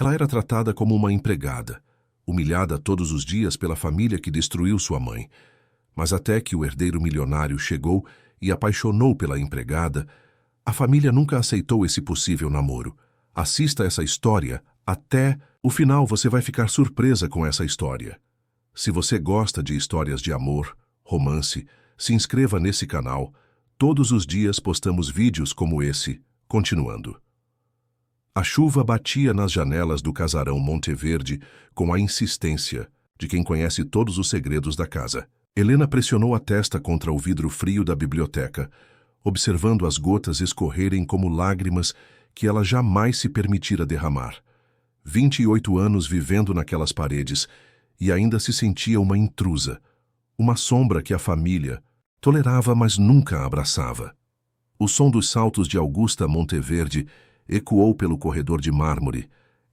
Ela era tratada como uma empregada, humilhada todos os dias pela família que destruiu sua mãe. Mas até que o herdeiro milionário chegou e apaixonou pela empregada, a família nunca aceitou esse possível namoro. Assista essa história até o final. Você vai ficar surpresa com essa história. Se você gosta de histórias de amor, romance, se inscreva nesse canal. Todos os dias postamos vídeos como esse. Continuando. A chuva batia nas janelas do casarão Monteverde com a insistência de quem conhece todos os segredos da casa. Helena pressionou a testa contra o vidro frio da biblioteca, observando as gotas escorrerem como lágrimas que ela jamais se permitira derramar. 28 anos vivendo naquelas paredes e ainda se sentia uma intrusa, uma sombra que a família tolerava, mas nunca abraçava. O som dos saltos de Augusta Monteverde ecoou pelo corredor de mármore,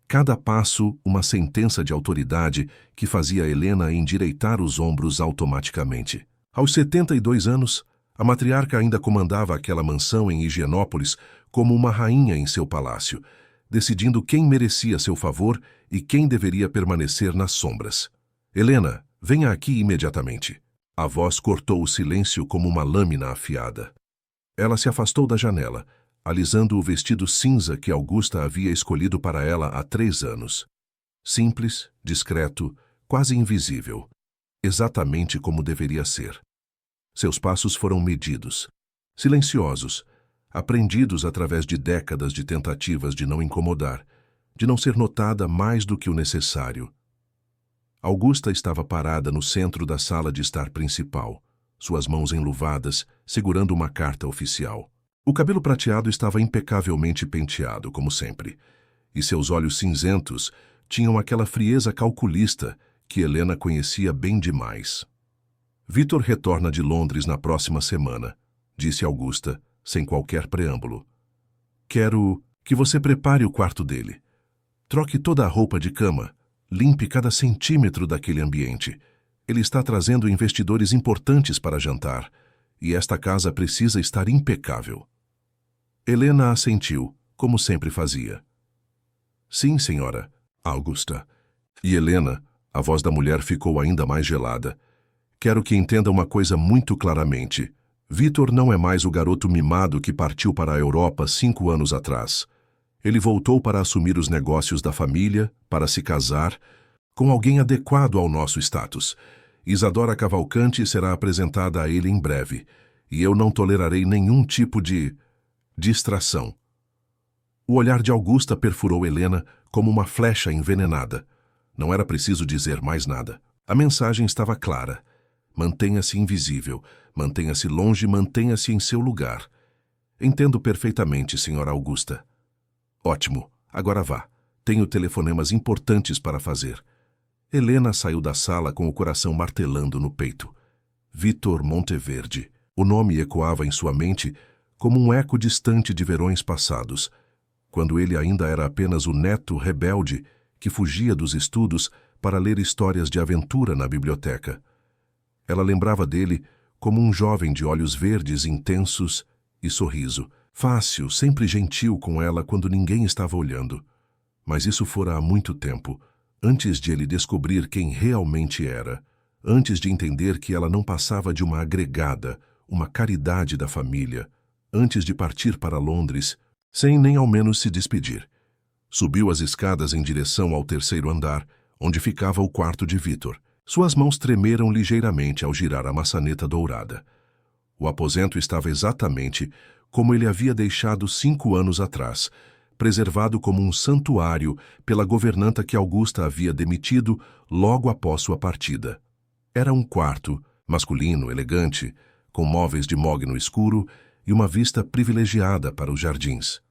cada passo uma sentença de autoridade que fazia Helena endireitar os ombros automaticamente. Aos 72 anos, a matriarca ainda comandava aquela mansão em Higienópolis como uma rainha em seu palácio, decidindo quem merecia seu favor e quem deveria permanecer nas sombras. Helena, venha aqui imediatamente. A voz cortou o silêncio como uma lâmina afiada. Ela se afastou da janela, alisando o vestido cinza que Augusta havia escolhido para ela há 3 anos. Simples, discreto, quase invisível. Exatamente como deveria ser. Seus passos foram medidos, silenciosos, aprendidos através de décadas de tentativas de não incomodar, de não ser notada mais do que o necessário. Augusta estava parada no centro da sala de estar principal, suas mãos enluvadas, segurando uma carta oficial. O cabelo prateado estava impecavelmente penteado, como sempre, e seus olhos cinzentos tinham aquela frieza calculista que Helena conhecia bem demais. Vitor retorna de Londres na próxima semana, disse Augusta, sem qualquer preâmbulo. Quero que você prepare o quarto dele. Troque toda a roupa de cama, limpe cada centímetro daquele ambiente. Ele está trazendo investidores importantes para jantar, e esta casa precisa estar impecável. Helena assentiu, como sempre fazia. Sim, senhora, Augusta. E Helena, a voz da mulher ficou ainda mais gelada. Quero que entenda uma coisa muito claramente. Vitor não é mais o garoto mimado que partiu para a Europa 5 anos atrás. Ele voltou para assumir os negócios da família, para se casar, com alguém adequado ao nosso status. Isadora Cavalcanti será apresentada a ele em breve, e eu não tolerarei nenhum tipo de distração. O olhar de Augusta perfurou Helena como uma flecha envenenada. Não era preciso dizer mais nada. A mensagem estava clara. Mantenha-se invisível, mantenha-se longe, mantenha-se em seu lugar. Entendo perfeitamente, senhora Augusta. Ótimo, agora vá. Tenho telefonemas importantes para fazer. Helena saiu da sala com o coração martelando no peito. Vitor Monteverde. O nome ecoava em sua mente como um eco distante de verões passados, quando ele ainda era apenas o neto rebelde que fugia dos estudos para ler histórias de aventura na biblioteca. Ela lembrava dele como um jovem de olhos verdes intensos e sorriso, fácil, sempre gentil com ela quando ninguém estava olhando. Mas isso fora há muito tempo, antes de ele descobrir quem realmente era, antes de entender que ela não passava de uma agregada, uma caridade da família, antes de partir para Londres, sem nem ao menos se despedir. Subiu as escadas em direção ao 3º andar, onde ficava o quarto de Vitor. Suas mãos tremeram ligeiramente ao girar a maçaneta dourada. O aposento estava exatamente como ele havia deixado 5 anos atrás, preservado como um santuário pela governanta que Augusta havia demitido logo após sua partida. Era um quarto, masculino, elegante, com móveis de mogno escuro e uma vista privilegiada para os jardins.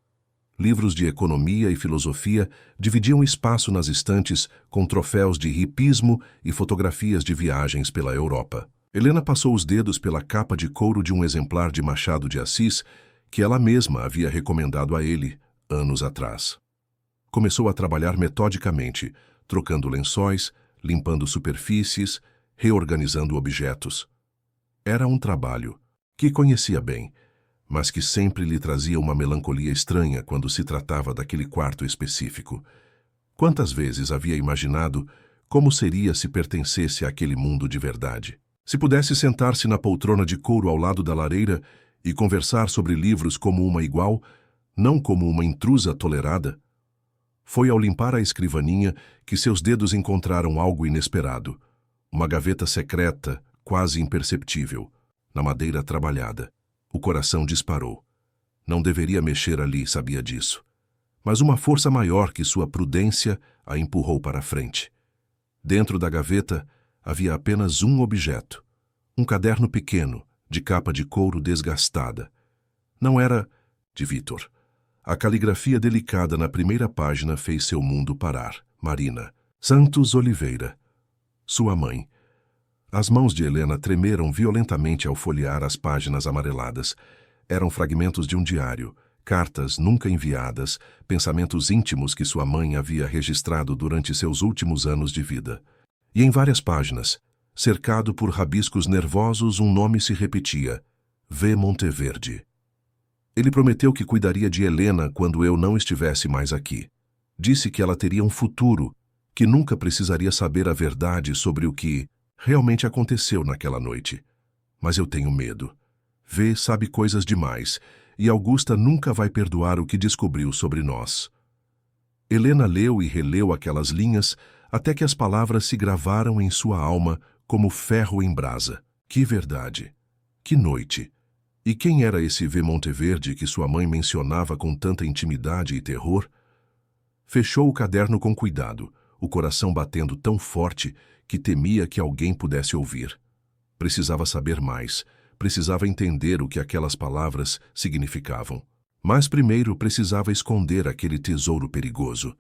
Livros de economia e filosofia dividiam espaço nas estantes com troféus de hipismo e fotografias de viagens pela Europa. Helena passou os dedos pela capa de couro de um exemplar de Machado de Assis que ela mesma havia recomendado a ele anos atrás. Começou a trabalhar metodicamente, trocando lençóis, limpando superfícies, reorganizando objetos. Era um trabalho que conhecia bem, mas que sempre lhe trazia uma melancolia estranha quando se tratava daquele quarto específico. Quantas vezes havia imaginado como seria se pertencesse àquele mundo de verdade? Se pudesse sentar-se na poltrona de couro ao lado da lareira e conversar sobre livros como uma igual, não como uma intrusa tolerada? Foi ao limpar a escrivaninha que seus dedos encontraram algo inesperado. Uma gaveta secreta, quase imperceptível, na madeira trabalhada. O coração disparou. Não deveria mexer ali, sabia disso. Mas uma força maior que sua prudência a empurrou para a frente. Dentro da gaveta havia apenas um objeto. Um caderno pequeno, de capa de couro desgastada. Não era de Vitor. A caligrafia delicada na primeira página fez seu mundo parar. Marina Santos Oliveira. Sua mãe. As mãos de Helena tremeram violentamente ao folhear as páginas amareladas. Eram fragmentos de um diário, cartas nunca enviadas, pensamentos íntimos que sua mãe havia registrado durante seus últimos anos de vida. E em várias páginas, cercado por rabiscos nervosos, um nome se repetia: V. Monteverde. Ele prometeu que cuidaria de Helena quando eu não estivesse mais aqui. Disse que ela teria um futuro, que nunca precisaria saber a verdade sobre o que realmente aconteceu naquela noite. Mas eu tenho medo. V sabe coisas demais, e Augusta nunca vai perdoar o que descobriu sobre nós. Helena leu e releu aquelas linhas até que as palavras se gravaram em sua alma como ferro em brasa. Que verdade! Que noite! E quem era esse V. Monteverde que sua mãe mencionava com tanta intimidade e terror? Fechou o caderno com cuidado, o coração batendo tão forte que temia que alguém pudesse ouvir. Precisava saber mais, precisava entender o que aquelas palavras significavam. Mas primeiro precisava esconder aquele tesouro perigoso.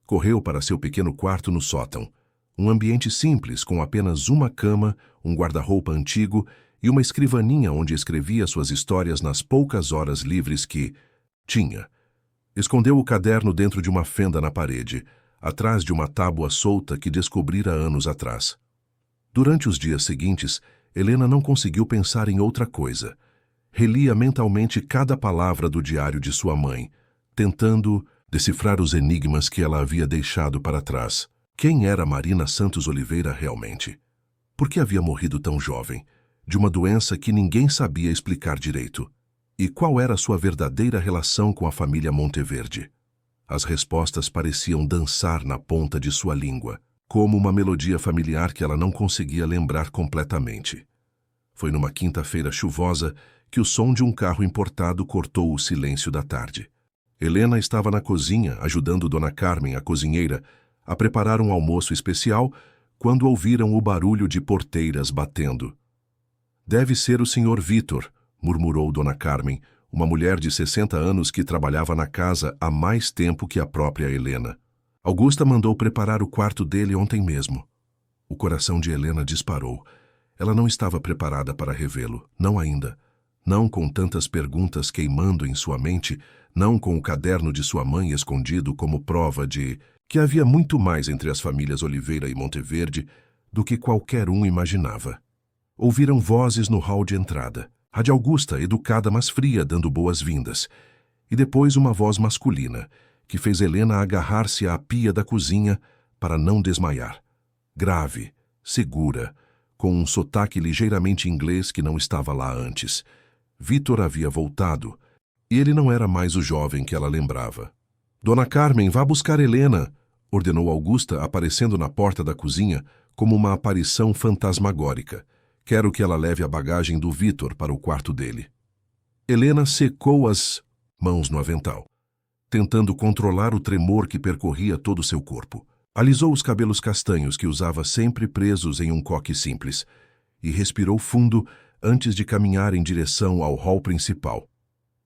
Correu para seu pequeno quarto no sótão. Um ambiente simples, com apenas uma cama, um guarda-roupa antigo e uma escrivaninha onde escrevia suas histórias nas poucas horas livres que tinha. Escondeu o caderno dentro de uma fenda na parede, atrás de uma tábua solta que descobrira anos atrás. Durante os dias seguintes, Helena não conseguiu pensar em outra coisa. Relia mentalmente cada palavra do diário de sua mãe, tentando decifrar os enigmas que ela havia deixado para trás. Quem era Marina Santos Oliveira realmente? Por que havia morrido tão jovem, de uma doença que ninguém sabia explicar direito? E qual era sua verdadeira relação com a família Monteverde? As respostas pareciam dançar na ponta de sua língua, como uma melodia familiar que ela não conseguia lembrar completamente. Foi numa quinta-feira chuvosa que o som de um carro importado cortou o silêncio da tarde. Helena estava na cozinha, ajudando Dona Carmen, a cozinheira, a preparar um almoço especial, quando ouviram o barulho de porteiras batendo. «Deve ser o Sr. Vitor», murmurou Dona Carmen, uma mulher de 60 anos que trabalhava na casa há mais tempo que a própria Helena. Augusta mandou preparar o quarto dele ontem mesmo. O coração de Helena disparou. Ela não estava preparada para revê-lo, não ainda. Não com tantas perguntas queimando em sua mente, não com o caderno de sua mãe escondido como prova de que havia muito mais entre as famílias Oliveira e Monteverde do que qualquer um imaginava. Ouviram vozes no hall de entrada. A de Augusta, educada mas fria, dando boas-vindas. E depois uma voz masculina, que fez Helena agarrar-se à pia da cozinha para não desmaiar. Grave, segura, com um sotaque ligeiramente inglês que não estava lá antes. Vitor havia voltado, e ele não era mais o jovem que ela lembrava. «Dona Carmen, vá buscar Helena», ordenou Augusta, aparecendo na porta da cozinha como uma aparição fantasmagórica. «Quero que ela leve a bagagem do Vitor para o quarto dele». Helena secou as mãos no avental, tentando controlar o tremor que percorria todo o seu corpo. Alisou os cabelos castanhos que usava sempre presos em um coque simples e respirou fundo antes de caminhar em direção ao hall principal.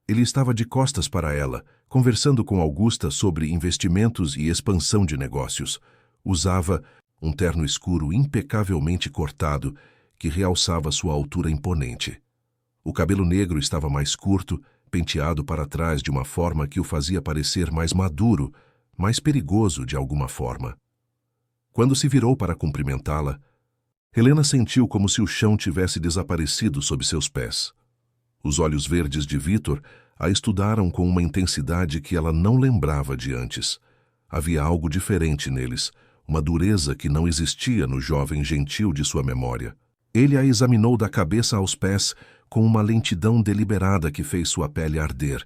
Ele estava de costas para ela, conversando com Augusta sobre investimentos e expansão de negócios. Usava um terno escuro impecavelmente cortado que realçava sua altura imponente. O cabelo negro estava mais curto, penteado para trás de uma forma que o fazia parecer mais maduro, mais perigoso de alguma forma. Quando se virou para cumprimentá-la, Helena sentiu como se o chão tivesse desaparecido sob seus pés. Os olhos verdes de Vitor a estudaram com uma intensidade que ela não lembrava de antes. Havia algo diferente neles, uma dureza que não existia no jovem gentil de sua memória. Ele a examinou da cabeça aos pés com uma lentidão deliberada que fez sua pele arder.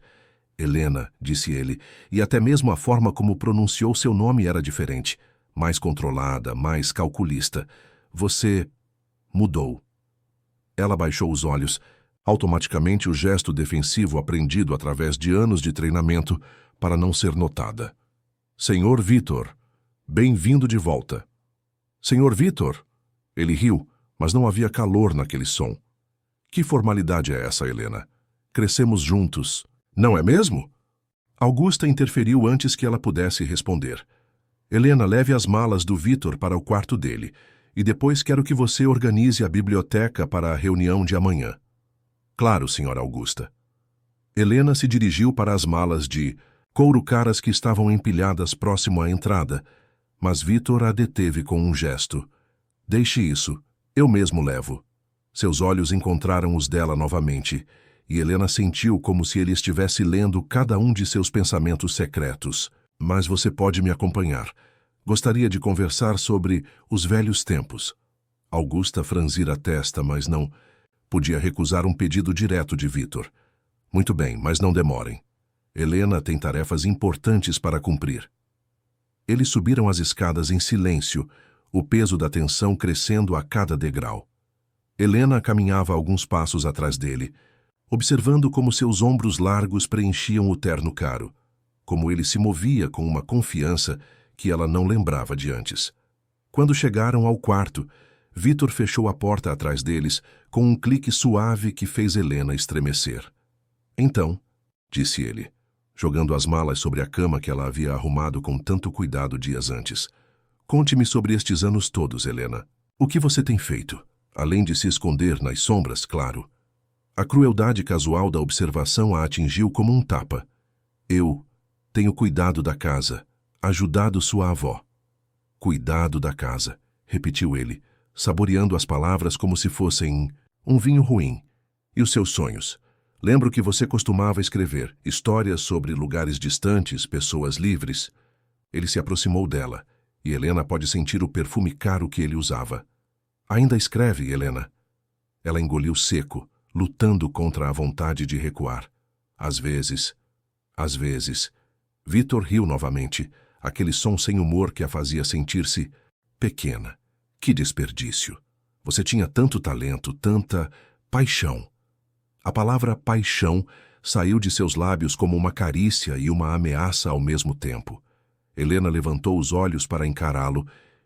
Helena, disse ele, e até mesmo a forma como pronunciou seu nome era diferente, mais controlada, mais calculista. Você mudou. Ela baixou os olhos. Automaticamente o gesto defensivo aprendido através de anos de treinamento para não ser notada. Senhor Vitor, bem-vindo de volta. Senhor Vitor? Ele riu, mas não havia calor naquele som. Que formalidade é essa, Helena? Crescemos juntos. Não é mesmo? Augusta interferiu antes que ela pudesse responder. Helena, leve as malas do Vitor para o quarto dele, e depois quero que você organize a biblioteca para a reunião de amanhã. Claro, senhora Augusta. Helena se dirigiu para as malas de couro caras que estavam empilhadas próximo à entrada, mas Vitor a deteve com um gesto. Deixe isso, eu mesmo levo. Seus olhos encontraram os dela novamente, e Helena sentiu como se ele estivesse lendo cada um de seus pensamentos secretos. Mas você pode me acompanhar. Gostaria de conversar sobre os velhos tempos. Augusta franzira a testa, mas não podia recusar um pedido direto de Vitor. Muito bem, mas não demorem. Helena tem tarefas importantes para cumprir. Eles subiram as escadas em silêncio, o peso da tensão crescendo a cada degrau. Helena caminhava alguns passos atrás dele, observando como seus ombros largos preenchiam o terno caro, como ele se movia com uma confiança que ela não lembrava de antes. Quando chegaram ao quarto, Vitor fechou a porta atrás deles com um clique suave que fez Helena estremecer. Então, disse ele, jogando as malas sobre a cama que ela havia arrumado com tanto cuidado dias antes. Conte-me sobre estes anos todos, Helena. O que você tem feito? Além de se esconder nas sombras, claro. A crueldade casual da observação a atingiu como um tapa. Eu tenho cuidado da casa, ajudado sua avó. Cuidado da casa, repetiu ele, saboreando as palavras como se fossem um vinho ruim. E os seus sonhos? Lembro que você costumava escrever histórias sobre lugares distantes, pessoas livres. Ele se aproximou dela, e Helena pode sentir o perfume caro que ele usava. Ainda escreve, Helena? Ela engoliu seco, lutando contra a vontade de recuar. Às vezes. Vitor riu novamente, aquele som sem humor que a fazia sentir-se pequena. Que desperdício! Você tinha tanto talento, tanta paixão. A palavra paixão saiu de seus lábios como uma carícia e uma ameaça ao mesmo tempo. Helena levantou os olhos para encará-lo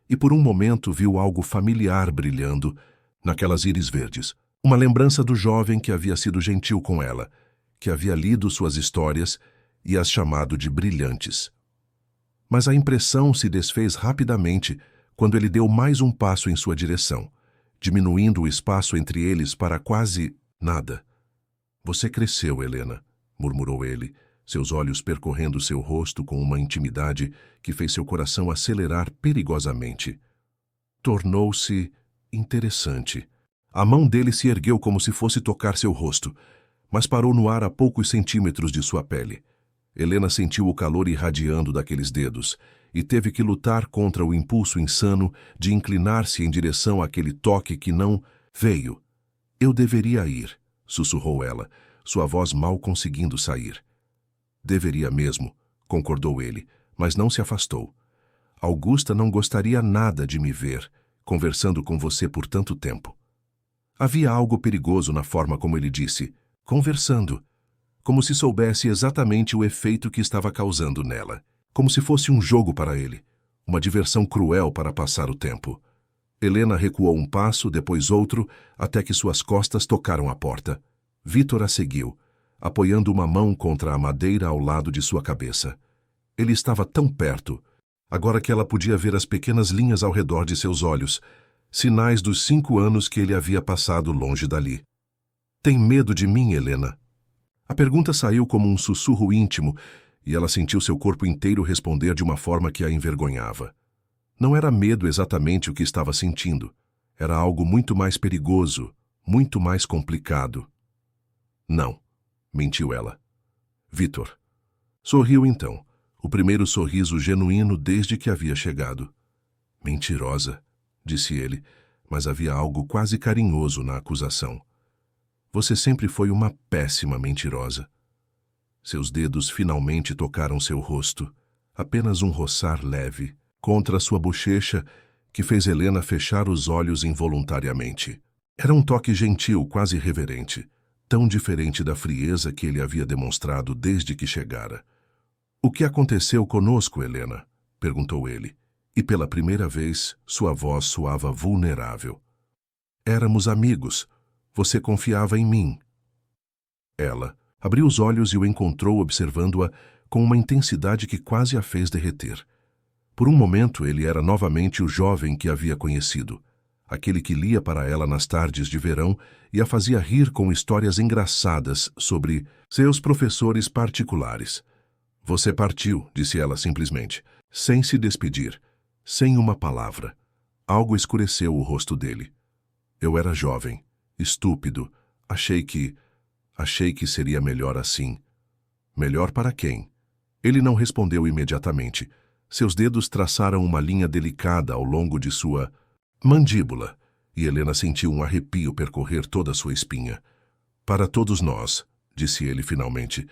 e por um momento viu algo familiar brilhando naquelas íris verdes. Uma lembrança do jovem que havia sido gentil com ela, que havia lido suas histórias e as chamado de brilhantes. Mas a impressão se desfez rapidamente quando ele deu mais um passo em sua direção, diminuindo o espaço entre eles para quase nada. Você cresceu, Helena, murmurou ele, seus olhos percorrendo seu rosto com uma intimidade que fez seu coração acelerar perigosamente. Tornou-se interessante. A mão dele se ergueu como se fosse tocar seu rosto, mas parou no ar a poucos centímetros de sua pele. Helena sentiu o calor irradiando daqueles dedos e teve que lutar contra o impulso insano de inclinar-se em direção àquele toque que não veio. Eu deveria ir, sussurrou ela, sua voz mal conseguindo sair. Deveria mesmo, concordou ele, mas não se afastou. Augusta não gostaria nada de me ver, conversando com você por tanto tempo. Havia algo perigoso na forma como ele disse, conversando, como se soubesse exatamente o efeito que estava causando nela, como se fosse um jogo para ele, uma diversão cruel para passar o tempo. Helena recuou um passo, depois outro, até que suas costas tocaram a porta. Vitor a seguiu, apoiando uma mão contra a madeira ao lado de sua cabeça. Ele estava tão perto, agora que ela podia ver as pequenas linhas ao redor de seus olhos, sinais dos 5 anos que ele havia passado longe dali. Tem medo de mim, Helena? A pergunta saiu como um sussurro íntimo, e ela sentiu seu corpo inteiro responder de uma forma que a envergonhava. Não era medo exatamente o que estava sentindo. Era algo muito mais perigoso, muito mais complicado. Não, mentiu ela. Vitor. Sorriu então, O primeiro sorriso genuíno desde que havia chegado. Mentirosa, disse ele, mas havia algo quase carinhoso na acusação. Você sempre foi uma péssima mentirosa. Seus dedos finalmente tocaram seu rosto, apenas um roçar leve, contra sua bochecha, que fez Helena fechar os olhos involuntariamente. Era um toque gentil, quase reverente, tão diferente da frieza que ele havia demonstrado desde que chegara. O que aconteceu conosco, Helena? Perguntou ele, e pela primeira vez sua voz soava vulnerável. Éramos amigos. Você confiava em mim. Ela abriu os olhos e o encontrou observando-a com uma intensidade que quase a fez derreter. Por um momento ele era novamente o jovem que havia conhecido, aquele que lia para ela nas tardes de verão e a fazia rir com histórias engraçadas sobre seus professores particulares. Você partiu, disse ela simplesmente, sem se despedir, sem uma palavra. Algo escureceu o rosto dele. Eu era jovem, estúpido, achei que seria melhor assim. Melhor para quem? Ele não respondeu imediatamente. Seus dedos traçaram uma linha delicada ao longo de sua mandíbula, e Helena sentiu um arrepio percorrer toda a sua espinha. Para todos nós, disse ele finalmente,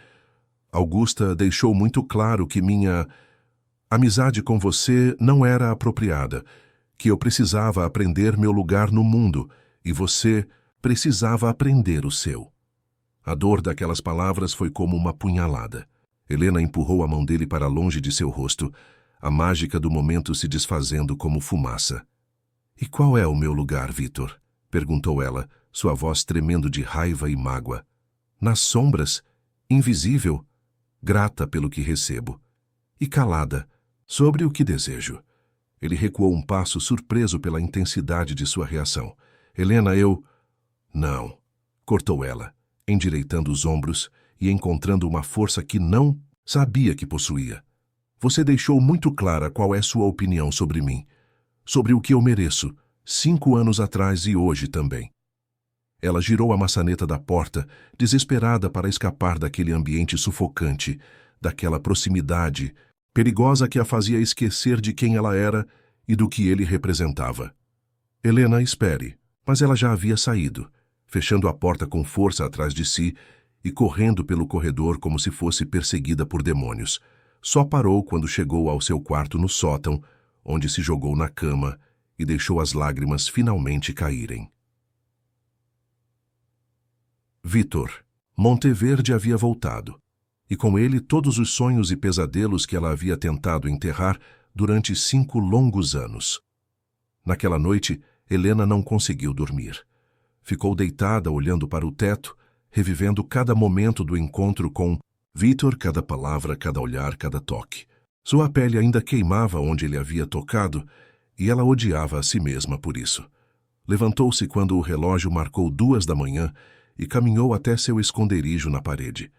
Augusta deixou muito claro que minha amizade com você não era apropriada, que eu precisava aprender meu lugar no mundo, e você precisava aprender o seu. A dor daquelas palavras foi como uma punhalada. Helena empurrou a mão dele para longe de seu rosto, a mágica do momento se desfazendo como fumaça. E qual é o meu lugar, Vitor? Perguntou ela, sua voz tremendo de raiva e mágoa. Nas sombras, invisível, grata pelo que recebo. E calada, sobre o que desejo. Ele recuou um passo, surpreso pela intensidade de sua reação. Helena, eu... Não, cortou ela, endireitando os ombros e encontrando uma força que não sabia que possuía. Você deixou muito clara qual é sua opinião sobre mim, sobre o que eu mereço, 5 anos atrás e hoje também. Ela girou a maçaneta da porta, desesperada para escapar daquele ambiente sufocante, daquela proximidade perigosa que a fazia esquecer de quem ela era e do que ele representava. Helena, espere. Mas ela já havia saído, fechando a porta com força atrás de si e correndo pelo corredor como se fosse perseguida por demônios. Só parou quando chegou ao seu quarto no sótão, onde se jogou na cama e deixou as lágrimas finalmente caírem. Vitor. Monteverde havia voltado, e com ele todos os sonhos e pesadelos que ela havia tentado enterrar durante 5 longos anos. Naquela noite, Helena não conseguiu dormir. Ficou deitada olhando para o teto, revivendo cada momento do encontro com Vitor, cada palavra, cada olhar, cada toque. Sua pele ainda queimava onde ele havia tocado, e ela odiava a si mesma por isso. Levantou-se quando o relógio marcou 2 da manhã e caminhou até seu esconderijo na parede.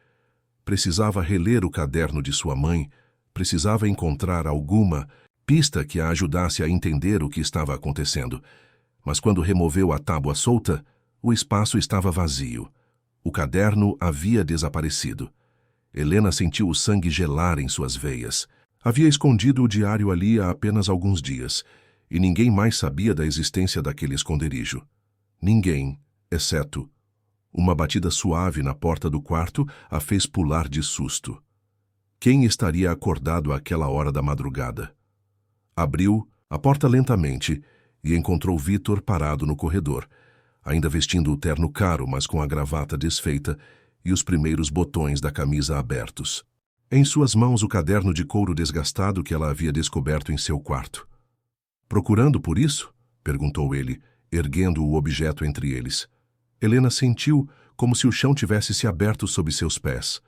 Precisava reler o caderno de sua mãe, precisava encontrar alguma pista que a ajudasse a entender o que estava acontecendo. Mas quando removeu a tábua solta, o espaço estava vazio. O caderno havia desaparecido. Helena sentiu o sangue gelar em suas veias. Havia escondido o diário ali há apenas alguns dias, e ninguém mais sabia da existência daquele esconderijo. Ninguém, exceto uma batida suave na porta do quarto a fez pular de susto. Quem estaria acordado àquela hora da madrugada? Abriu a porta lentamente e encontrou Vitor parado no corredor, ainda vestindo o terno caro, mas com a gravata desfeita e os primeiros botões da camisa abertos. Em suas mãos o caderno de couro desgastado que ela havia descoberto em seu quarto. Procurando por isso? Perguntou ele, erguendo o objeto entre eles. Helena sentiu como se o chão tivesse se aberto sob seus pés.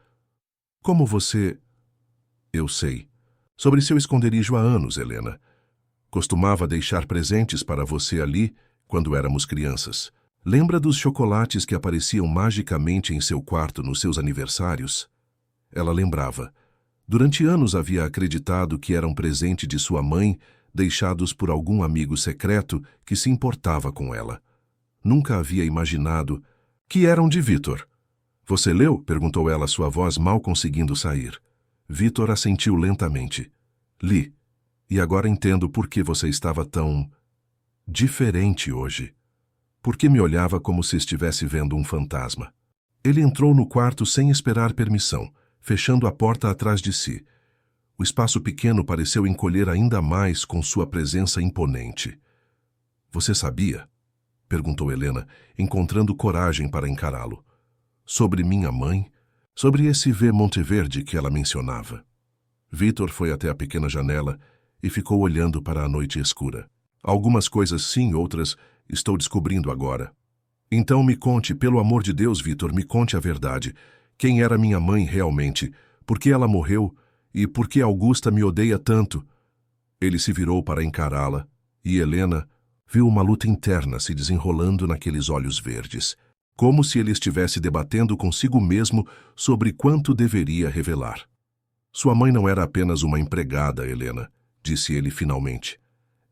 Como você... Eu sei. Sobre seu esconderijo há anos, Helena. Costumava deixar presentes para você ali quando éramos crianças. Lembra dos chocolates que apareciam magicamente em seu quarto nos seus aniversários? Ela lembrava. Durante anos havia acreditado que eram presente de sua mãe, deixados por algum amigo secreto que se importava com ela. Nunca havia imaginado que eram de Vitor. Você leu? Perguntou ela, sua voz mal conseguindo sair. Vitor assentiu lentamente. Li, e agora entendo por que você estava tão diferente hoje. Por que me olhava como se estivesse vendo um fantasma? Ele entrou no quarto sem esperar permissão, fechando a porta atrás de si. O espaço pequeno pareceu encolher ainda mais com sua presença imponente. Você sabia? Perguntou Helena, encontrando coragem para encará-lo. Sobre minha mãe? Sobre esse V. Monteverde que ela mencionava. Vitor foi até a pequena janela e ficou olhando para a noite escura. Algumas coisas sim, outras estou descobrindo agora. Então me conte, pelo amor de Deus, Vitor, me conte a verdade. Quem era minha mãe realmente? Por que ela morreu? E por que Augusta me odeia tanto? Ele se virou para encará-la e Helena viu uma luta interna se desenrolando naqueles olhos verdes, como se ele estivesse debatendo consigo mesmo sobre quanto deveria revelar. Sua mãe não era apenas uma empregada, Helena, disse ele finalmente.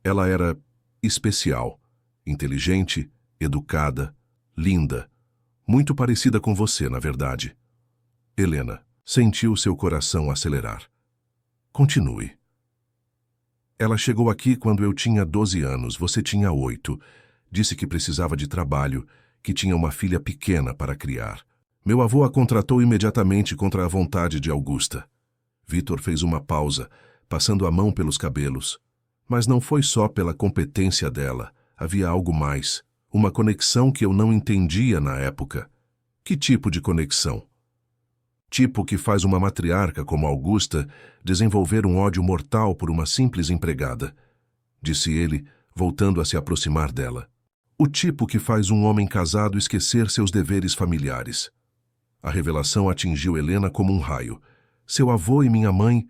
Ela era especial, inteligente, educada, linda, muito parecida com você, na verdade. Helena sentiu seu coração acelerar. Continue. Ela chegou aqui quando eu tinha 12 anos, você tinha 8. Disse que precisava de trabalho, que tinha uma filha pequena para criar. Meu avô a contratou imediatamente contra a vontade de Augusta. Vitor fez uma pausa, passando a mão pelos cabelos. Mas não foi só pela competência dela, havia algo mais. Uma conexão que eu não entendia na época. Que tipo de conexão? Tipo que faz uma matriarca como Augusta desenvolver um ódio mortal por uma simples empregada, disse ele, voltando a se aproximar dela. O tipo que faz um homem casado esquecer seus deveres familiares. A revelação atingiu Helena como um raio. Seu avô e minha mãe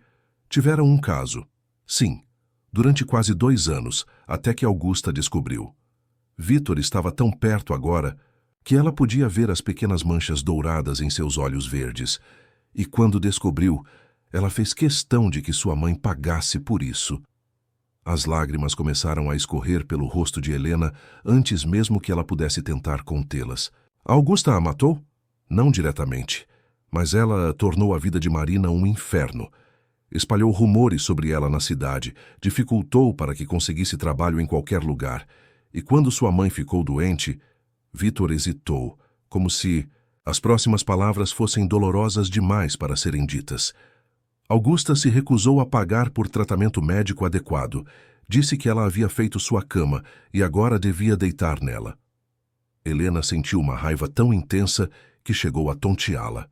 tiveram um caso. Sim, durante quase 2 anos, até que Augusta descobriu. Vitor estava tão perto agora que ela podia ver as pequenas manchas douradas em seus olhos verdes. E quando descobriu, ela fez questão de que sua mãe pagasse por isso. As lágrimas começaram a escorrer pelo rosto de Helena antes mesmo que ela pudesse tentar contê-las. Augusta a matou? Não diretamente, mas ela tornou a vida de Marina um inferno. Espalhou rumores sobre ela na cidade, dificultou para que conseguisse trabalho em qualquer lugar. E quando sua mãe ficou doente, Vitor hesitou, como se as próximas palavras fossem dolorosas demais para serem ditas. Augusta se recusou a pagar por tratamento médico adequado. Disse que ela havia feito sua cama e agora devia deitar nela. Helena sentiu uma raiva tão intensa que chegou a tonteá-la.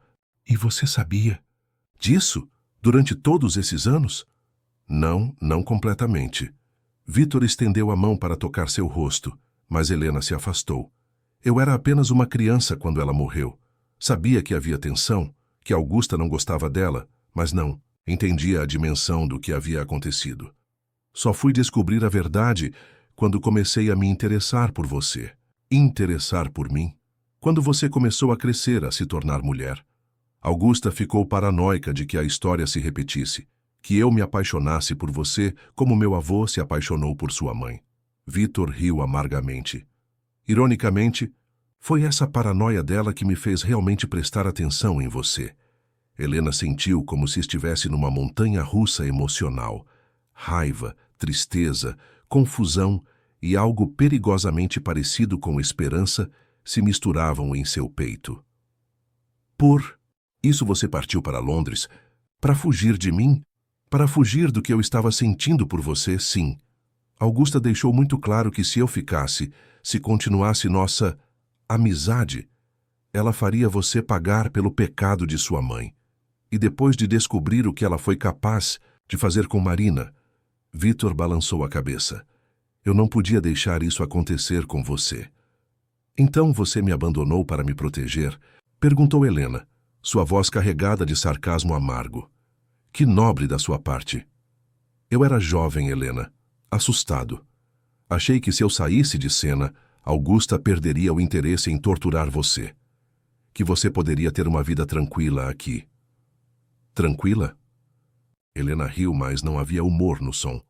E você sabia disso durante todos esses anos? Não, não completamente. Vitor estendeu a mão para tocar seu rosto, mas Helena se afastou. Eu era apenas uma criança quando ela morreu. Sabia que havia tensão, que Augusta não gostava dela, mas não, entendia a dimensão do que havia acontecido. Só fui descobrir a verdade quando comecei a me interessar por você. Interessar por mim. Quando você começou a crescer, a se tornar mulher. Augusta ficou paranoica de que a história se repetisse, que eu me apaixonasse por você como meu avô se apaixonou por sua mãe. Vitor riu amargamente. Ironicamente, foi essa paranoia dela que me fez realmente prestar atenção em você. Helena sentiu como se estivesse numa montanha-russa emocional. Raiva, tristeza, confusão e algo perigosamente parecido com esperança se misturavam em seu peito. Por isso você partiu para Londres? Para fugir de mim? Para fugir do que eu estava sentindo por você, sim. Augusta deixou muito claro que se eu ficasse, se continuasse nossa amizade, ela faria você pagar pelo pecado de sua mãe. E depois de descobrir o que ela foi capaz de fazer com Marina, Vitor balançou a cabeça. Eu não podia deixar isso acontecer com você. Então você me abandonou para me proteger? Perguntou Helena, sua voz carregada de sarcasmo amargo. Que nobre da sua parte. Eu era jovem, Helena, assustado. Achei que se eu saísse de cena, Augusta perderia o interesse em torturar você. Que você poderia ter uma vida tranquila aqui. Tranquila? Helena riu, mas não havia humor no som.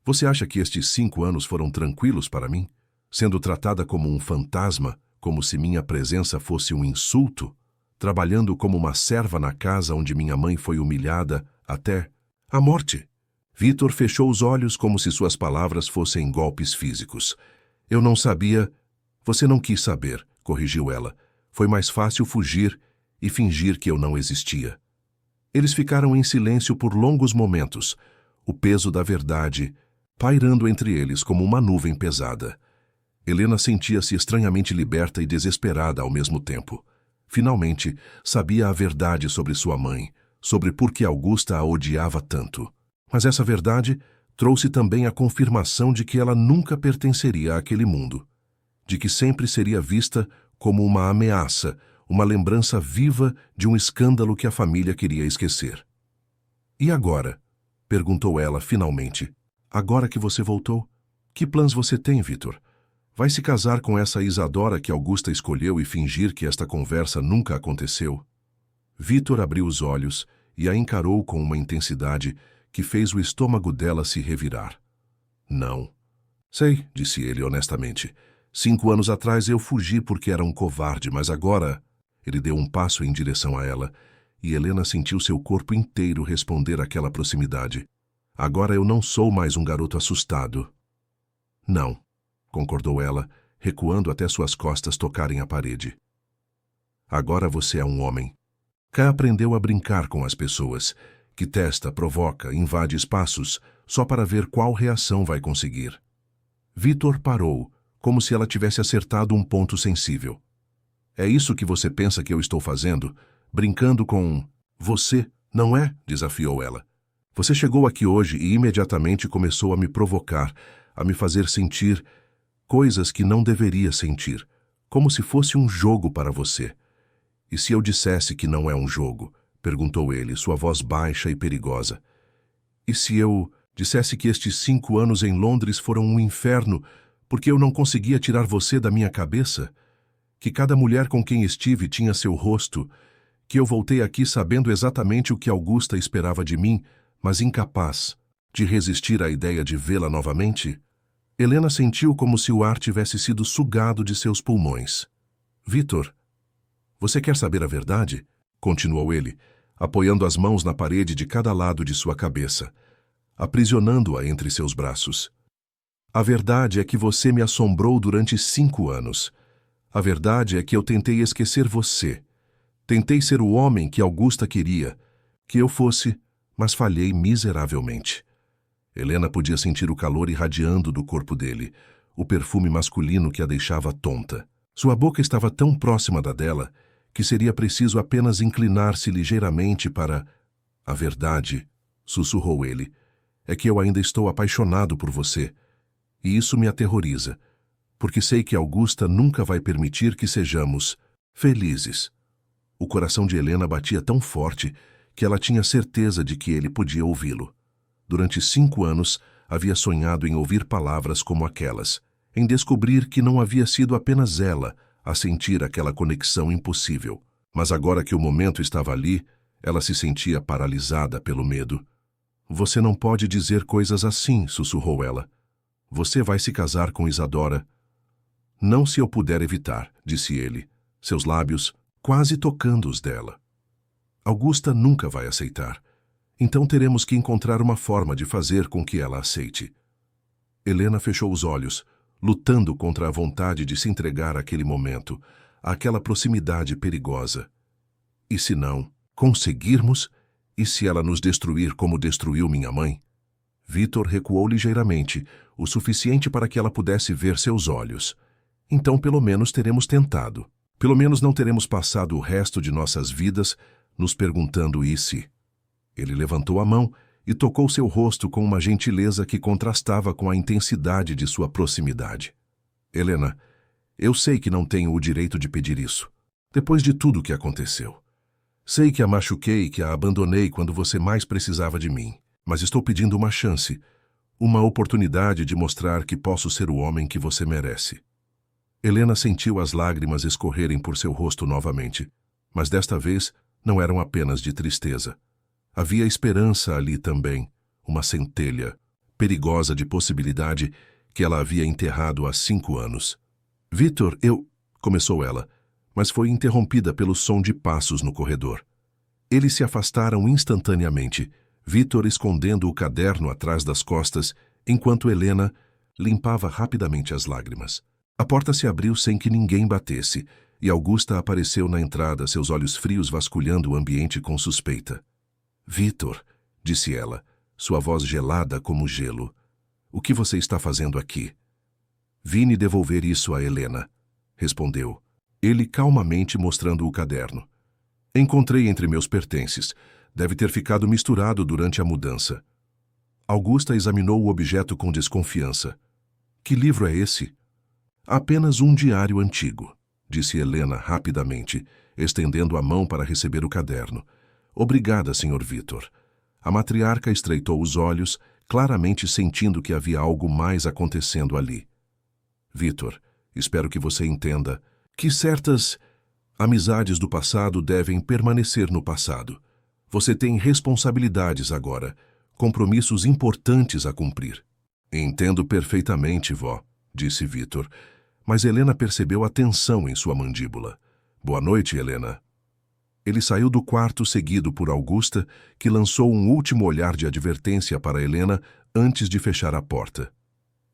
Você acha que estes 5 anos foram tranquilos para mim? Sendo tratada como um fantasma, como se minha presença fosse um insulto? Trabalhando como uma serva na casa onde minha mãe foi humilhada até a morte. Vitor fechou os olhos como se suas palavras fossem golpes físicos. Eu não sabia... Você não quis saber, corrigiu ela. Foi mais fácil fugir e fingir que eu não existia. Eles ficaram em silêncio por longos momentos, o peso da verdade pairando entre eles como uma nuvem pesada. Helena sentia-se estranhamente liberta e desesperada ao mesmo tempo. Finalmente, sabia a verdade sobre sua mãe, sobre por que Augusta a odiava tanto. Mas essa verdade trouxe também a confirmação de que ela nunca pertenceria àquele mundo, de que sempre seria vista como uma ameaça, uma lembrança viva de um escândalo que a família queria esquecer. E agora? Perguntou ela finalmente. Agora que você voltou, que planos você tem, Vitor? Vai se casar com essa Isadora que Augusta escolheu e fingir que esta conversa nunca aconteceu? Vitor abriu os olhos e a encarou com uma intensidade que fez o estômago dela se revirar. Não. Sei, disse ele honestamente. 5 anos atrás eu fugi porque era um covarde, mas agora... Ele deu um passo em direção a ela, e Helena sentiu seu corpo inteiro responder àquela proximidade. Agora eu não sou mais um garoto assustado. Não, concordou ela, recuando até suas costas tocarem a parede. Agora você é um homem. Cá aprendeu a brincar com as pessoas, que testa, provoca, invade espaços, só para ver qual reação vai conseguir. Vitor parou, como se ela tivesse acertado um ponto sensível. É isso que você pensa que eu estou fazendo? Brincando com... Você, não é? Desafiou ela. Você chegou aqui hoje e imediatamente começou a me provocar, a me fazer sentir coisas que não deveria sentir, como se fosse um jogo para você. E se eu dissesse que não é um jogo? Perguntou ele, sua voz baixa e perigosa. E se eu dissesse que estes 5 anos em Londres foram um inferno porque eu não conseguia tirar você da minha cabeça? Que cada mulher com quem estive tinha seu rosto, que eu voltei aqui sabendo exatamente o que Augusta esperava de mim, mas incapaz de resistir à ideia de vê-la novamente? Helena sentiu como se o ar tivesse sido sugado de seus pulmões. Vitor, você quer saber a verdade? Continuou ele, apoiando as mãos na parede de cada lado de sua cabeça, aprisionando-a entre seus braços. A verdade é que você me assombrou durante 5 anos. A verdade é que eu tentei esquecer você. Tentei ser o homem que Augusta queria que eu fosse, mas falhei miseravelmente. Helena podia sentir o calor irradiando do corpo dele, o perfume masculino que a deixava tonta. Sua boca estava tão próxima da dela que seria preciso apenas inclinar-se ligeiramente para... A verdade, sussurrou ele, é que eu ainda estou apaixonado por você, e isso me aterroriza, porque sei que Augusta nunca vai permitir que sejamos felizes. O coração de Helena batia tão forte que ela tinha certeza de que ele podia ouvi-lo. Durante 5 anos, havia sonhado em ouvir palavras como aquelas, em descobrir que não havia sido apenas ela a sentir aquela conexão impossível. Mas agora que o momento estava ali, ela se sentia paralisada pelo medo. Você não pode dizer coisas assim, sussurrou ela. Você vai se casar com Isadora. Não se eu puder evitar, disse ele, seus lábios quase tocando os dela. Augusta nunca vai aceitar. Então teremos que encontrar uma forma de fazer com que ela aceite. Helena fechou os olhos, lutando contra a vontade de se entregar àquele momento, àquela proximidade perigosa. E se não conseguirmos? E se ela nos destruir como destruiu minha mãe? Vitor recuou ligeiramente, o suficiente para que ela pudesse ver seus olhos. Então pelo menos teremos tentado. Pelo menos não teremos passado o resto de nossas vidas nos perguntando e se. Ele levantou a mão e tocou seu rosto com uma gentileza que contrastava com a intensidade de sua proximidade. Helena, eu sei que não tenho o direito de pedir isso, depois de tudo o que aconteceu. Sei que a machuquei, que a abandonei quando você mais precisava de mim, mas estou pedindo uma chance, uma oportunidade de mostrar que posso ser o homem que você merece. Helena sentiu as lágrimas escorrerem por seu rosto novamente, mas desta vez não eram apenas de tristeza. Havia esperança ali também, uma centelha, perigosa de possibilidade que ela havia enterrado há 5 anos. Vitor, começou ela, mas foi interrompida pelo som de passos no corredor. Eles se afastaram instantaneamente, Vitor escondendo o caderno atrás das costas, enquanto Helena limpava rapidamente as lágrimas. A porta se abriu sem que ninguém batesse, e Augusta apareceu na entrada, seus olhos frios vasculhando o ambiente com suspeita. Vitor, disse ela, sua voz gelada como gelo. O que você está fazendo aqui? Vim devolver isso a Helena, respondeu. Ele calmamente mostrando o caderno. Encontrei entre meus pertences. Deve ter ficado misturado durante a mudança. Augusta examinou o objeto com desconfiança. Que livro é esse? Apenas um diário antigo, disse Helena rapidamente, estendendo a mão para receber o caderno. Obrigada, Sr. Vitor. A matriarca estreitou os olhos, claramente sentindo que havia algo mais acontecendo ali. Vitor, espero que você entenda que certas amizades do passado devem permanecer no passado. Você tem responsabilidades agora, compromissos importantes a cumprir. Entendo perfeitamente, vó, disse Vitor, mas Helena percebeu a tensão em sua mandíbula. Boa noite, Helena. Ele saiu do quarto seguido por Augusta, que lançou um último olhar de advertência para Helena antes de fechar a porta.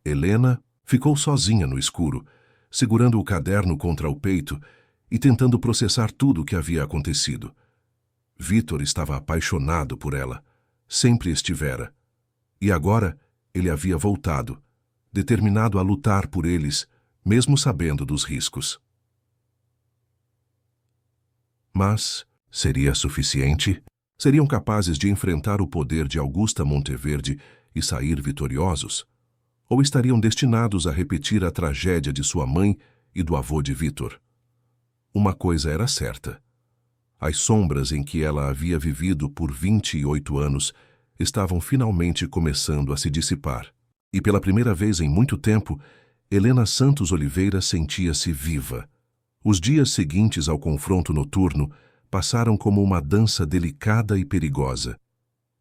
Helena ficou sozinha no escuro, segurando o caderno contra o peito e tentando processar tudo o que havia acontecido. Vitor estava apaixonado por ela, sempre estivera. E agora ele havia voltado, determinado a lutar por eles, mesmo sabendo dos riscos. Mas seria suficiente? Seriam capazes de enfrentar o poder de Augusta Monteverde e sair vitoriosos? Ou estariam destinados a repetir a tragédia de sua mãe e do avô de Vitor? Uma coisa era certa. As sombras em que ela havia vivido por 28 anos estavam finalmente começando a se dissipar. E pela primeira vez em muito tempo, Helena Santos Oliveira sentia-se viva. Os dias seguintes ao confronto noturno passaram como uma dança delicada e perigosa.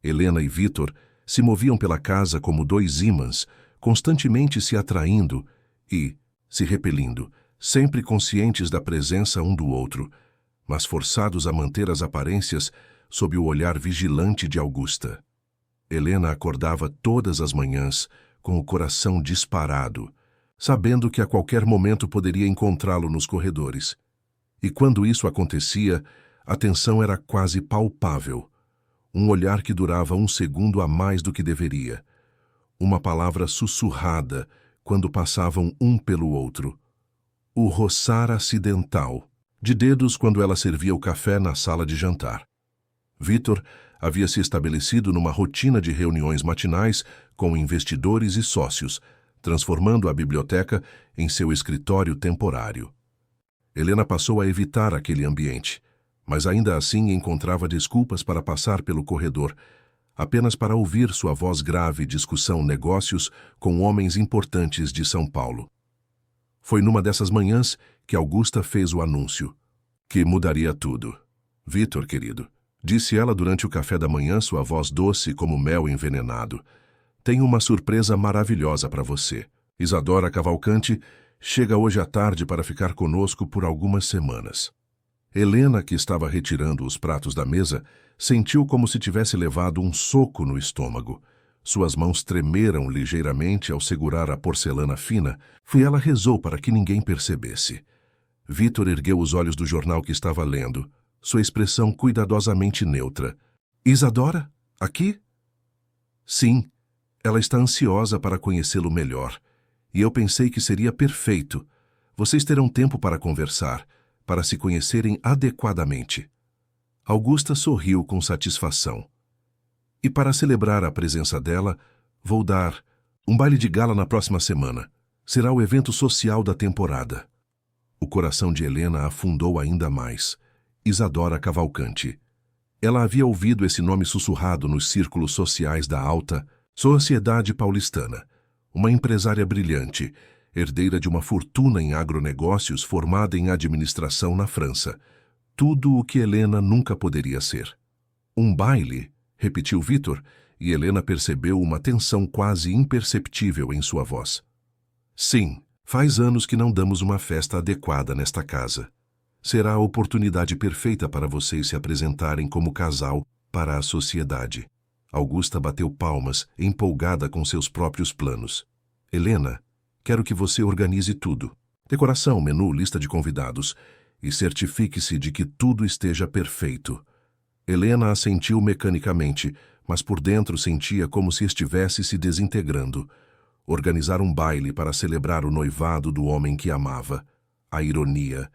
Helena e Vitor se moviam pela casa como dois ímãs, constantemente se atraindo e se repelindo, sempre conscientes da presença um do outro, mas forçados a manter as aparências sob o olhar vigilante de Augusta. Helena acordava todas as manhãs com o coração disparado, sabendo que a qualquer momento poderia encontrá-lo nos corredores. E quando isso acontecia, a tensão era quase palpável. Um olhar que durava um segundo a mais do que deveria. Uma palavra sussurrada quando passavam um pelo outro. O roçar acidental de dedos quando ela servia o café na sala de jantar. Vitor havia se estabelecido numa rotina de reuniões matinais com investidores e sócios, transformando a biblioteca em seu escritório temporário. Helena passou a evitar aquele ambiente, mas ainda assim encontrava desculpas para passar pelo corredor, apenas para ouvir sua voz grave discussão negócios com homens importantes de São Paulo. Foi numa dessas manhãs que Augusta fez o anúncio, que mudaria tudo. Vitor, querido, disse ela durante o café da manhã, sua voz doce como mel envenenado. Tenho uma surpresa maravilhosa para você. Isadora Cavalcante chega hoje à tarde para ficar conosco por algumas semanas. Helena, que estava retirando os pratos da mesa, sentiu como se tivesse levado um soco no estômago. Suas mãos tremeram ligeiramente ao segurar a porcelana fina, e ela rezou para que ninguém percebesse. Vitor ergueu os olhos do jornal que estava lendo, sua expressão cuidadosamente neutra. Isadora? Aqui? Sim, ela está ansiosa para conhecê-lo melhor, e eu pensei que seria perfeito. Vocês terão tempo para conversar, para se conhecerem adequadamente. Augusta sorriu com satisfação. E para celebrar a presença dela, vou dar um baile de gala na próxima semana. Será o evento social da temporada. O coração de Helena afundou ainda mais. Isadora Cavalcante. Ela havia ouvido esse nome sussurrado nos círculos sociais da alta sociedade paulistana. Uma empresária brilhante, herdeira de uma fortuna em agronegócios formada em administração na França. Tudo o que Helena nunca poderia ser. Um baile, repetiu Vitor, e Helena percebeu uma tensão quase imperceptível em sua voz. Sim, faz anos que não damos uma festa adequada nesta casa. Será a oportunidade perfeita para vocês se apresentarem como casal para a sociedade. Augusta bateu palmas, empolgada com seus próprios planos. Helena, quero que você organize tudo. Decoração, menu, lista de convidados. E certifique-se de que tudo esteja perfeito. Helena assentiu mecanicamente, mas por dentro sentia como se estivesse se desintegrando. Organizar um baile para celebrar o noivado do homem que amava. A ironia.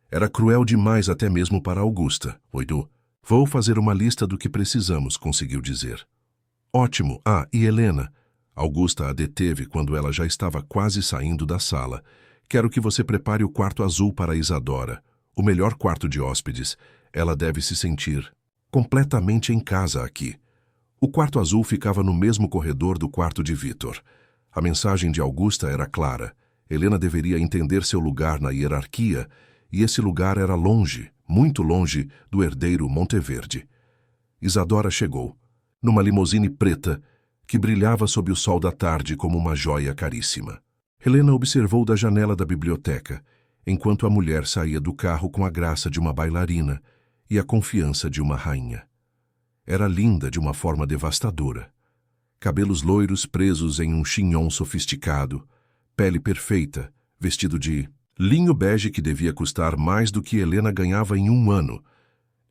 Era cruel demais até mesmo para Augusta. Oido. Vou fazer uma lista do que precisamos, conseguiu dizer. Ótimo. Ah, e Helena? Augusta a deteve quando ela já estava quase saindo da sala. Quero que você prepare o quarto azul para Isadora. O melhor quarto de hóspedes. Ela deve se sentir completamente em casa aqui. O quarto azul ficava no mesmo corredor do quarto de Vitor. A mensagem de Augusta era clara. Helena deveria entender seu lugar na hierarquia, e esse lugar era longe, muito longe, do herdeiro Monteverde. Isadora chegou, numa limusine preta, que brilhava sob o sol da tarde como uma joia caríssima. Helena observou da janela da biblioteca, enquanto a mulher saía do carro com a graça de uma bailarina e a confiança de uma rainha. Era linda de uma forma devastadora. Cabelos loiros presos em um chignon sofisticado, pele perfeita, vestido de linho bege que devia custar mais do que Helena ganhava em um ano.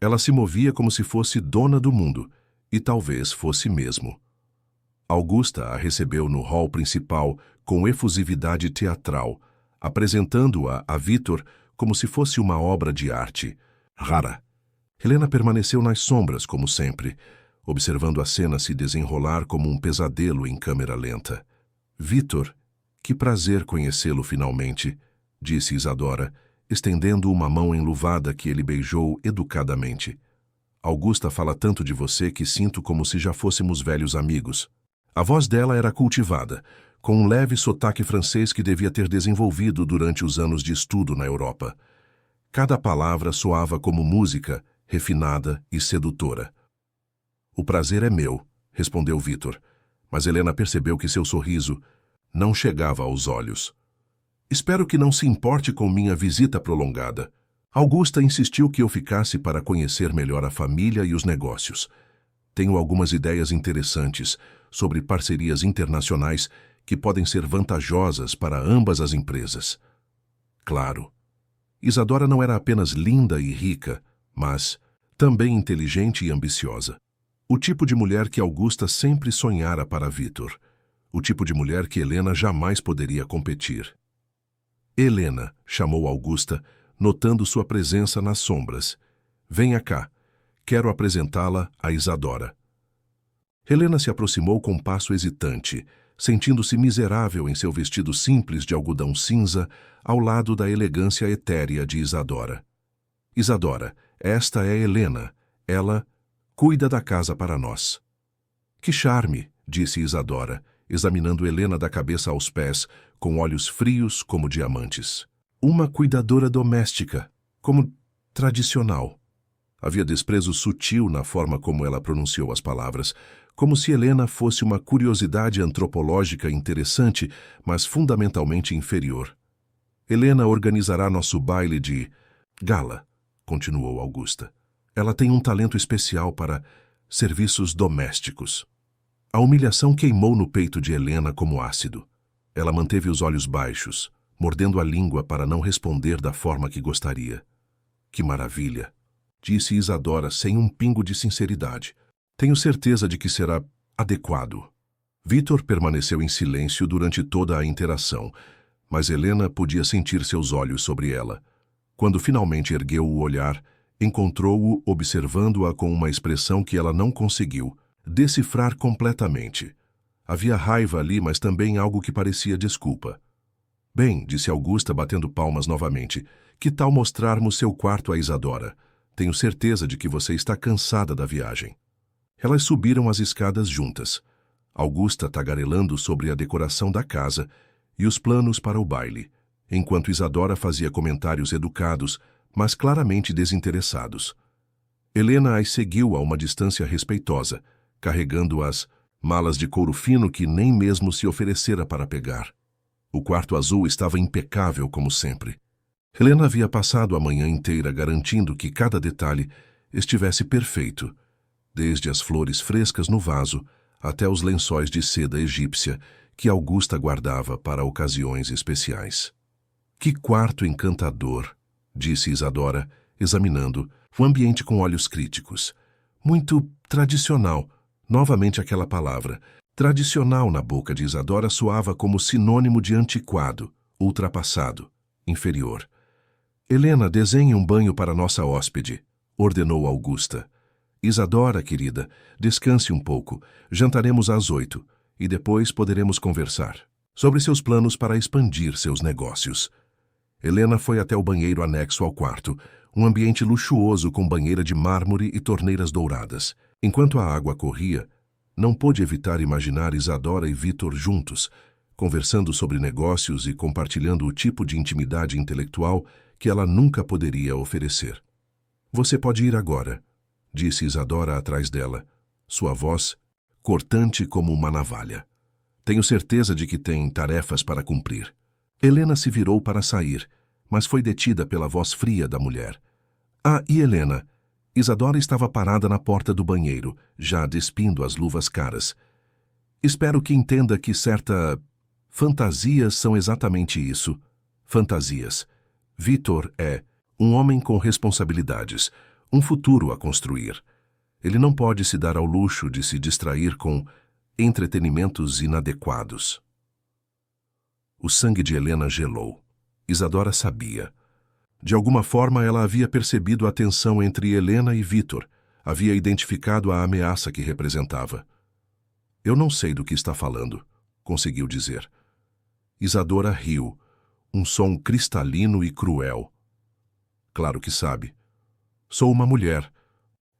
Ela se movia como se fosse dona do mundo, e talvez fosse mesmo. Augusta a recebeu no hall principal com efusividade teatral, apresentando-a a Vitor como se fosse uma obra de arte rara. Helena permaneceu nas sombras, como sempre, observando a cena se desenrolar como um pesadelo em câmera lenta. Vitor, que prazer conhecê-lo finalmente, disse Isadora, estendendo uma mão enluvada que ele beijou educadamente. Augusta fala tanto de você que sinto como se já fôssemos velhos amigos. A voz dela era cultivada, com um leve sotaque francês que devia ter desenvolvido durante os anos de estudo na Europa. Cada palavra soava como música, refinada e sedutora. O prazer é meu, respondeu Vitor, mas Helena percebeu que seu sorriso não chegava aos olhos. Espero que não se importe com minha visita prolongada. Augusta insistiu que eu ficasse para conhecer melhor a família e os negócios. Tenho algumas ideias interessantes sobre parcerias internacionais que podem ser vantajosas para ambas as empresas. Claro, Isadora não era apenas linda e rica, mas também inteligente e ambiciosa. O tipo de mulher que Augusta sempre sonhara para Vitor. O tipo de mulher que Helena jamais poderia competir. Helena, chamou Augusta, notando sua presença nas sombras. Venha cá. Quero apresentá-la a Isadora. Helena se aproximou com passo hesitante, sentindo-se miserável em seu vestido simples de algodão cinza, ao lado da elegância etérea de Isadora. Isadora, esta é Helena. Ela cuida da casa para nós. Que charme, disse Isadora, examinando Helena da cabeça aos pés, com olhos frios como diamantes. Uma cuidadora doméstica, como tradicional. Havia desprezo sutil na forma como ela pronunciou as palavras, como se Helena fosse uma curiosidade antropológica interessante, mas fundamentalmente inferior. Helena organizará nosso baile de gala, continuou Augusta. Ela tem um talento especial para serviços domésticos. A humilhação queimou no peito de Helena como ácido. Ela manteve os olhos baixos, mordendo a língua para não responder da forma que gostaria. Que maravilha, disse Isadora sem um pingo de sinceridade. Tenho certeza de que será adequado. Vitor permaneceu em silêncio durante toda a interação, mas Helena podia sentir seus olhos sobre ela. Quando finalmente ergueu o olhar, encontrou-o observando-a com uma expressão que ela não conseguiu decifrar completamente. Havia raiva ali, mas também algo que parecia desculpa. Bem, disse Augusta batendo palmas novamente, que tal mostrarmos seu quarto a Isadora? Tenho certeza de que você está cansada da viagem. Elas subiram as escadas juntas, Augusta tagarelando sobre a decoração da casa e os planos para o baile, enquanto Isadora fazia comentários educados, mas claramente desinteressados. Helena as seguiu a uma distância respeitosa, carregando as malas de couro fino que nem mesmo se oferecera para pegar. O quarto azul estava impecável como sempre. Helena havia passado a manhã inteira garantindo que cada detalhe estivesse perfeito. desde as flores frescas no vaso até os lençóis de seda egípcia que Augusta guardava para ocasiões especiais. Que quarto encantador, disse Isadora, examinando o ambiente com olhos críticos. Muito tradicional. Novamente aquela palavra. Tradicional na boca de Isadora soava como sinônimo de antiquado, ultrapassado, inferior. Helena, desenhe um banho para nossa hóspede, ordenou Augusta. Isadora, querida, descanse um pouco. Jantaremos às 8 e depois poderemos conversar sobre seus planos para expandir seus negócios. Helena foi até o banheiro anexo ao quarto, um ambiente luxuoso com banheira de mármore e torneiras douradas. Enquanto a água corria, não pôde evitar imaginar Isadora e Vitor juntos, conversando sobre negócios e compartilhando o tipo de intimidade intelectual que ela nunca poderia oferecer. Você pode ir agora, disse Isadora atrás dela, sua voz cortante como uma navalha. Tenho certeza de que tem tarefas para cumprir. Helena se virou para sair, mas foi detida pela voz fria da mulher. Ah, e Helena? Isadora estava parada na porta do banheiro, já despindo as luvas caras. Espero que entenda que fantasias são exatamente isso. Fantasias. Vitor é um homem com responsabilidades, um futuro a construir. Ele não pode se dar ao luxo de se distrair com entretenimentos inadequados. O sangue de Helena gelou. Isadora sabia. De alguma forma ela havia percebido a tensão entre Helena e Vitor, havia identificado a ameaça que representava. Eu não sei do que está falando, conseguiu dizer. Isadora riu, um som cristalino e cruel. Claro que sabe. Sou uma mulher.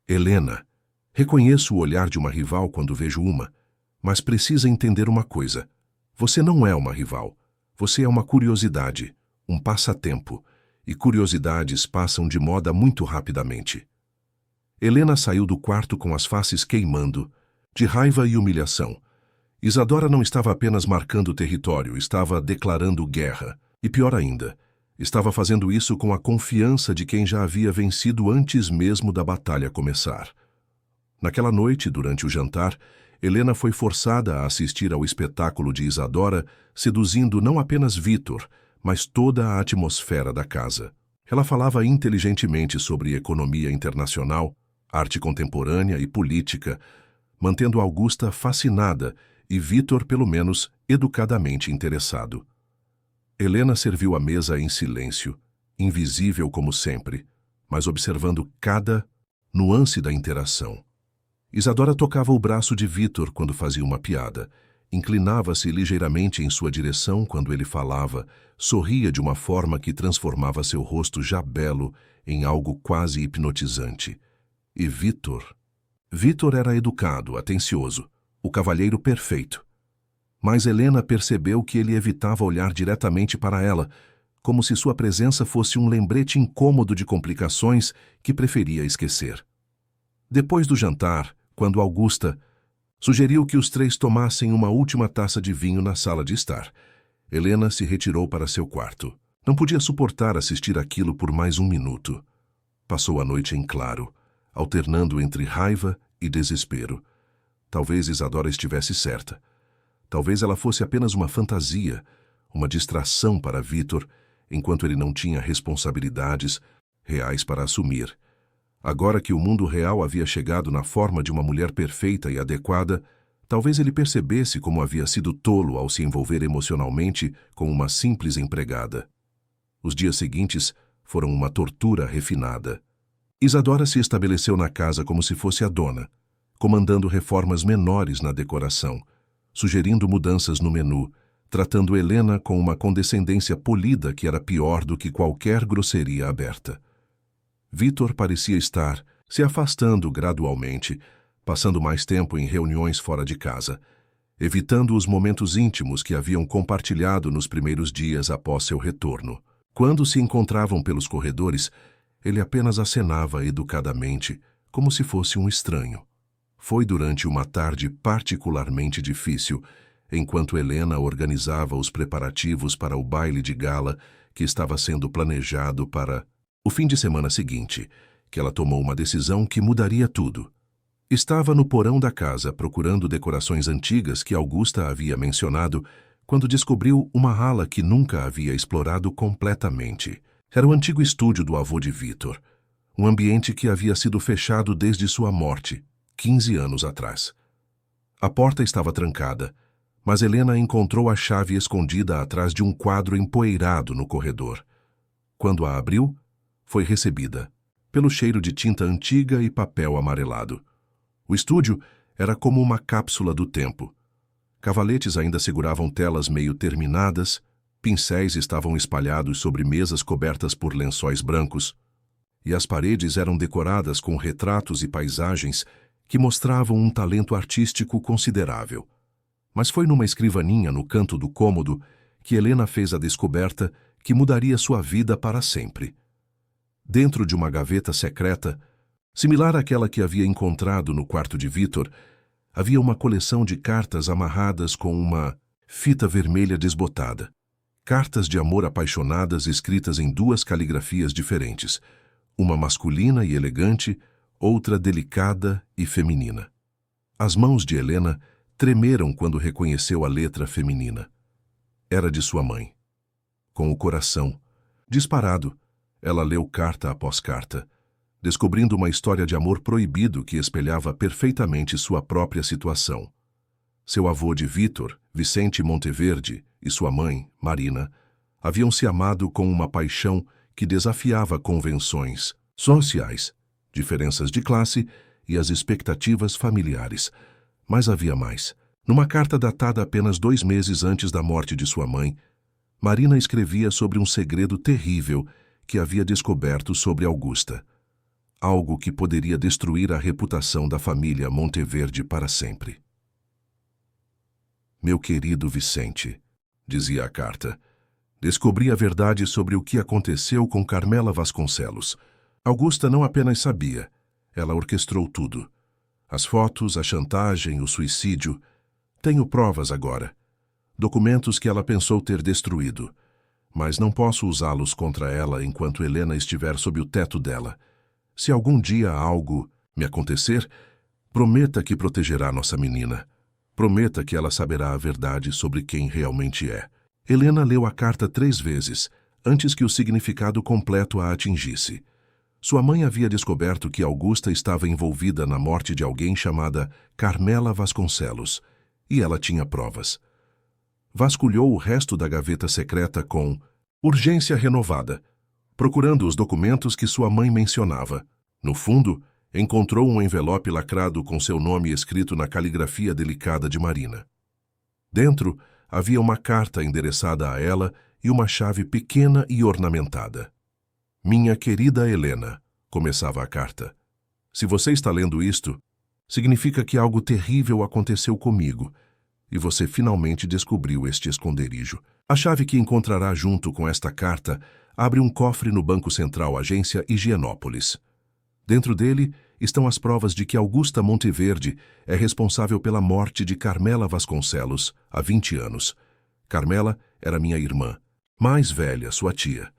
Helena, reconheço o olhar de uma rival quando vejo uma, mas precisa entender uma coisa. Você não é uma rival. Você é uma curiosidade, um passatempo, e curiosidades passam de moda muito rapidamente. Helena saiu do quarto com as faces queimando, de raiva e humilhação. Isadora não estava apenas marcando território, estava declarando guerra. E pior ainda, estava fazendo isso com a confiança de quem já havia vencido antes mesmo da batalha começar. Naquela noite, durante o jantar, Helena foi forçada a assistir ao espetáculo de Isadora, seduzindo não apenas Vitor, mas toda a atmosfera da casa. Ela falava inteligentemente sobre economia internacional, arte contemporânea e política, mantendo Augusta fascinada e Vitor, pelo menos, educadamente interessado. Helena serviu a mesa em silêncio, invisível como sempre, mas observando cada nuance da interação. Isadora tocava o braço de Vitor quando fazia uma piada, inclinava-se ligeiramente em sua direção quando ele falava, sorria de uma forma que transformava seu rosto já belo em algo quase hipnotizante. E Vitor? Vitor era educado, atencioso, o cavalheiro perfeito. Mas Helena percebeu que ele evitava olhar diretamente para ela, como se sua presença fosse um lembrete incômodo de complicações que preferia esquecer. Depois do jantar, quando Augusta sugeriu que os três tomassem uma última taça de vinho na sala de estar, Helena se retirou para seu quarto. Não podia suportar assistir aquilo por mais um minuto. Passou a noite em claro, alternando entre raiva e desespero. Talvez Isadora estivesse certa. Talvez ela fosse apenas uma fantasia, uma distração para Vitor, enquanto ele não tinha responsabilidades reais para assumir. Agora que o mundo real havia chegado na forma de uma mulher perfeita e adequada, talvez ele percebesse como havia sido tolo ao se envolver emocionalmente com uma simples empregada. Os dias seguintes foram uma tortura refinada. Isadora se estabeleceu na casa como se fosse a dona, comandando reformas menores na decoração, sugerindo mudanças no menu, tratando Helena com uma condescendência polida que era pior do que qualquer grosseria aberta. Vitor parecia estar se afastando gradualmente, passando mais tempo em reuniões fora de casa, evitando os momentos íntimos que haviam compartilhado nos primeiros dias após seu retorno. Quando se encontravam pelos corredores, ele apenas acenava educadamente, como se fosse um estranho. Foi durante uma tarde particularmente difícil, enquanto Helena organizava os preparativos para o baile de gala que estava sendo planejado para o fim de semana seguinte, que ela tomou uma decisão que mudaria tudo. Estava no porão da casa procurando decorações antigas que Augusta havia mencionado quando descobriu uma ala que nunca havia explorado completamente. Era o antigo estúdio do avô de Victor, um ambiente que havia sido fechado desde sua morte, 15 anos atrás. A porta estava trancada, mas Helena encontrou a chave escondida atrás de um quadro empoeirado no corredor. Quando a abriu, foi recebida pelo cheiro de tinta antiga e papel amarelado. O estúdio era como uma cápsula do tempo. Cavaletes ainda seguravam telas meio terminadas, pincéis estavam espalhados sobre mesas cobertas por lençóis brancos, e as paredes eram decoradas com retratos e paisagens que mostravam um talento artístico considerável. Mas foi numa escrivaninha no canto do cômodo que Helena fez a descoberta que mudaria sua vida para sempre. Dentro de uma gaveta secreta, similar àquela que havia encontrado no quarto de Victor, havia uma coleção de cartas amarradas com uma fita vermelha desbotada. Cartas de amor apaixonadas escritas em duas caligrafias diferentes, uma masculina e elegante, outra delicada e feminina. As mãos de Helena tremeram quando reconheceu a letra feminina. Era de sua mãe. Com o coração disparado, ela leu carta após carta, descobrindo uma história de amor proibido que espelhava perfeitamente sua própria situação. Seu avô de Victor, Vicente Monteverde, e sua mãe, Marina, haviam se amado com uma paixão que desafiava convenções sociais, diferenças de classe e as expectativas familiares. Mas havia mais. Numa carta datada apenas 2 meses antes da morte de sua mãe, Marina escrevia sobre um segredo terrível que havia descoberto sobre Augusta. Algo que poderia destruir a reputação da família Monteverde para sempre. Meu querido Vicente, dizia a carta, descobri a verdade sobre o que aconteceu com Carmela Vasconcelos. Augusta não apenas sabia, ela orquestrou tudo. As fotos, a chantagem, o suicídio. Tenho provas agora. Documentos que ela pensou ter destruído. Mas não posso usá-los contra ela enquanto Helena estiver sob o teto dela. Se algum dia algo me acontecer, prometa que protegerá nossa menina. Prometa que ela saberá a verdade sobre quem realmente é. Helena leu a carta 3 vezes, antes que o significado completo a atingisse. Sua mãe havia descoberto que Augusta estava envolvida na morte de alguém chamada Carmela Vasconcelos, e ela tinha provas. Vasculhou o resto da gaveta secreta com urgência renovada, procurando os documentos que sua mãe mencionava. No fundo, encontrou um envelope lacrado com seu nome escrito na caligrafia delicada de Marina. Dentro, havia uma carta endereçada a ela e uma chave pequena e ornamentada. Minha querida Helena, começava a carta. Se você está lendo isto, significa que algo terrível aconteceu comigo e você finalmente descobriu este esconderijo. A chave que encontrará junto com esta carta abre um cofre no Banco Central, agência Higienópolis. Dentro dele estão as provas de que Augusta Monteverde é responsável pela morte de Carmela Vasconcelos há 20 anos. Carmela era minha irmã, mais velha, sua tia,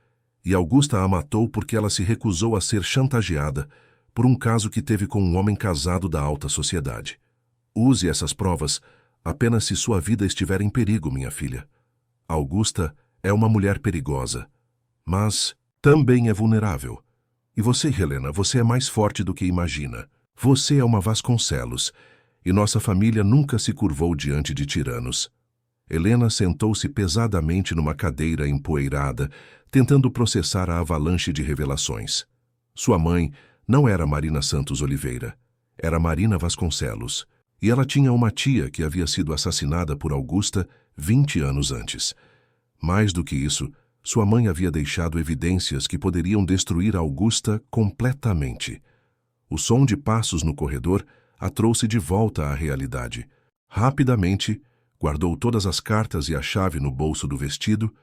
e Augusta a matou porque ela se recusou a ser chantageada por um caso que teve com um homem casado da alta sociedade. Use essas provas apenas se sua vida estiver em perigo, minha filha. Augusta é uma mulher perigosa, mas também é vulnerável. E você, Helena, você é mais forte do que imagina. Você é uma Vasconcelos, e nossa família nunca se curvou diante de tiranos. Helena sentou-se pesadamente numa cadeira empoeirada, tentando processar a avalanche de revelações. Sua mãe não era Marina Santos Oliveira, era Marina Vasconcelos, e ela tinha uma tia que havia sido assassinada por Augusta 20 anos antes. Mais do que isso, sua mãe havia deixado evidências que poderiam destruir Augusta completamente. O som de passos no corredor a trouxe de volta à realidade. Rapidamente, guardou todas as cartas e a chave no bolso do vestido,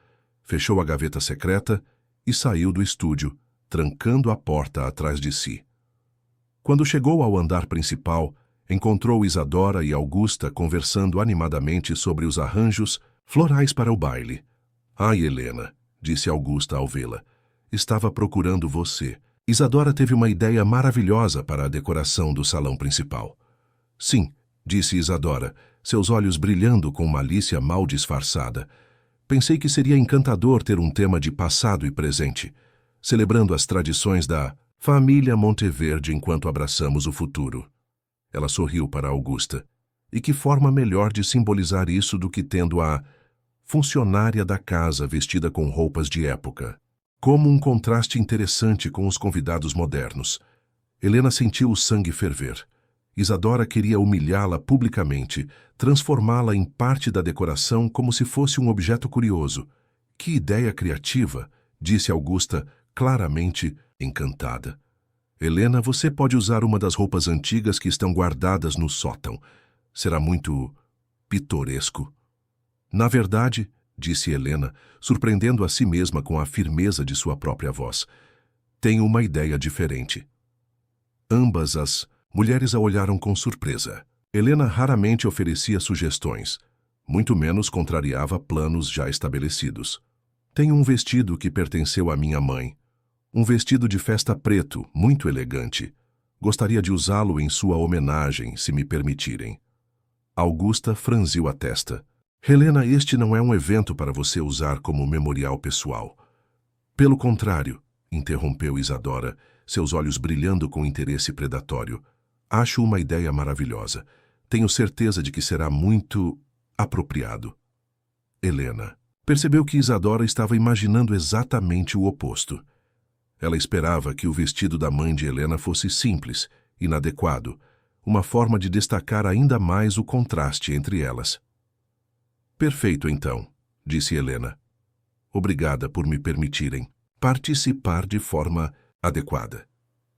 fechou a gaveta secreta e saiu do estúdio, trancando a porta atrás de si. Quando chegou ao andar principal, encontrou Isadora e Augusta conversando animadamente sobre os arranjos florais para o baile. Ai, Helena, disse Augusta ao vê-la, estava procurando você. Isadora teve uma ideia maravilhosa para a decoração do salão principal. Sim, disse Isadora, seus olhos brilhando com malícia mal disfarçada. Pensei que seria encantador ter um tema de passado e presente, celebrando as tradições da família Monteverde enquanto abraçamos o futuro. Ela sorriu para Augusta. E que forma melhor de simbolizar isso do que tendo a funcionária da casa vestida com roupas de época? Como um contraste interessante com os convidados modernos. Helena sentiu o sangue ferver. Isadora queria humilhá-la publicamente, transformá-la em parte da decoração como se fosse um objeto curioso. Que ideia criativa, disse Augusta, claramente encantada. Helena, você pode usar uma das roupas antigas que estão guardadas no sótão. Será muito pitoresco. Na verdade, disse Helena, surpreendendo a si mesma com a firmeza de sua própria voz, tenho uma ideia diferente. Ambas as mulheres a olharam com surpresa. Helena raramente oferecia sugestões, muito menos contrariava planos já estabelecidos. Tenho um vestido que pertenceu à minha mãe. Um vestido de festa preto, muito elegante. Gostaria de usá-lo em sua homenagem, se me permitirem. Augusta franziu a testa. Helena, este não é um evento para você usar como memorial pessoal. Pelo contrário, interrompeu Isadora, seus olhos brilhando com interesse predatório. Acho uma ideia maravilhosa. Tenho certeza de que será muito apropriado. Helena percebeu que Isadora estava imaginando exatamente o oposto. Ela esperava que o vestido da mãe de Helena fosse simples, inadequado, uma forma de destacar ainda mais o contraste entre elas. Perfeito, então, disse Helena. Obrigada por me permitirem participar de forma adequada.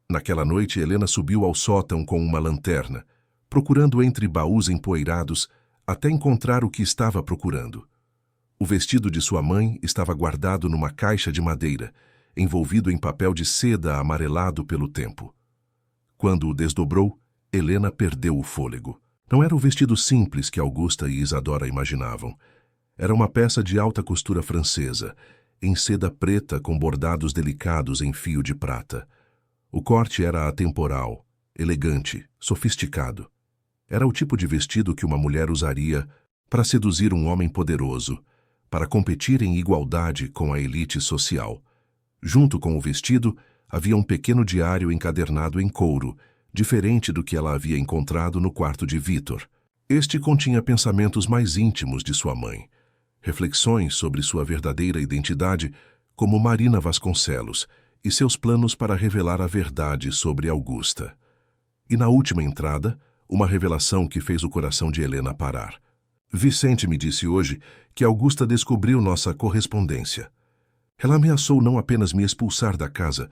Naquela noite, Helena subiu ao sótão com uma lanterna, procurando entre baús empoeirados até encontrar o que estava procurando. O vestido de sua mãe estava guardado numa caixa de madeira, envolvido em papel de seda amarelado pelo tempo. Quando o desdobrou, Helena perdeu o fôlego. Não era o vestido simples que Augusta e Isadora imaginavam. Era uma peça de alta costura francesa, em seda preta com bordados delicados em fio de prata. O corte era atemporal, elegante, sofisticado. Era o tipo de vestido que uma mulher usaria para seduzir um homem poderoso, para competir em igualdade com a elite social. Junto com o vestido, havia um pequeno diário encadernado em couro, diferente do que ela havia encontrado no quarto de Vítor. Este continha pensamentos mais íntimos de sua mãe, reflexões sobre sua verdadeira identidade como Marina Vasconcelos e seus planos para revelar a verdade sobre Augusta. E na última entrada, uma revelação que fez o coração de Helena parar. Vicente me disse hoje que Augusta descobriu nossa correspondência. Ela ameaçou não apenas me expulsar da casa,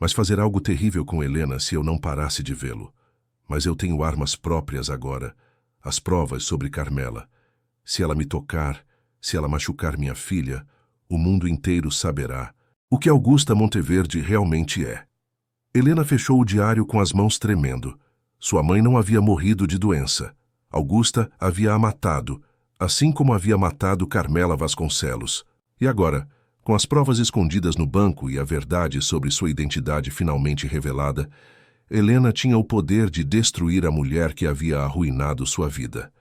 mas fazer algo terrível com Helena se eu não parasse de vê-lo. Mas eu tenho armas próprias agora, as provas sobre Carmela. Se ela me tocar, se ela machucar minha filha, o mundo inteiro saberá o que Augusta Monteverde realmente é. Helena fechou o diário com as mãos tremendo. Sua mãe não havia morrido de doença. Augusta havia a matado, assim como havia matado Carmela Vasconcelos. E agora, com as provas escondidas no banco e a verdade sobre sua identidade finalmente revelada, Helena tinha o poder de destruir a mulher que havia arruinado sua vida.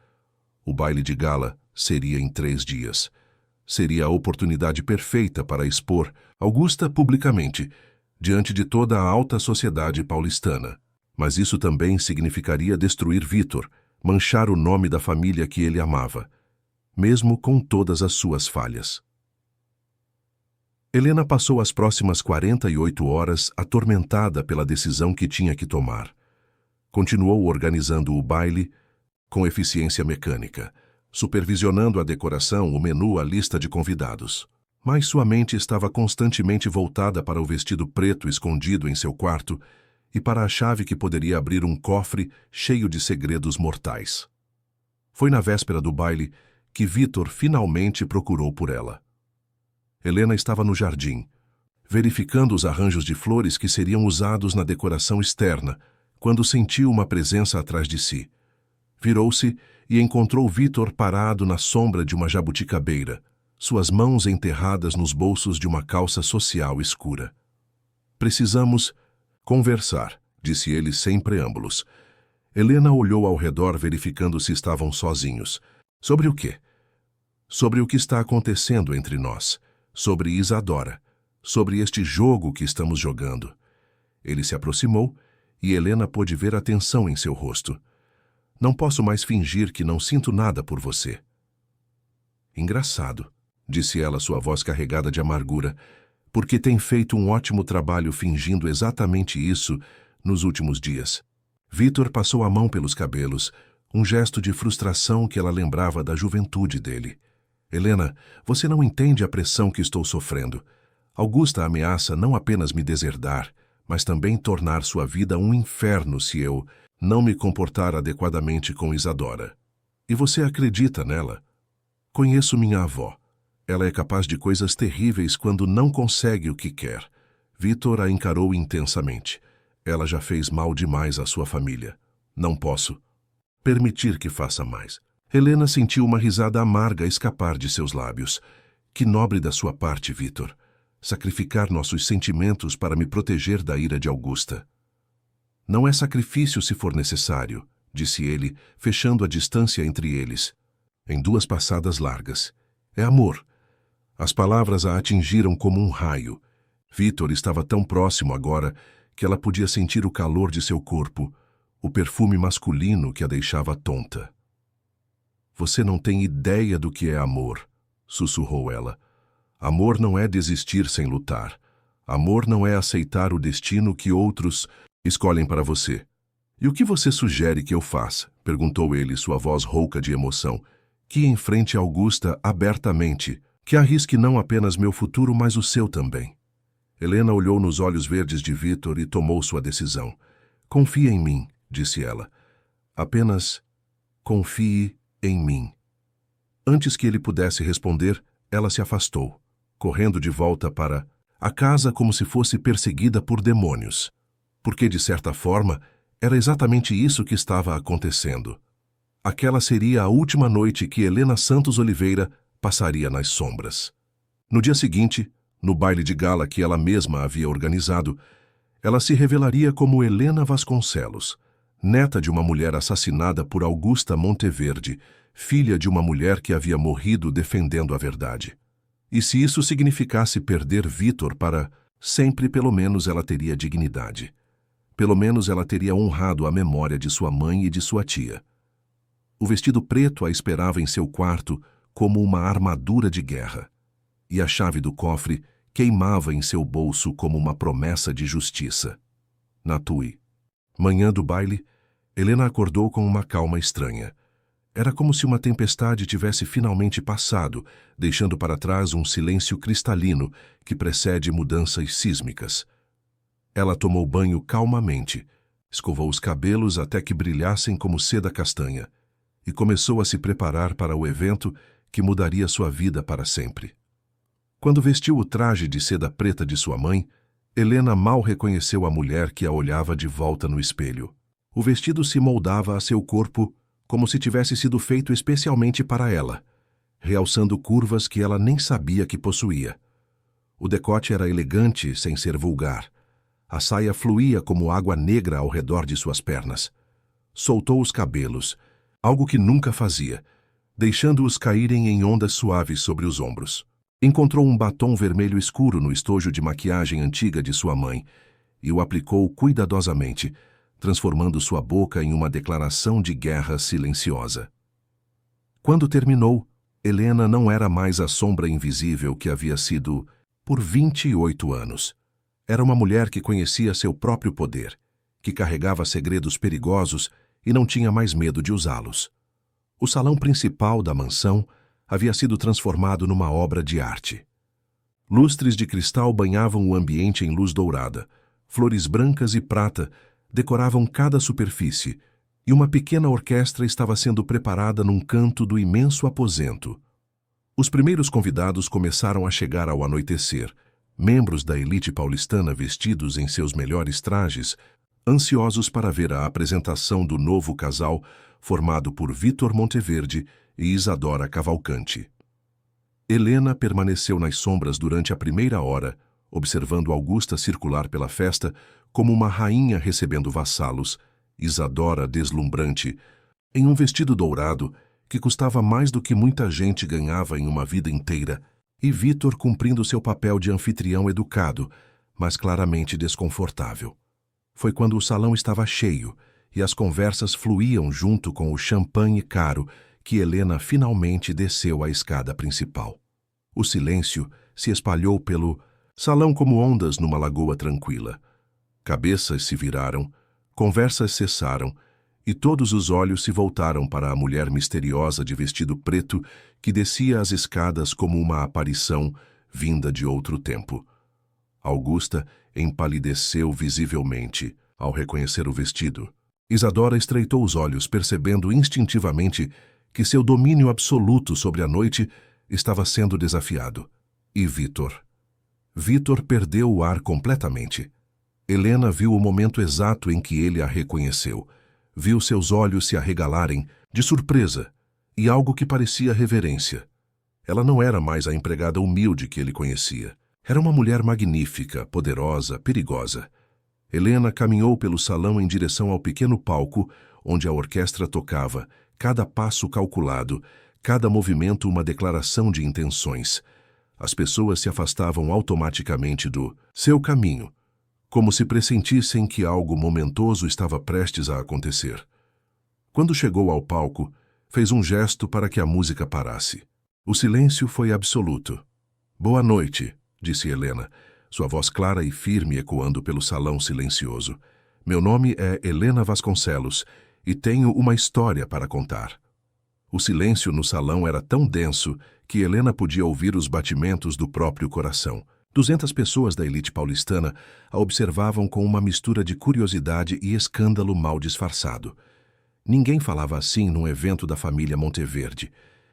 O baile de gala seria em 3 dias. Seria a oportunidade perfeita para expor Augusta publicamente, diante de toda a alta sociedade paulistana. Mas isso também significaria destruir Vítor, manchar o nome da família que ele amava, mesmo com todas as suas falhas. Helena passou as próximas 48 horas atormentada pela decisão que tinha que tomar. Continuou organizando o baile com eficiência mecânica, supervisionando a decoração, o menu, a lista de convidados. Mas sua mente estava constantemente voltada para o vestido preto escondido em seu quarto e para a chave que poderia abrir um cofre cheio de segredos mortais. Foi na véspera do baile que Vítor finalmente procurou por ela. Helena estava no jardim, verificando os arranjos de flores que seriam usados na decoração externa, quando sentiu uma presença atrás de si. Virou-se e encontrou Vítor parado na sombra de uma jabuticabeira, suas mãos enterradas nos bolsos de uma calça social escura. Precisamos, Conversar, disse ele sem preâmbulos. Helena olhou ao redor verificando se estavam sozinhos. Sobre o quê? Sobre o que está acontecendo entre nós. Sobre Isadora. Sobre este jogo que estamos jogando. Ele se aproximou e Helena pôde ver a tensão em seu rosto. Não posso mais fingir que não sinto nada por você. Engraçado, disse ela, sua voz carregada de amargura, porque tem feito um ótimo trabalho fingindo exatamente isso nos últimos dias. Vitor passou a mão pelos cabelos, um gesto de frustração que ela lembrava da juventude dele. Helena, você não entende a pressão que estou sofrendo. Augusta ameaça não apenas me deserdar, mas também tornar sua vida um inferno se eu não me comportar adequadamente com Isadora. E você acredita nela? Conheço minha avó. Ela é capaz de coisas terríveis quando não consegue o que quer. Vitor a encarou intensamente. Ela já fez mal demais à sua família. Não posso permitir que faça mais. Helena sentiu uma risada amarga escapar de seus lábios. Que nobre da sua parte, Vitor. Sacrificar nossos sentimentos para me proteger da ira de Augusta. Não é sacrifício se for necessário, disse ele, fechando a distância entre eles. Em 2 passadas largas. É amor. As palavras a atingiram como um raio. Vitor estava tão próximo agora que ela podia sentir o calor de seu corpo, o perfume masculino que a deixava tonta. Você não tem ideia do que é amor, sussurrou ela. Amor não é desistir sem lutar. Amor não é aceitar o destino que outros escolhem para você. E o que você sugere que eu faça? Perguntou ele, sua voz rouca de emoção. Que enfrente Augusta abertamente, que arrisque não apenas meu futuro, mas o seu também. Helena olhou nos olhos verdes de Vitor e tomou sua decisão. Confia em mim, disse ela. Apenas confie em mim. Antes que ele pudesse responder, ela se afastou, correndo de volta para a casa como se fosse perseguida por demônios. Porque, de certa forma, era exatamente isso que estava acontecendo. Aquela seria a última noite que Helena Santos Oliveira passaria nas sombras. No dia seguinte, no baile de gala que ela mesma havia organizado, ela se revelaria como Helena Vasconcelos, neta de uma mulher assassinada por Augusta Monteverde, filha de uma mulher que havia morrido defendendo a verdade. E se isso significasse perder Vitor para sempre, pelo menos ela teria dignidade. Pelo menos ela teria honrado a memória de sua mãe e de sua tia. O vestido preto a esperava em seu quarto como uma armadura de guerra, e a chave do cofre queimava em seu bolso como uma promessa de justiça. Natui. Manhã do baile, Helena acordou com uma calma estranha. Era como se uma tempestade tivesse finalmente passado, deixando para trás um silêncio cristalino que precede mudanças sísmicas. Ela tomou banho calmamente, escovou os cabelos até que brilhassem como seda castanha, e começou a se preparar para o evento que mudaria sua vida para sempre. Quando vestiu o traje de seda preta de sua mãe, Helena mal reconheceu a mulher que a olhava de volta no espelho. O vestido se moldava a seu corpo como se tivesse sido feito especialmente para ela, realçando curvas que ela nem sabia que possuía. O decote era elegante sem ser vulgar. A saia fluía como água negra ao redor de suas pernas. Soltou os cabelos, algo que nunca fazia, deixando-os caírem em ondas suaves sobre os ombros. Encontrou um batom vermelho escuro no estojo de maquiagem antiga de sua mãe e o aplicou cuidadosamente, transformando sua boca em uma declaração de guerra silenciosa. Quando terminou, Helena não era mais a sombra invisível que havia sido por 28 anos. Era uma mulher que conhecia seu próprio poder, que carregava segredos perigosos e não tinha mais medo de usá-los. O salão principal da mansão havia sido transformado numa obra de arte. Lustres de cristal banhavam o ambiente em luz dourada, flores brancas e prata decoravam cada superfície, e uma pequena orquestra estava sendo preparada num canto do imenso aposento. Os primeiros convidados começaram a chegar ao anoitecer, membros da elite paulistana vestidos em seus melhores trajes, ansiosos para ver a apresentação do novo casal formado por Vitor Monteverde e Isadora Cavalcanti. Helena permaneceu nas sombras durante a primeira hora, observando Augusta circular pela festa como uma rainha recebendo vassalos, Isadora deslumbrante, em um vestido dourado que custava mais do que muita gente ganhava em uma vida inteira, e Vitor cumprindo seu papel de anfitrião educado, mas claramente desconfortável. Foi quando o salão estava cheio e as conversas fluíam junto com o champanhe caro que Helena finalmente desceu a escada principal. O silêncio se espalhou pelo salão como ondas numa lagoa tranquila. Cabeças se viraram, conversas cessaram, e todos os olhos se voltaram para a mulher misteriosa de vestido preto que descia as escadas como uma aparição vinda de outro tempo. Augusta empalideceu visivelmente ao reconhecer o vestido. Isadora estreitou os olhos, percebendo instintivamente que seu domínio absoluto sobre a noite estava sendo desafiado. E Vitor? Vitor perdeu o ar completamente. Helena viu o momento exato em que ele a reconheceu. Viu seus olhos se arregalarem de surpresa e algo que parecia reverência. Ela não era mais a empregada humilde que ele conhecia. Era uma mulher magnífica, poderosa, perigosa. Helena caminhou pelo salão em direção ao pequeno palco onde a orquestra tocava, cada passo calculado, cada movimento uma declaração de intenções. As pessoas se afastavam automaticamente do seu caminho, como se pressentissem que algo momentoso estava prestes a acontecer. Quando chegou ao palco, fez um gesto para que a música parasse. O silêncio foi absoluto. "Boa noite", disse Helena, sua voz clara e firme ecoando pelo salão silencioso. "Meu nome é Helena Vasconcelos e tenho uma história para contar." O silêncio no salão era tão denso que Helena podia ouvir os batimentos do próprio coração. 200 pessoas da elite paulistana a observavam com uma mistura de curiosidade e escândalo mal disfarçado. Ninguém falava assim num evento da família Monteverde.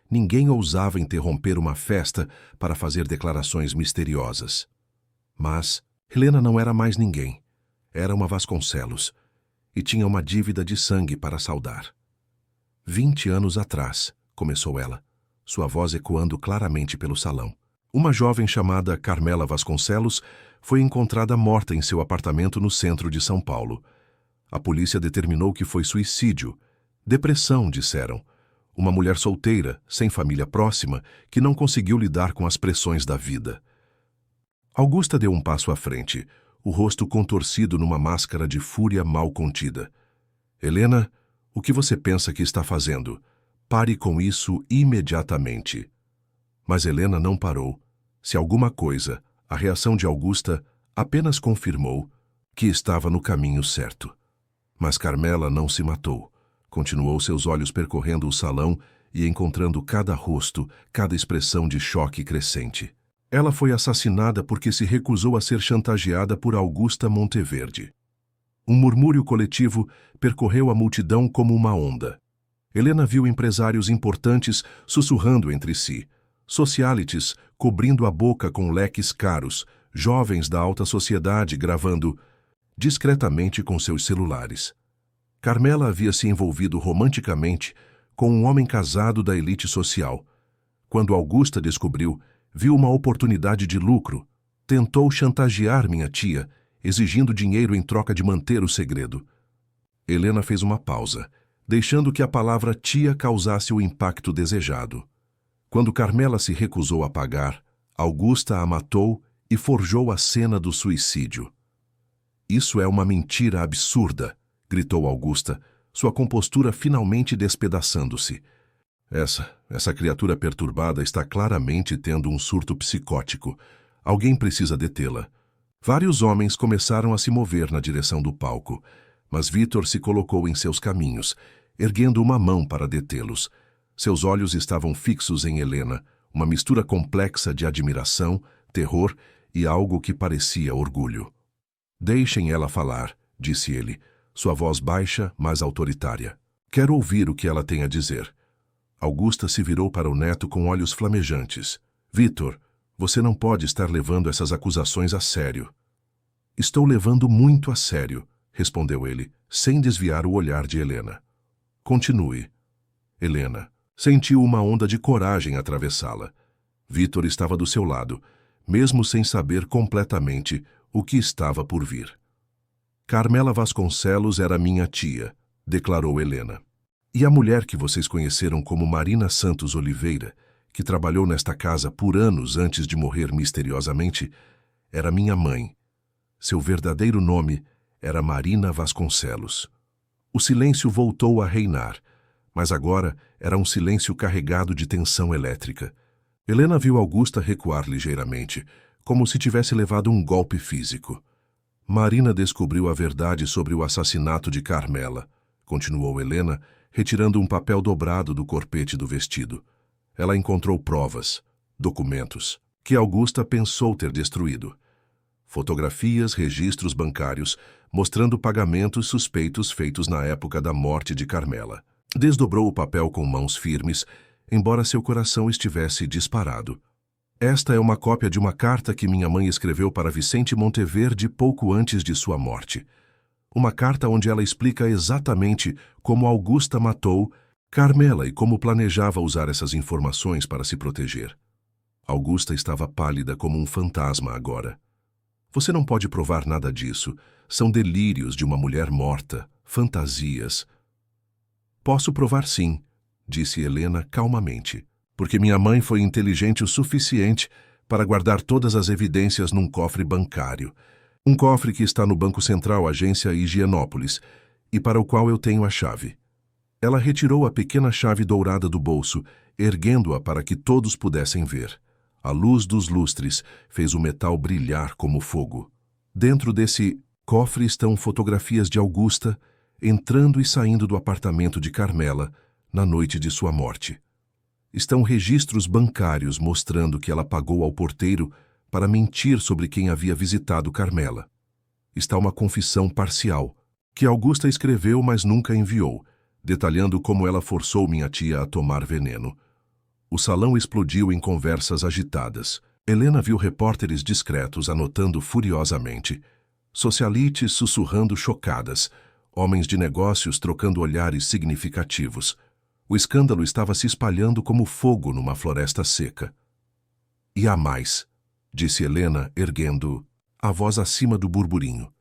Ninguém ousava interromper uma festa para fazer declarações misteriosas. Mas Helena não era mais ninguém. Era uma Vasconcelos e tinha uma dívida de sangue para saldar. 20 anos atrás, começou ela, sua voz ecoando claramente pelo salão. Uma jovem chamada Carmela Vasconcelos foi encontrada morta em seu apartamento no centro de São Paulo. A polícia determinou que foi suicídio. Depressão, disseram. Uma mulher solteira, sem família próxima, que não conseguiu lidar com as pressões da vida. Augusta deu um passo à frente, o rosto contorcido numa máscara de fúria mal contida. "Helena, o que você pensa que está fazendo? Pare com isso imediatamente." Mas Helena não parou. Se alguma coisa, a reação de Augusta apenas confirmou que estava no caminho certo. Mas Carmela não se matou. Continuou seus olhos percorrendo o salão e encontrando cada rosto, cada expressão de choque crescente. Ela foi assassinada porque se recusou a ser chantageada por Augusta Monteverde. Um murmúrio coletivo percorreu a multidão como uma onda. Helena viu empresários importantes sussurrando entre si, socialites cobrindo a boca com leques caros, jovens da alta sociedade gravando discretamente com seus celulares. Carmela havia se envolvido romanticamente com um homem casado da elite social. Quando Augusta descobriu, viu uma oportunidade de lucro. Tentou chantagear minha tia, exigindo dinheiro em troca de manter o segredo. Helena fez uma pausa, deixando que a palavra tia causasse o impacto desejado. Quando Carmela se recusou a pagar, Augusta a matou e forjou a cena do suicídio. "Isso é uma mentira absurda", gritou Augusta, sua compostura finalmente despedaçando-se. Essa criatura perturbada está claramente tendo um surto psicótico. Alguém precisa detê-la." Vários homens começaram a se mover na direção do palco, mas Vitor se colocou em seus caminhos, erguendo uma mão para detê-los. Seus olhos estavam fixos em Helena, uma mistura complexa de admiração, terror e algo que parecia orgulho. "Deixem ela falar", disse ele, sua voz baixa, mas autoritária. "Quero ouvir o que ela tem a dizer." Augusta se virou para o neto com olhos flamejantes. "Vitor, você não pode estar levando essas acusações a sério." "Estou levando muito a sério", respondeu ele, sem desviar o olhar de Helena. "Continue." Helena sentiu uma onda de coragem atravessá-la. Vitor estava do seu lado, mesmo sem saber completamente o que estava por vir. Carmela Vasconcelos era minha tia, declarou Helena. E a mulher que vocês conheceram como Marina Santos Oliveira, que trabalhou nesta casa por anos antes de morrer misteriosamente, era minha mãe. Seu verdadeiro nome era Marina Vasconcelos. O silêncio voltou a reinar, mas agora era um silêncio carregado de tensão elétrica. Helena viu Augusta recuar ligeiramente, como se tivesse levado um golpe físico. Marina descobriu a verdade sobre o assassinato de Carmela, continuou Helena, retirando um papel dobrado do corpete do vestido. Ela encontrou provas, documentos, que Augusta pensou ter destruído. Fotografias, registros bancários, mostrando pagamentos suspeitos feitos na época da morte de Carmela. Desdobrou o papel com mãos firmes, embora seu coração estivesse disparado. Esta é uma cópia de uma carta que minha mãe escreveu para Vicente Monteverde pouco antes de sua morte. Uma carta onde ela explica exatamente como Augusta matou Carmela e como planejava usar essas informações para se proteger. Augusta estava pálida como um fantasma agora. Você não pode provar nada disso. São delírios de uma mulher morta, fantasias. Posso provar sim, disse Helena calmamente, porque minha mãe foi inteligente o suficiente para guardar todas as evidências num cofre bancário. Um cofre que está no Banco Central, agência Higienópolis, e para o qual eu tenho a chave. Ela retirou a pequena chave dourada do bolso, erguendo-a para que todos pudessem ver. A luz dos lustres fez o metal brilhar como fogo. Dentro desse cofre estão fotografias de Augusta entrando e saindo do apartamento de Carmela na noite de sua morte. Estão registros bancários mostrando que ela pagou ao porteiro para mentir sobre quem havia visitado Carmela. Está uma confissão parcial, que Augusta escreveu, mas nunca enviou, detalhando como ela forçou minha tia a tomar veneno. O salão explodiu em conversas agitadas. Helena viu repórteres discretos anotando furiosamente, socialites sussurrando chocadas, homens de negócios trocando olhares significativos. O escândalo estava se espalhando como fogo numa floresta seca. E há mais, disse Helena, erguendo a voz acima do burburinho.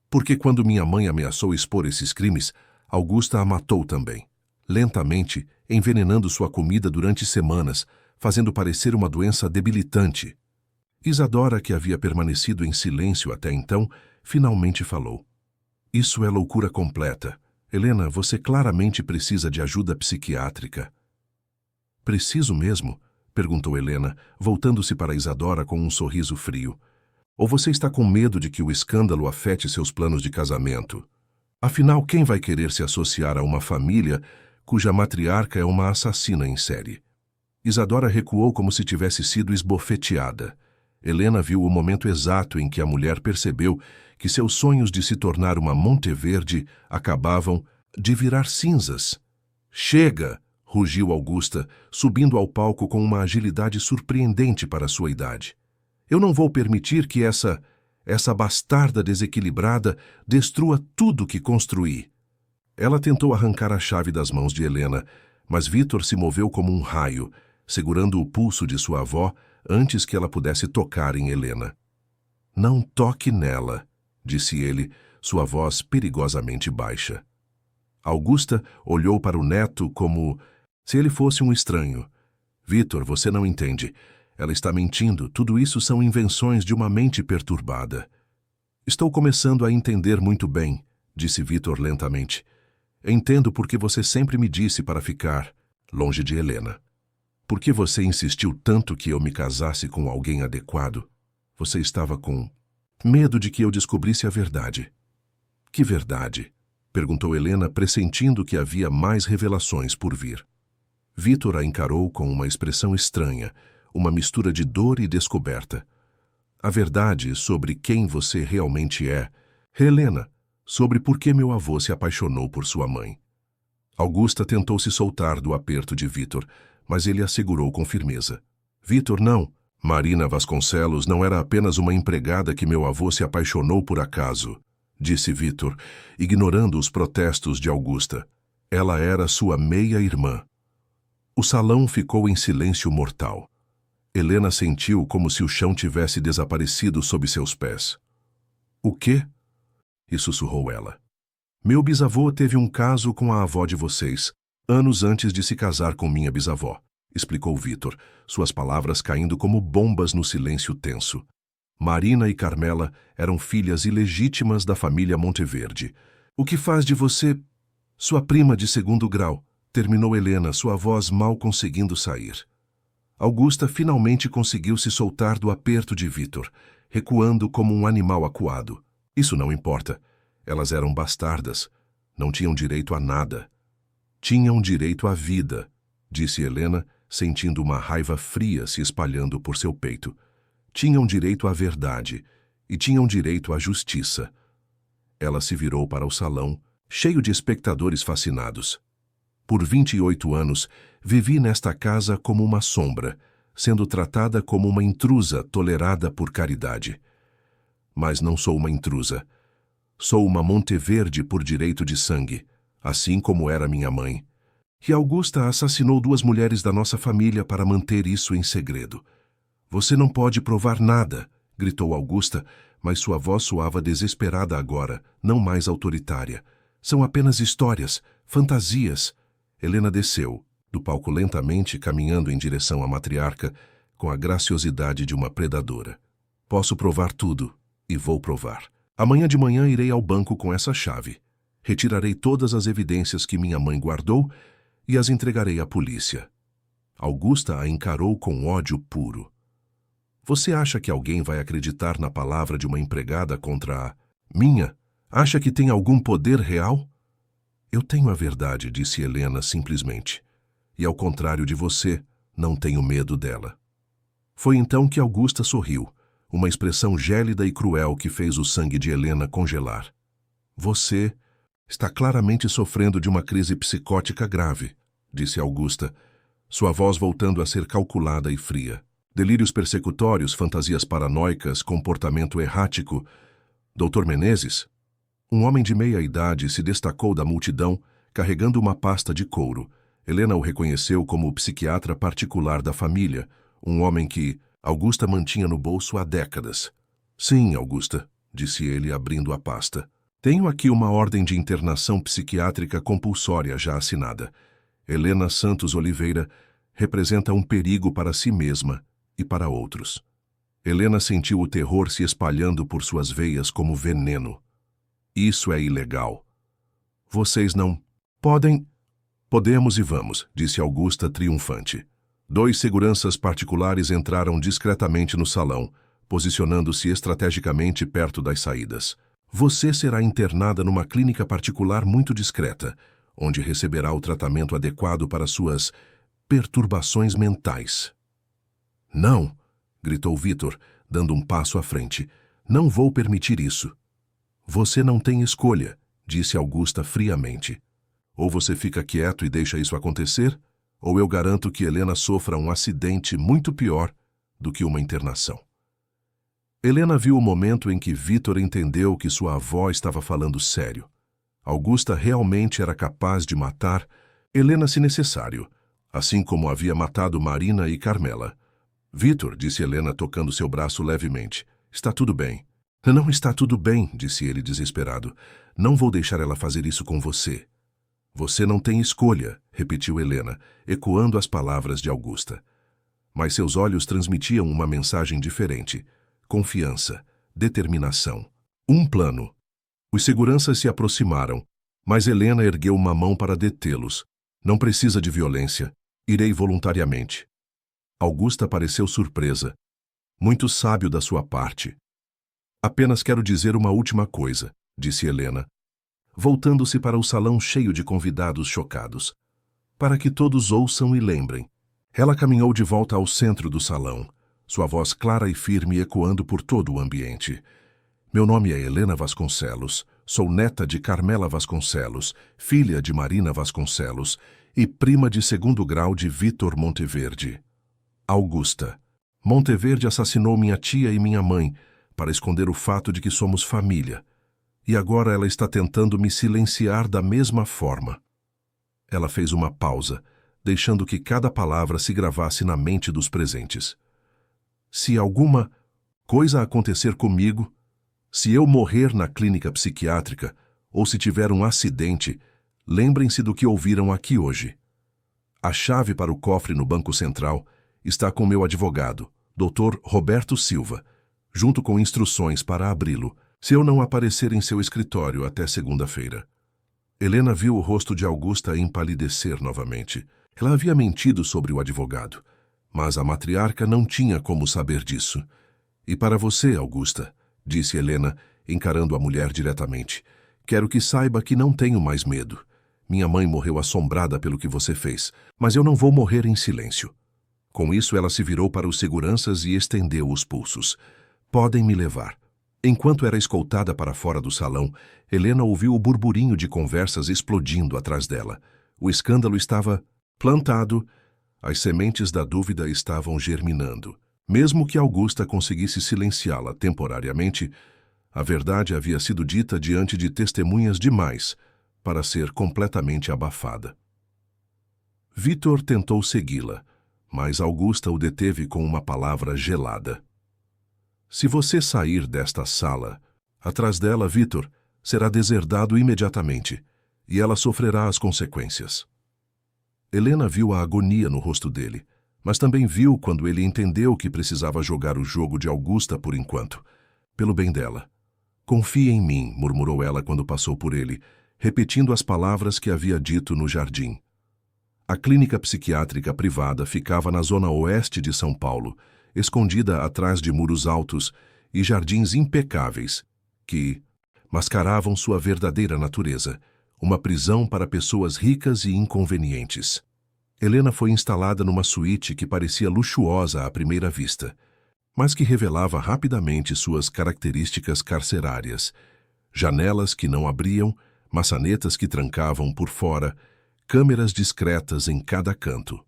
Porque quando minha mãe ameaçou expor esses crimes, Augusta a matou também. Lentamente, envenenando sua comida durante semanas, fazendo parecer uma doença debilitante. Isadora, que havia permanecido em silêncio até então, finalmente falou. Isso é loucura completa. Helena, você claramente precisa de ajuda psiquiátrica. Preciso mesmo? Perguntou Helena, voltando-se para Isadora com um sorriso frio. Ou você está com medo de que o escândalo afete seus planos de casamento? Afinal, quem vai querer se associar a uma família cuja matriarca é uma assassina em série? Isadora recuou como se tivesse sido esbofeteada. Helena viu o momento exato em que a mulher percebeu que seus sonhos de se tornar uma Monteverde acabavam de virar cinzas. Chega! Rugiu Augusta, subindo ao palco com uma agilidade surpreendente para sua idade. Eu não vou permitir que essa bastarda desequilibrada destrua tudo que construí. Ela tentou arrancar a chave das mãos de Helena, mas Vítor se moveu como um raio, segurando o pulso de sua avó antes que ela pudesse tocar em Helena. Não toque nela, disse ele, sua voz perigosamente baixa. Augusta olhou para o neto como se ele fosse um estranho. Vítor, você não entende. Ela está mentindo. Tudo isso são invenções de uma mente perturbada. Estou começando a entender muito bem, disse Vítor lentamente. Entendo porque você sempre me disse para ficar longe de Helena. Por que você insistiu tanto que eu me casasse com alguém adequado? Você estava com medo de que eu descobrisse a verdade. Que verdade? Perguntou Helena, pressentindo que havia mais revelações por vir. Vítor a encarou com uma expressão estranha, uma mistura de dor e descoberta. A verdade sobre quem você realmente é, Helena, sobre por que meu avô se apaixonou por sua mãe. Augusta tentou se soltar do aperto de Vítor, mas ele a segurou com firmeza. Vítor, não. Marina Vasconcelos não era apenas uma empregada que meu avô se apaixonou por acaso, disse Vítor, ignorando os protestos de Augusta. Ela era sua meia-irmã. O salão ficou em silêncio mortal. Helena sentiu como se o chão tivesse desaparecido sob seus pés. O quê? e sussurrou ela. Meu bisavô teve um caso com a avó de vocês, anos antes de se casar com minha bisavó, explicou Vitor, suas palavras caindo como bombas no silêncio tenso. Marina e Carmela eram filhas ilegítimas da família Monteverde. O que faz de você sua prima de segundo grau? Terminou Helena, sua voz mal conseguindo sair. Augusta finalmente conseguiu se soltar do aperto de Vitor, recuando como um animal acuado. Isso não importa. Elas eram bastardas. Não tinham direito a nada. Tinham direito à vida, disse Helena, sentindo uma raiva fria se espalhando por seu peito. Tinham direito à verdade e tinham direito à justiça. Ela se virou para o salão, cheio de espectadores fascinados. Por 28 anos, vivi nesta casa como uma sombra, sendo tratada como uma intrusa tolerada por caridade. Mas não sou uma intrusa. Sou uma Monteverde por direito de sangue, assim como era minha mãe. E Augusta assassinou 2 mulheres da nossa família para manter isso em segredo. Você não pode provar nada, gritou Augusta, mas sua voz soava desesperada agora, não mais autoritária. São apenas histórias, fantasias. Helena desceu, do palco lentamente, caminhando em direção à matriarca, com a graciosidade de uma predadora. Posso provar tudo, e vou provar. Amanhã de manhã irei ao banco com essa chave. Retirarei todas as evidências que minha mãe guardou e as entregarei à polícia. Augusta a encarou com ódio puro. Você acha que alguém vai acreditar na palavra de uma empregada contra a minha? Acha que tem algum poder real? Eu tenho a verdade, disse Helena simplesmente. E ao contrário de você, não tenho medo dela. Foi então que Augusta sorriu, uma expressão gélida e cruel que fez o sangue de Helena congelar. Você está claramente sofrendo de uma crise psicótica grave, disse Augusta, sua voz voltando a ser calculada e fria. Delírios persecutórios, fantasias paranoicas, comportamento errático. Dr. Menezes? Um homem de meia idade se destacou da multidão, carregando uma pasta de couro. Helena o reconheceu como o psiquiatra particular da família, um homem que Augusta mantinha no bolso há décadas. Sim, Augusta, disse ele, abrindo a pasta. Tenho aqui uma ordem de internação psiquiátrica compulsória já assinada. Helena Santos Oliveira representa um perigo para si mesma e para outros. Helena sentiu o terror se espalhando por suas veias como veneno. Isso é ilegal. Vocês não podem... Podemos e vamos, disse Augusta triunfante. 2 seguranças particulares entraram discretamente no salão, posicionando-se estrategicamente perto das saídas. Você será internada numa clínica particular muito discreta, onde receberá o tratamento adequado para suas perturbações mentais. Não, gritou Vitor, dando um passo à frente. Não vou permitir isso. Você não tem escolha, disse Augusta friamente. Ou você fica quieto e deixa isso acontecer, ou eu garanto que Helena sofra um acidente muito pior do que uma internação. Helena viu o momento em que Vitor entendeu que sua avó estava falando sério. Augusta realmente era capaz de matar Helena se necessário, assim como havia matado Marina e Carmela. Vitor, disse Helena tocando seu braço levemente, está tudo bem. Não está tudo bem, disse ele desesperado. Não vou deixar ela fazer isso com você. Você não tem escolha, repetiu Helena, ecoando as palavras de Augusta. Mas seus olhos transmitiam uma mensagem diferente. Confiança, determinação, um plano. Os seguranças se aproximaram, mas Helena ergueu uma mão para detê-los. Não precisa de violência. Irei voluntariamente. Augusta pareceu surpresa. Muito sábio da sua parte. Apenas quero dizer uma última coisa, disse Helena, voltando-se para o salão cheio de convidados chocados. Para que todos ouçam e lembrem. Ela caminhou de volta ao centro do salão, sua voz clara e firme ecoando por todo o ambiente. Meu nome é Helena Vasconcelos, sou neta de Carmela Vasconcelos, filha de Marina Vasconcelos e prima de segundo grau de Vitor Monteverde. Augusta. Monteverde assassinou minha tia e minha mãe, para esconder o fato de que somos família. E agora ela está tentando me silenciar da mesma forma. Ela fez uma pausa, deixando que cada palavra se gravasse na mente dos presentes. Se alguma coisa acontecer comigo, Se eu morrer na clínica psiquiátrica ou se tiver um acidente, lembrem-se do que ouviram aqui hoje. A chave para o cofre no Banco Central está com meu advogado, Dr. Roberto Silva, junto com instruções para abri-lo, se eu não aparecer em seu escritório até segunda-feira. Helena viu o rosto de Augusta empalidecer novamente. Ela havia mentido sobre o advogado, mas a matriarca não tinha como saber disso. E para você, Augusta, disse Helena, encarando a mulher diretamente, quero que saiba que não tenho mais medo. Minha mãe morreu assombrada pelo que você fez, mas eu não vou morrer em silêncio. Com isso, ela se virou para os seguranças e estendeu os pulsos. Podem me levar. Enquanto era escoltada para fora do salão, Helena ouviu o burburinho de conversas explodindo atrás dela. O escândalo estava plantado. As sementes da dúvida estavam germinando. Mesmo que Augusta conseguisse silenciá-la temporariamente, a verdade havia sido dita diante de testemunhas demais para ser completamente abafada. Vitor tentou segui-la, mas Augusta o deteve com uma palavra gelada. Se você sair desta sala, atrás dela, Vitor, será deserdado imediatamente, e ela sofrerá as consequências. Helena viu a agonia no rosto dele, mas também viu quando ele entendeu que precisava jogar o jogo de Augusta por enquanto, pelo bem dela. Confie em mim, murmurou ela quando passou por ele, repetindo as palavras que havia dito no jardim. A clínica psiquiátrica privada ficava na zona oeste de São Paulo, escondida atrás de muros altos e jardins impecáveis, que mascaravam sua verdadeira natureza, uma prisão para pessoas ricas e inconvenientes. Helena foi instalada numa suíte que parecia luxuosa à primeira vista, mas que revelava rapidamente suas características carcerárias. Janelas que não abriam, maçanetas que trancavam por fora, câmeras discretas em cada canto.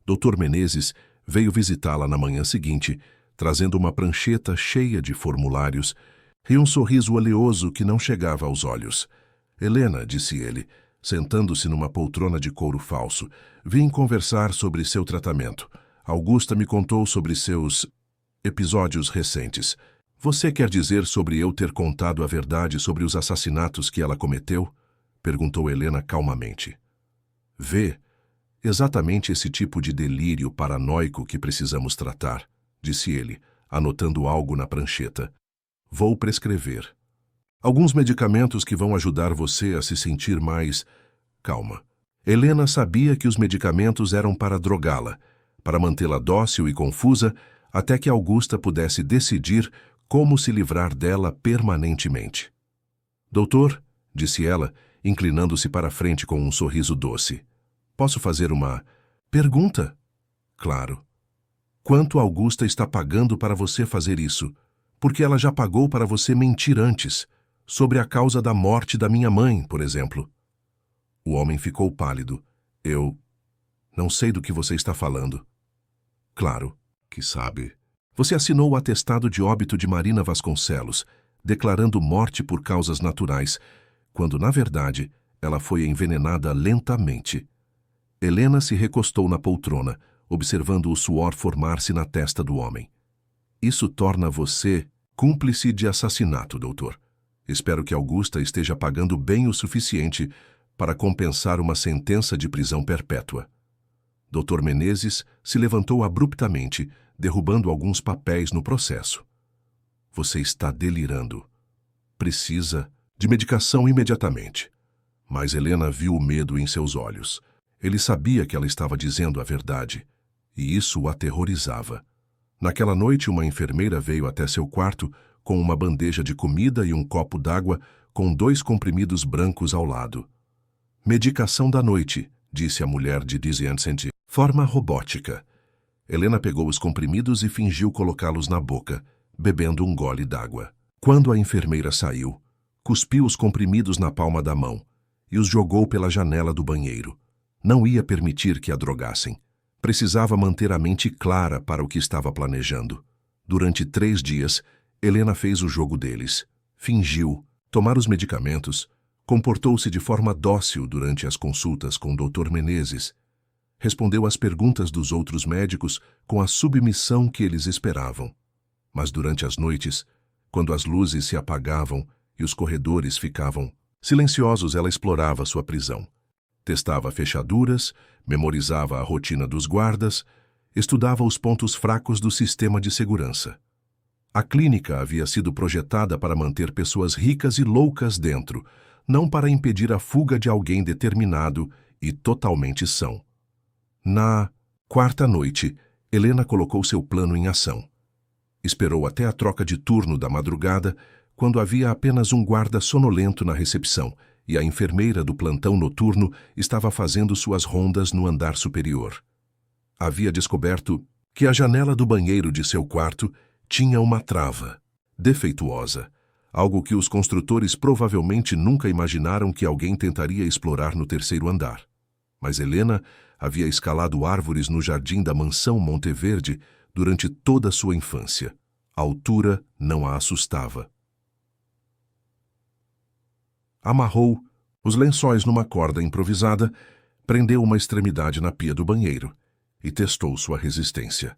Dr. Menezes veio visitá-la na manhã seguinte, trazendo uma prancheta cheia de formulários e um sorriso oleoso que não chegava aos olhos. Helena, disse ele, sentando-se numa poltrona de couro falso, vim conversar sobre seu tratamento. Augusta me contou sobre seus episódios recentes. Você quer dizer sobre eu ter contado a verdade sobre os assassinatos que ela cometeu? Perguntou Helena calmamente. Vê, exatamente esse tipo de delírio paranoico que precisamos tratar, disse ele, anotando algo na prancheta. Vou prescrever alguns medicamentos que vão ajudar você a se sentir mais calma. Helena sabia que os medicamentos eram para drogá-la, para mantê-la dócil e confusa, até que Augusta pudesse decidir como se livrar dela permanentemente. Doutor, disse ela, inclinando-se para a frente com um sorriso doce. Posso fazer uma pergunta? Claro. Quanto Augusta está pagando para você fazer isso? Porque ela já pagou para você mentir antes, sobre a causa da morte da minha mãe, por exemplo. O homem ficou pálido. Eu não sei do que você está falando. Claro que sabe. Você assinou o atestado de óbito de Marina Vasconcelos, declarando morte por causas naturais, quando, na verdade, ela foi envenenada lentamente. Helena se recostou na poltrona, observando o suor formar-se na testa do homem. Isso torna você cúmplice de assassinato, doutor. Espero que Augusta esteja pagando bem o suficiente para compensar uma sentença de prisão perpétua. Dr. Menezes se levantou abruptamente, derrubando alguns papéis no processo. Você está delirando. Precisa de medicação imediatamente. Mas Helena viu o medo em seus olhos. Ele sabia que ela estava dizendo a verdade, e isso o aterrorizava. Naquela noite, uma enfermeira veio até seu quarto com uma bandeja de comida e um copo d'água com 2 comprimidos brancos ao lado. Medicação da noite, disse a mulher de Dizzy&St. Forma robótica. Helena pegou os comprimidos e fingiu colocá-los na boca, bebendo um gole d'água. Quando a enfermeira saiu, cuspiu os comprimidos na palma da mão e os jogou pela janela do banheiro. Não ia permitir que a drogassem. Precisava manter a mente clara para o que estava planejando. Durante 3 dias, Helena fez o jogo deles. Fingiu tomar os medicamentos, comportou-se de forma dócil durante as consultas com o Dr. Menezes, respondeu às perguntas dos outros médicos com a submissão que eles esperavam. Mas durante as noites, Quando as luzes se apagavam e os corredores ficavam silenciosos, ela explorava sua prisão. Testava fechaduras, memorizava a rotina dos guardas, estudava os pontos fracos do sistema de segurança. A clínica havia sido projetada para manter pessoas ricas e loucas dentro, não para impedir a fuga de alguém determinado e totalmente são. Na quarta noite, Helena colocou seu plano em ação. Esperou até a troca de turno da madrugada, quando havia apenas um guarda sonolento na recepção e a enfermeira do plantão noturno estava fazendo suas rondas no andar superior. Havia descoberto que a janela do banheiro de seu quarto tinha uma trava defeituosa, algo que os construtores provavelmente nunca imaginaram que alguém tentaria explorar no terceiro andar. Mas Helena havia escalado árvores no jardim da mansão Monteverde durante toda a sua infância. A altura não a assustava. Amarrou os lençóis numa corda improvisada, prendeu uma extremidade na pia do banheiro e testou sua resistência.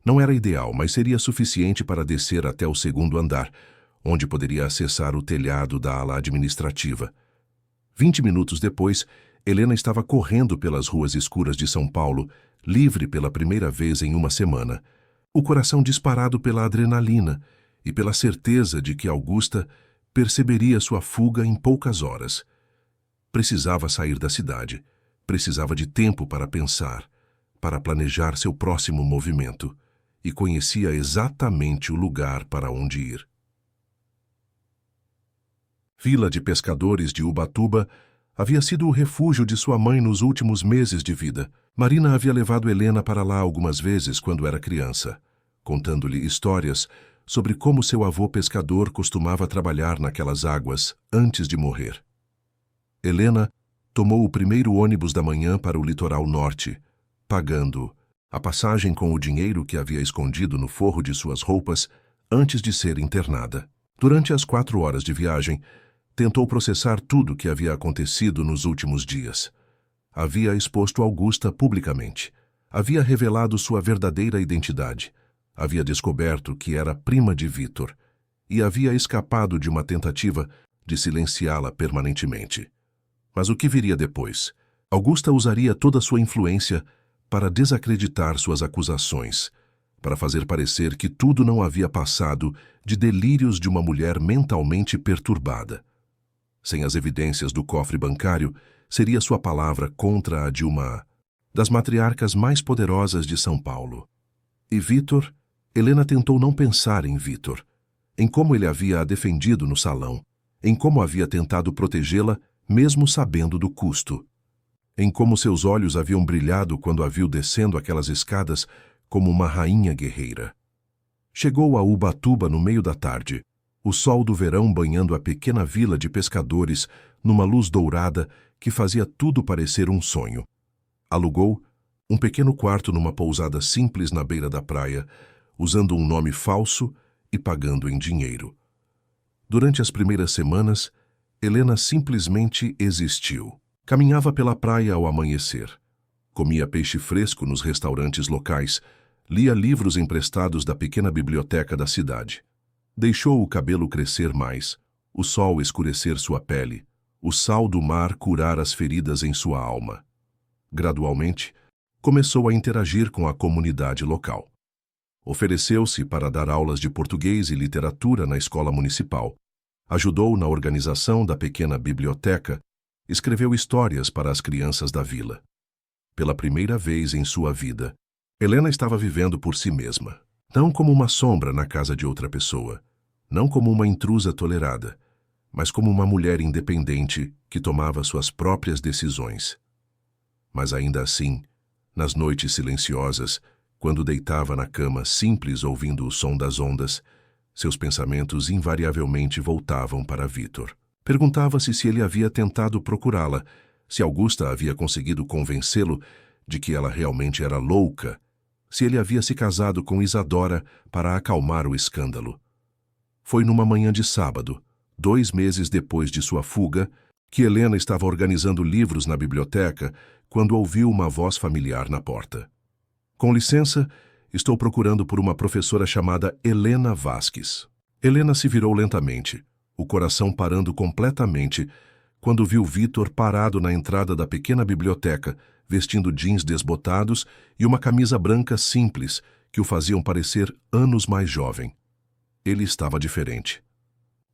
Não era ideal, mas seria suficiente para descer até o segundo andar, onde poderia acessar o telhado da ala administrativa. 20 minutos depois, Helena estava correndo pelas ruas escuras de São Paulo, livre pela primeira vez em uma semana, o coração disparado pela adrenalina e pela certeza de que Augusta perceberia sua fuga em poucas horas. Precisava sair da cidade, precisava de tempo para pensar, para planejar seu próximo movimento, e conhecia exatamente o lugar para onde ir. Vila de Pescadores de Ubatuba havia sido o refúgio de sua mãe nos últimos meses de vida. Marina havia levado Helena para lá algumas vezes quando era criança, contando-lhe histórias sobre como seu avô pescador costumava trabalhar naquelas águas antes de morrer. Helena tomou o primeiro ônibus da manhã para o litoral norte, pagando a passagem com o dinheiro que havia escondido no forro de suas roupas antes de ser internada. Durante as 4 horas de viagem, tentou processar tudo o que havia acontecido nos últimos dias. Havia exposto Augusta publicamente. Havia revelado sua verdadeira identidade. Havia descoberto que era prima de Vítor e havia escapado de uma tentativa de silenciá-la permanentemente. Mas o que viria depois? Augusta usaria toda sua influência para desacreditar suas acusações, para fazer parecer que tudo não havia passado de delírios de uma mulher mentalmente perturbada. Sem as evidências do cofre bancário, seria sua palavra contra a de uma das matriarcas mais poderosas de São Paulo. E Vítor? Helena tentou não pensar em Vítor, em como ele havia a defendido no salão, em como havia tentado protegê-la mesmo sabendo do custo, em como seus olhos haviam brilhado quando a viu descendo aquelas escadas como uma rainha guerreira. Chegou a Ubatuba no meio da tarde, o sol do verão banhando a pequena vila de pescadores numa luz dourada que fazia tudo parecer um sonho. Alugou um pequeno quarto numa pousada simples na beira da praia, usando um nome falso e pagando em dinheiro. Durante as primeiras semanas, Helena simplesmente existiu. Caminhava pela praia ao amanhecer. Comia peixe fresco nos restaurantes locais, lia livros emprestados da pequena biblioteca da cidade. Deixou o cabelo crescer mais, o sol escurecer sua pele, o sal do mar curar as feridas em sua alma. Gradualmente, começou a interagir com a comunidade local. Ofereceu-se para dar aulas de português e literatura na escola municipal. Ajudou na organização da pequena biblioteca. Escreveu histórias para as crianças da vila. Pela primeira vez em sua vida, Helena estava vivendo por si mesma, não como uma sombra na casa de outra pessoa, não como uma intrusa tolerada, mas como uma mulher independente que tomava suas próprias decisões. Mas ainda assim, nas noites silenciosas, quando deitava na cama simples ouvindo o som das ondas, seus pensamentos invariavelmente voltavam para Vítor. Perguntava-se se ele havia tentado procurá-la, se Augusta havia conseguido convencê-lo de que ela realmente era louca, se ele havia se casado com Isadora para acalmar o escândalo. Foi numa manhã de sábado, 2 meses depois de sua fuga, que Helena estava organizando livros na biblioteca quando ouviu uma voz familiar na porta. "Com licença, estou procurando por uma professora chamada Helena Vasques." Helena se virou lentamente, o coração parando completamente, quando viu Vitor parado na entrada da pequena biblioteca, vestindo jeans desbotados e uma camisa branca simples, que o faziam parecer anos mais jovem. Ele estava diferente.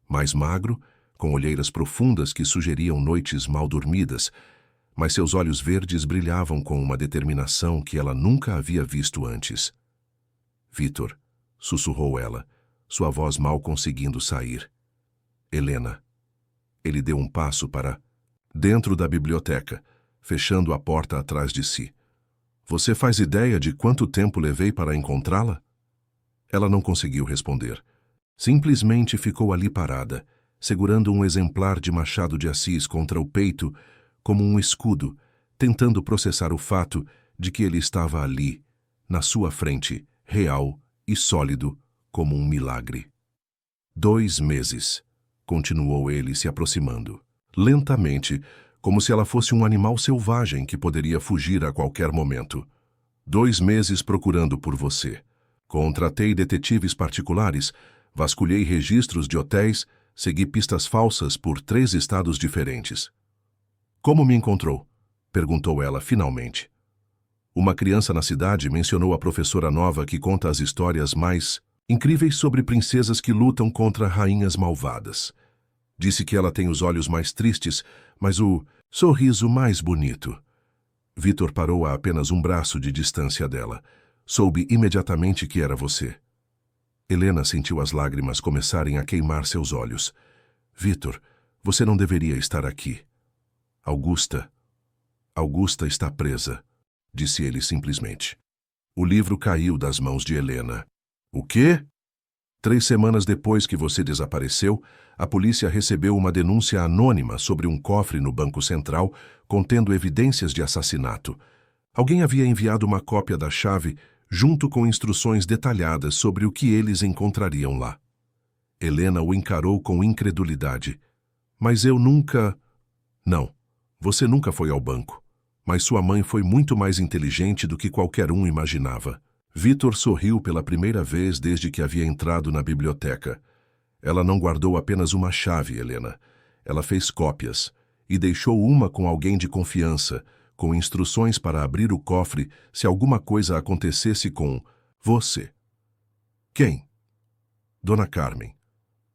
Mais magro, com olheiras profundas que sugeriam noites mal dormidas, mas seus olhos verdes brilhavam com uma determinação que ela nunca havia visto antes. Vitor, sussurrou ela, sua voz mal conseguindo sair. Helena. Ele deu um passo para dentro da biblioteca, fechando a porta atrás de si. Você faz ideia de quanto tempo levei para encontrá-la? Ela não conseguiu responder. Simplesmente ficou ali parada, segurando um exemplar de Machado de Assis contra o peito, como um escudo, tentando processar o fato de que ele estava ali, na sua frente, real e sólido, como um milagre. 2 meses, continuou ele se aproximando, lentamente, como se ela fosse um animal selvagem que poderia fugir a qualquer momento. 2 meses procurando por você. Contratei detetives particulares, vasculhei registros de hotéis, segui pistas falsas por 3 estados diferentes. Como me encontrou? Perguntou ela finalmente. Uma criança na cidade mencionou a professora nova que conta as histórias mais incríveis sobre princesas que lutam contra rainhas malvadas. Disse que ela tem os olhos mais tristes, mas o sorriso mais bonito. Vitor parou a apenas um braço de distância dela. Soube imediatamente que era você. Helena sentiu as lágrimas começarem a queimar seus olhos. Vitor, você não deveria estar aqui. Augusta está presa, disse ele simplesmente. O livro caiu das mãos de Helena. O quê? 3 semanas depois que você desapareceu, a polícia recebeu uma denúncia anônima sobre um cofre no Banco Central contendo evidências de assassinato. Alguém havia enviado uma cópia da chave junto com instruções detalhadas sobre o que eles encontrariam lá. Helena o encarou com incredulidade. Mas eu nunca... Não, você nunca foi ao banco. Mas sua mãe foi muito mais inteligente do que qualquer um imaginava. Vitor sorriu pela primeira vez desde que havia entrado na biblioteca. Ela não guardou apenas uma chave, Helena. Ela fez cópias e deixou uma com alguém de confiança, com instruções para abrir o cofre se alguma coisa acontecesse com você. Quem? Dona Carmen,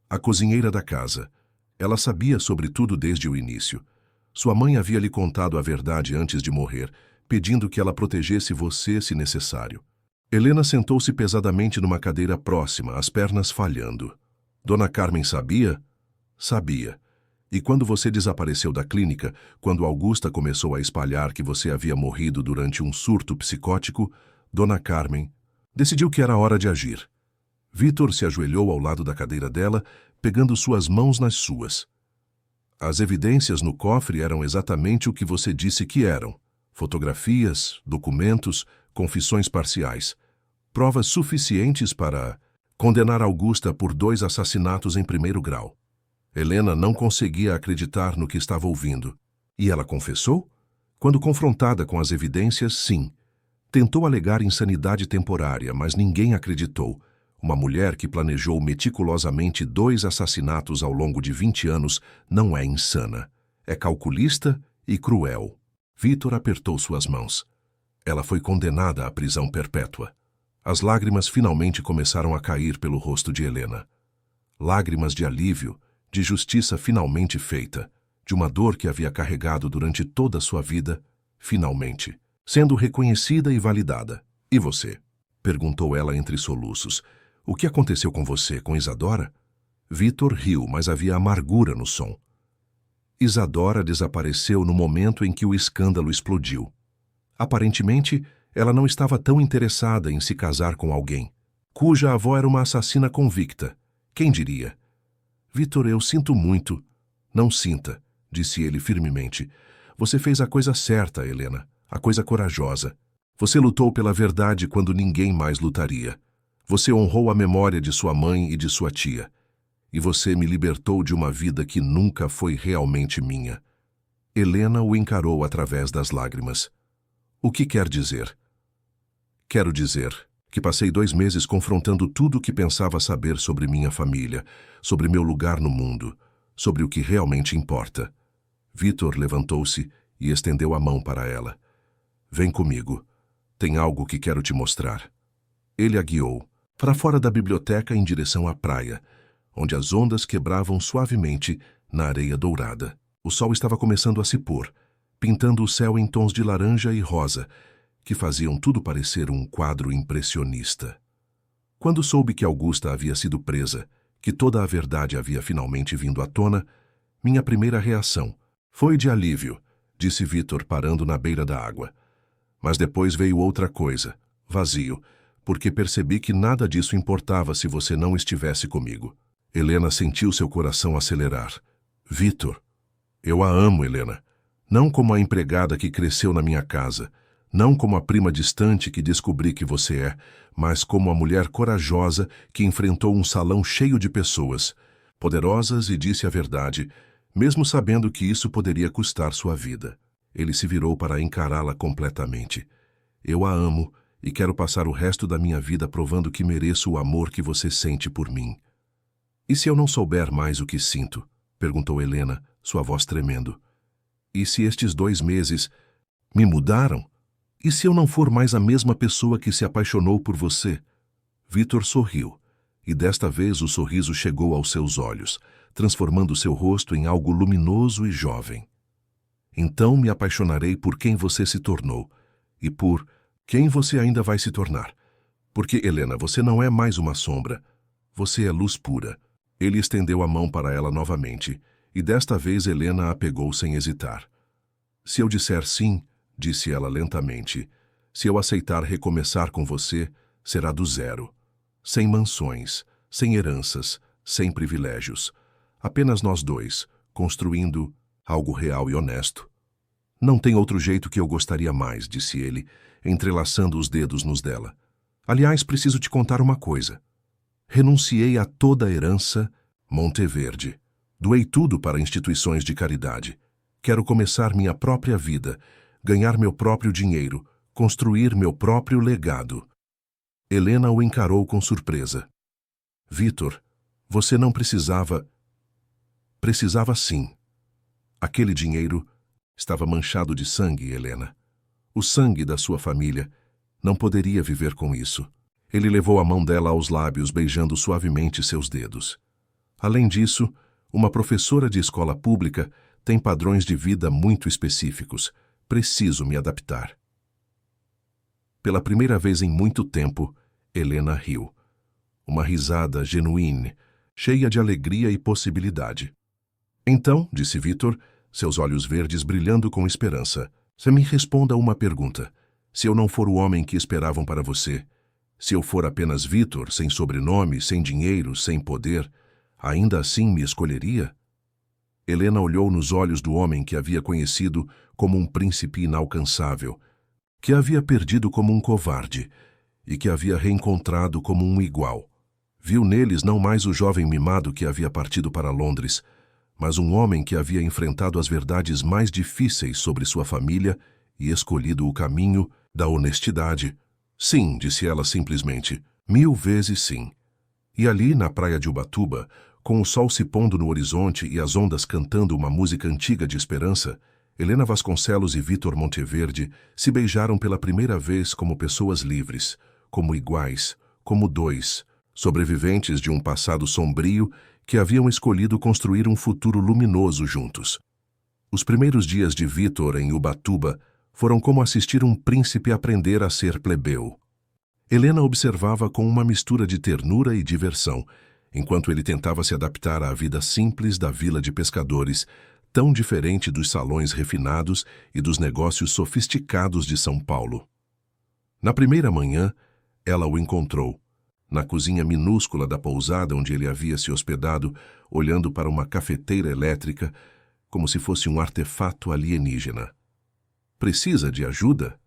a cozinheira da casa. Ela sabia sobre tudo desde o início. Sua mãe havia lhe contado a verdade antes de morrer, pedindo que ela protegesse você se necessário. Helena sentou-se pesadamente numa cadeira próxima, as pernas falhando. Dona Carmen sabia? Sabia. E quando você desapareceu da clínica, quando Augusta começou a espalhar que você havia morrido durante um surto psicótico, Dona Carmen decidiu que era hora de agir. Vitor se ajoelhou ao lado da cadeira dela, pegando suas mãos nas suas. As evidências no cofre eram exatamente o que você disse que eram. Fotografias, documentos, confissões parciais. Provas suficientes para condenar Augusta por 2 assassinatos em 1º grau. Helena não conseguia acreditar no que estava ouvindo. E ela confessou? Quando confrontada com as evidências, sim. Tentou alegar insanidade temporária, mas ninguém acreditou. Uma mulher que planejou meticulosamente 2 assassinatos ao longo de 20 anos não é insana. É calculista e cruel. Vitor apertou suas mãos. Ela foi condenada à prisão perpétua. As lágrimas finalmente começaram a cair pelo rosto de Helena. Lágrimas de alívio, de justiça finalmente feita, de uma dor que havia carregado durante toda a sua vida, finalmente, sendo reconhecida e validada. E você? Perguntou ela entre soluços. O que aconteceu com você, com Isadora? Vitor riu, mas havia amargura no som. Isadora desapareceu no momento em que o escândalo explodiu. Aparentemente, ela não estava tão interessada em se casar com alguém, cuja avó era uma assassina convicta. Quem diria? Vitor, eu sinto muito. Não sinta, disse ele firmemente. Você fez a coisa certa, Helena, a coisa corajosa. Você lutou pela verdade quando ninguém mais lutaria. Você honrou a memória de sua mãe e de sua tia. E você me libertou de uma vida que nunca foi realmente minha. Helena o encarou através das lágrimas. O que quer dizer? Quero dizer, que passei 2 meses confrontando tudo o que pensava saber sobre minha família, sobre meu lugar no mundo, sobre o que realmente importa. Vitor levantou-se e estendeu a mão para ela. Vem comigo. Tem algo que quero te mostrar. Ele a guiou para fora da biblioteca em direção à praia, onde as ondas quebravam suavemente na areia dourada. O sol estava começando a se pôr, pintando o céu em tons de laranja e rosa, que faziam tudo parecer um quadro impressionista. Quando soube que Augusta havia sido presa, que toda a verdade havia finalmente vindo à tona, minha primeira reação foi de alívio, disse Vitor parando na beira da água. Mas depois veio outra coisa, vazio, porque percebi que nada disso importava se você não estivesse comigo. Helena sentiu seu coração acelerar. Vitor, eu a amo, Helena. Não como a empregada que cresceu na minha casa, não como a prima distante que descobri que você é, mas como a mulher corajosa que enfrentou um salão cheio de pessoas, poderosas e disse a verdade, mesmo sabendo que isso poderia custar sua vida. Ele se virou para encará-la completamente. Eu a amo e quero passar o resto da minha vida provando que mereço o amor que você sente por mim. E se eu não souber mais o que sinto? Perguntou Helena, sua voz tremendo. E se estes 2 meses me mudaram? E se eu não for mais a mesma pessoa que se apaixonou por você? Vitor sorriu, e desta vez o sorriso chegou aos seus olhos, transformando seu rosto em algo luminoso e jovem. Então me apaixonarei por quem você se tornou, e por quem você ainda vai se tornar. Porque, Helena, você não é mais uma sombra, você é luz pura. Ele estendeu a mão para ela novamente, e desta vez Helena a pegou sem hesitar. Se eu disser sim, disse ela lentamente, se eu aceitar recomeçar com você, será do zero. Sem mansões, sem heranças, sem privilégios. Apenas nós dois, construindo algo real e honesto. Não tem outro jeito que eu gostaria mais, disse ele, entrelaçando os dedos nos dela. Aliás, preciso te contar uma coisa. Renunciei a toda a herança Monteverde. Doei tudo para instituições de caridade. Quero começar minha própria vida, ganhar meu próprio dinheiro, construir meu próprio legado. Helena o encarou com surpresa. Vitor, você não precisava... Precisava sim. Aquele dinheiro estava manchado de sangue, Helena. O sangue da sua família. Não poderia viver com isso. Ele levou a mão dela aos lábios, beijando suavemente seus dedos. Além disso, uma professora de escola pública tem padrões de vida muito específicos. Preciso me adaptar. Pela primeira vez em muito tempo, Helena riu. Uma risada genuína, cheia de alegria e possibilidade. Então, disse Vitor, seus olhos verdes brilhando com esperança, se me responda uma pergunta. Se eu não for o homem que esperavam para você, se eu for apenas Vitor, sem sobrenome, sem dinheiro, sem poder, ainda assim me escolheria? Helena olhou nos olhos do homem que havia conhecido como um príncipe inalcançável, que havia perdido como um covarde e que havia reencontrado como um igual. Viu neles não mais o jovem mimado que havia partido para Londres, mas um homem que havia enfrentado as verdades mais difíceis sobre sua família e escolhido o caminho da honestidade. Sim, disse ela simplesmente, 1000 vezes sim. E ali, na praia de Ubatuba, com o sol se pondo no horizonte e as ondas cantando uma música antiga de esperança, Helena Vasconcelos e Vitor Monteverde se beijaram pela primeira vez como pessoas livres, como iguais, como dois, sobreviventes de um passado sombrio que haviam escolhido construir um futuro luminoso juntos. Os primeiros dias de Vitor em Ubatuba foram como assistir um príncipe aprender a ser plebeu. Helena observava com uma mistura de ternura e diversão, enquanto ele tentava se adaptar à vida simples da vila de pescadores, tão diferente dos salões refinados e dos negócios sofisticados de São Paulo. Na primeira manhã, ela o encontrou, na cozinha minúscula da pousada onde ele havia se hospedado, olhando para uma cafeteira elétrica, como se fosse um artefato alienígena. Precisa de ajuda?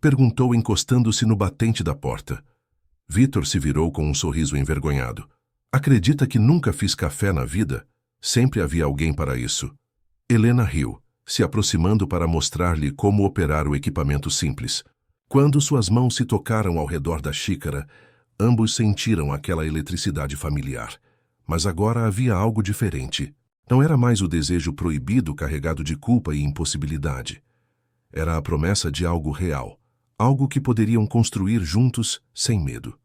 Perguntou encostando-se no batente da porta. Vitor se virou com um sorriso envergonhado. Acredita que nunca fiz café na vida? Sempre havia alguém para isso. Helena riu, se aproximando para mostrar-lhe como operar o equipamento simples. Quando suas mãos se tocaram ao redor da xícara, ambos sentiram aquela eletricidade familiar. Mas agora havia algo diferente. Não era mais o desejo proibido carregado de culpa e impossibilidade. Era a promessa de algo real, algo que poderiam construir juntos sem medo.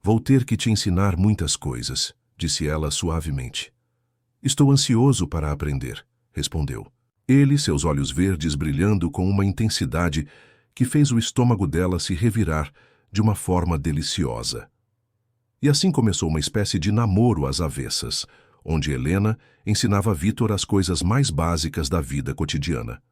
Vou ter que te ensinar muitas coisas, disse ela suavemente. Estou ansioso para aprender, respondeu. Ele, seus olhos verdes brilhando com uma intensidade que fez o estômago dela se revirar de uma forma deliciosa. E assim começou uma espécie de namoro às avessas, onde Helena ensinava Vítor as coisas mais básicas da vida cotidiana.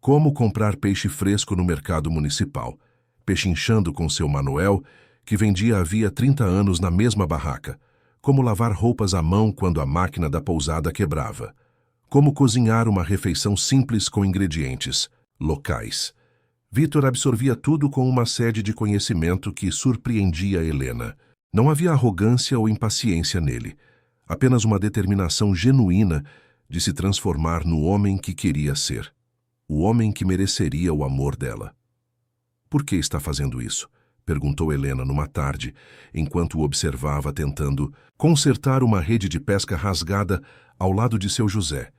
Como comprar peixe fresco no mercado municipal, pechinchando com seu Manuel, que vendia havia 30 anos na mesma barraca, como lavar roupas à mão quando a máquina da pousada quebrava, como cozinhar uma refeição simples com ingredientes locais. Vítor absorvia tudo com uma sede de conhecimento que surpreendia Helena. Não havia arrogância ou impaciência nele, apenas uma determinação genuína de se transformar no homem que queria ser, o homem que mereceria o amor dela. Por que está fazendo isso? Perguntou Helena numa tarde, enquanto o observava tentando consertar uma rede de pesca rasgada ao lado de seu José,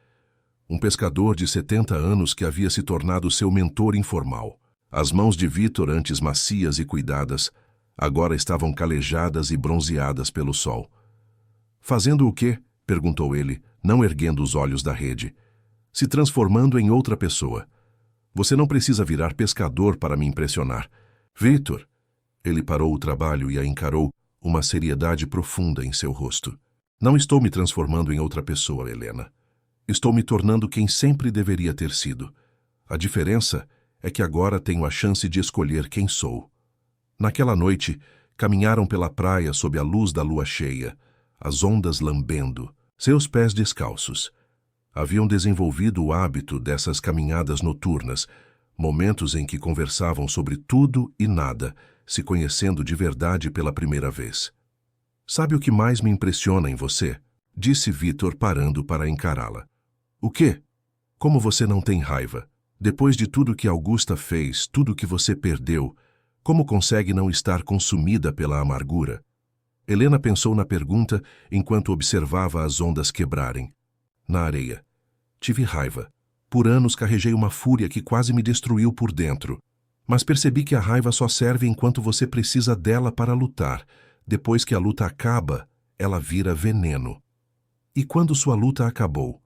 um pescador de 70 anos que havia se tornado seu mentor informal. As mãos de Vítor, antes macias e cuidadas, agora estavam calejadas e bronzeadas pelo sol. Fazendo o quê? Perguntou ele, não erguendo os olhos da rede. Se transformando em outra pessoa. Você não precisa virar pescador para me impressionar. Vítor! Ele parou o trabalho e a encarou, uma seriedade profunda em seu rosto. Não estou me transformando em outra pessoa, Helena. Estou me tornando quem sempre deveria ter sido. A diferença é que agora tenho a chance de escolher quem sou. Naquela noite, caminharam pela praia sob a luz da lua cheia, as ondas lambendo, seus pés descalços. Haviam desenvolvido o hábito dessas caminhadas noturnas, momentos em que conversavam sobre tudo e nada, se conhecendo de verdade pela primeira vez. Sabe o que mais me impressiona em você? Disse Vítor parando para encará-la. O quê? Como você não tem raiva? Depois de tudo que Augusta fez, tudo que você perdeu, como consegue não estar consumida pela amargura? Helena pensou na pergunta enquanto observava as ondas quebrarem. Na areia. Tive raiva. Por anos carreguei uma fúria que quase me destruiu por dentro. Mas percebi que a raiva só serve enquanto você precisa dela para lutar. Depois que a luta acaba, ela vira veneno. E quando sua luta acabou?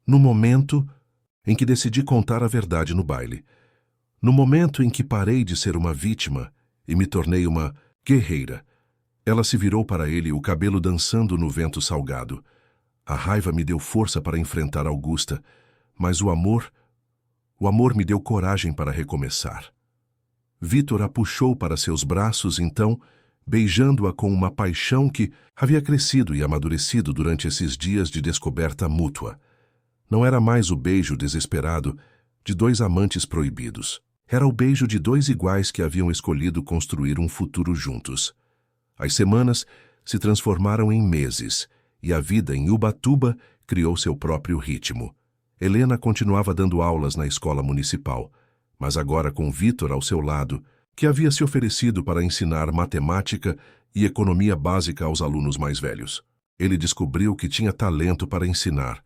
No momento em que decidi contar a verdade no baile. No momento em que parei de ser uma vítima e me tornei uma guerreira. Ela se virou para ele, o cabelo dançando no vento salgado. A raiva me deu força para enfrentar Augusta, mas o amor me deu coragem para recomeçar. Vítor a puxou para seus braços, então, beijando-a com uma paixão que havia crescido e amadurecido durante esses dias de descoberta mútua. Não era mais o beijo desesperado de dois amantes proibidos. Era o beijo de dois iguais que haviam escolhido construir um futuro juntos. As semanas se transformaram em meses, e a vida em Ubatuba criou seu próprio ritmo. Helena continuava dando aulas na escola municipal, mas agora com Vítor ao seu lado, que havia se oferecido para ensinar matemática e economia básica aos alunos mais velhos. Ele descobriu que tinha talento para ensinar,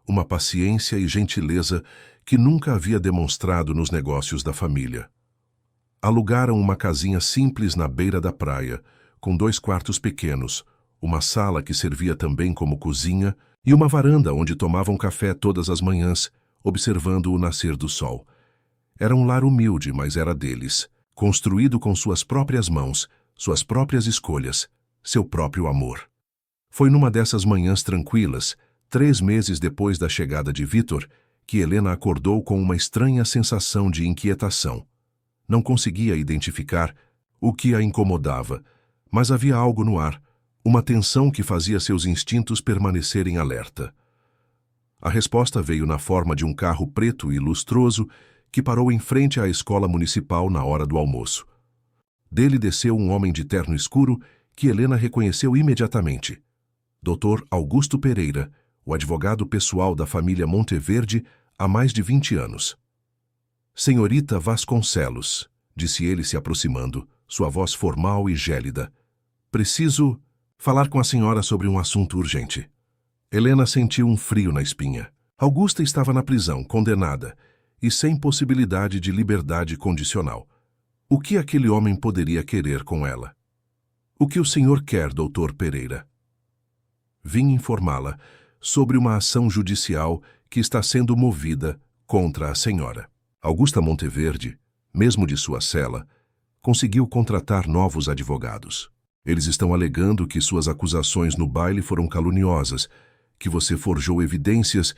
uma paciência e gentileza que nunca havia demonstrado nos negócios da família. Alugaram uma casinha simples na beira da praia, com 2 quartos pequenos, uma sala que servia também como cozinha e uma varanda onde tomavam café todas as manhãs, observando o nascer do sol. Era um lar humilde, mas era deles, construído com suas próprias mãos, suas próprias escolhas, seu próprio amor. Foi numa dessas manhãs tranquilas, 3 meses depois da chegada de Vítor, que Helena acordou com uma estranha sensação de inquietação. Não conseguia identificar o que a incomodava, mas havia algo no ar, uma tensão que fazia seus instintos permanecerem alerta. A resposta veio na forma de um carro preto e lustroso que parou em frente à escola municipal na hora do almoço. Dele desceu um homem de terno escuro que Helena reconheceu imediatamente. Dr. Augusto Pereira, o advogado pessoal da família Monteverde há mais de 20 anos. Senhorita Vasconcelos, disse ele se aproximando, sua voz formal e gélida. Preciso falar com a senhora sobre um assunto urgente. Helena sentiu um frio na espinha. Augusta estava na prisão, condenada, e sem possibilidade de liberdade condicional. O que aquele homem poderia querer com ela? O que o senhor quer, Dr. Pereira? Vim informá-la sobre uma ação judicial que está sendo movida contra a senhora. Augusta Monteverde, mesmo de sua cela, conseguiu contratar novos advogados. Eles estão alegando que suas acusações no baile foram caluniosas, que você forjou evidências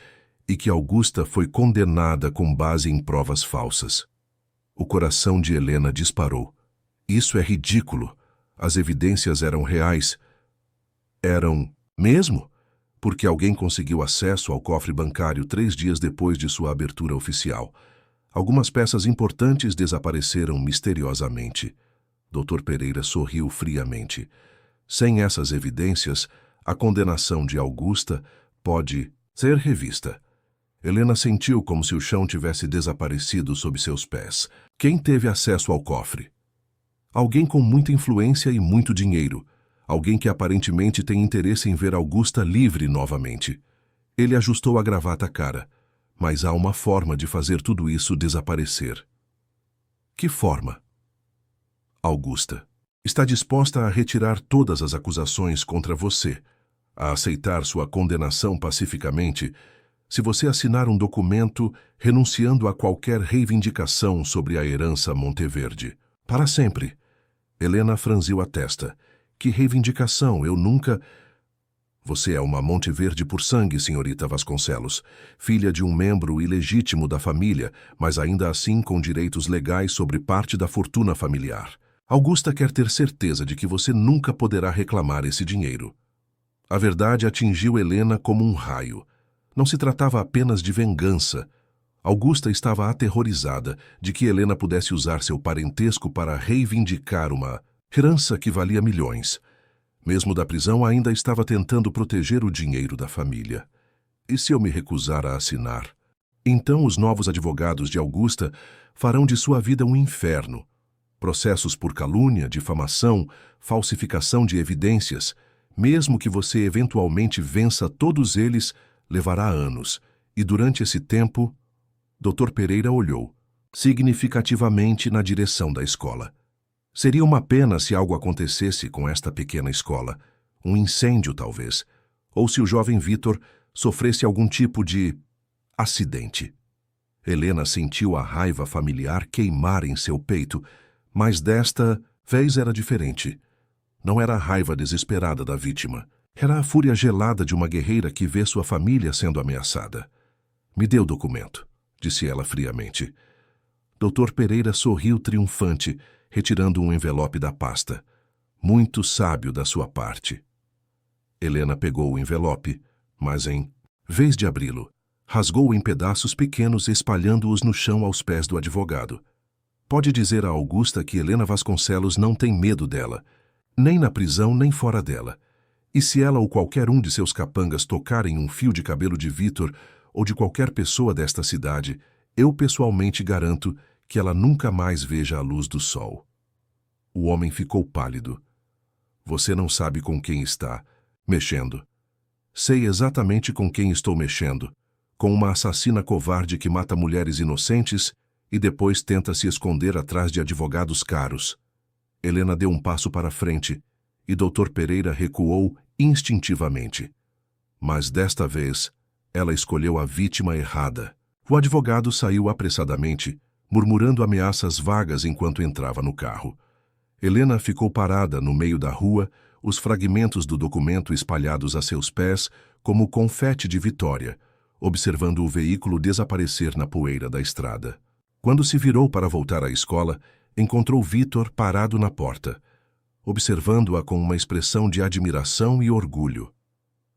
e que Augusta foi condenada com base em provas falsas. O coração de Helena disparou. Isso é ridículo. As evidências eram reais. Eram mesmo? Porque alguém conseguiu acesso ao cofre bancário 3 dias depois de sua abertura oficial. Algumas peças importantes desapareceram misteriosamente. Dr. Pereira sorriu friamente. Sem essas evidências, a condenação de Augusta pode ser revista. Helena sentiu como se o chão tivesse desaparecido sob seus pés. Quem teve acesso ao cofre? Alguém com muita influência e muito dinheiro. Alguém que aparentemente tem interesse em ver Augusta livre novamente. Ele ajustou a gravata à cara. Mas há uma forma de fazer tudo isso desaparecer. Que forma? Augusta está disposta a retirar todas as acusações contra você, a aceitar sua condenação pacificamente, se você assinar um documento renunciando a qualquer reivindicação sobre a herança Monteverde. Para sempre. Helena franziu a testa. Que reivindicação? Eu nunca... Você é uma Monteverde por sangue, senhorita Vasconcelos, filha de um membro ilegítimo da família, mas ainda assim com direitos legais sobre parte da fortuna familiar. Augusta quer ter certeza de que você nunca poderá reclamar esse dinheiro. A verdade atingiu Helena como um raio. Não se tratava apenas de vingança. Augusta estava aterrorizada de que Helena pudesse usar seu parentesco para reivindicar uma herança que valia milhões. Mesmo da prisão, ainda estava tentando proteger o dinheiro da família. E se eu me recusar a assinar? Então os novos advogados de Augusta farão de sua vida um inferno. Processos por calúnia, difamação, falsificação de evidências. Mesmo que você eventualmente vença todos eles, levará anos. E durante esse tempo, Dr. Pereira olhou significativamente na direção da escola. Seria uma pena se algo acontecesse com esta pequena escola. Um incêndio, talvez. Ou se o jovem Vitor sofresse algum tipo de acidente. Helena sentiu a raiva familiar queimar em seu peito, mas desta vez era diferente. Não era a raiva desesperada da vítima. Era a fúria gelada de uma guerreira que vê sua família sendo ameaçada. Me dê o documento, disse ela friamente. Dr. Pereira sorriu triunfante, retirando um envelope da pasta. Muito sábio da sua parte. Helena pegou o envelope, mas em vez de abri-lo, rasgou-o em pedaços pequenos, espalhando-os no chão aos pés do advogado. Pode dizer a Augusta que Helena Vasconcelos não tem medo dela, nem na prisão nem fora dela. E se ela ou qualquer um de seus capangas tocarem um fio de cabelo de Vitor ou de qualquer pessoa desta cidade, eu pessoalmente garanto que ela nunca mais veja a luz do sol. O homem ficou pálido. Você não sabe com quem está mexendo. Sei exatamente com quem estou mexendo. Com uma assassina covarde que mata mulheres inocentes e depois tenta se esconder atrás de advogados caros. Helena deu um passo para frente e Dr. Pereira recuou instintivamente. Mas desta vez, ela escolheu a vítima errada. O advogado saiu apressadamente, murmurando ameaças vagas enquanto entrava no carro. Helena ficou parada no meio da rua, os fragmentos do documento espalhados a seus pés como confete de vitória, observando o veículo desaparecer na poeira da estrada. Quando se virou para voltar à escola, encontrou Vitor parado na porta, observando-a com uma expressão de admiração e orgulho.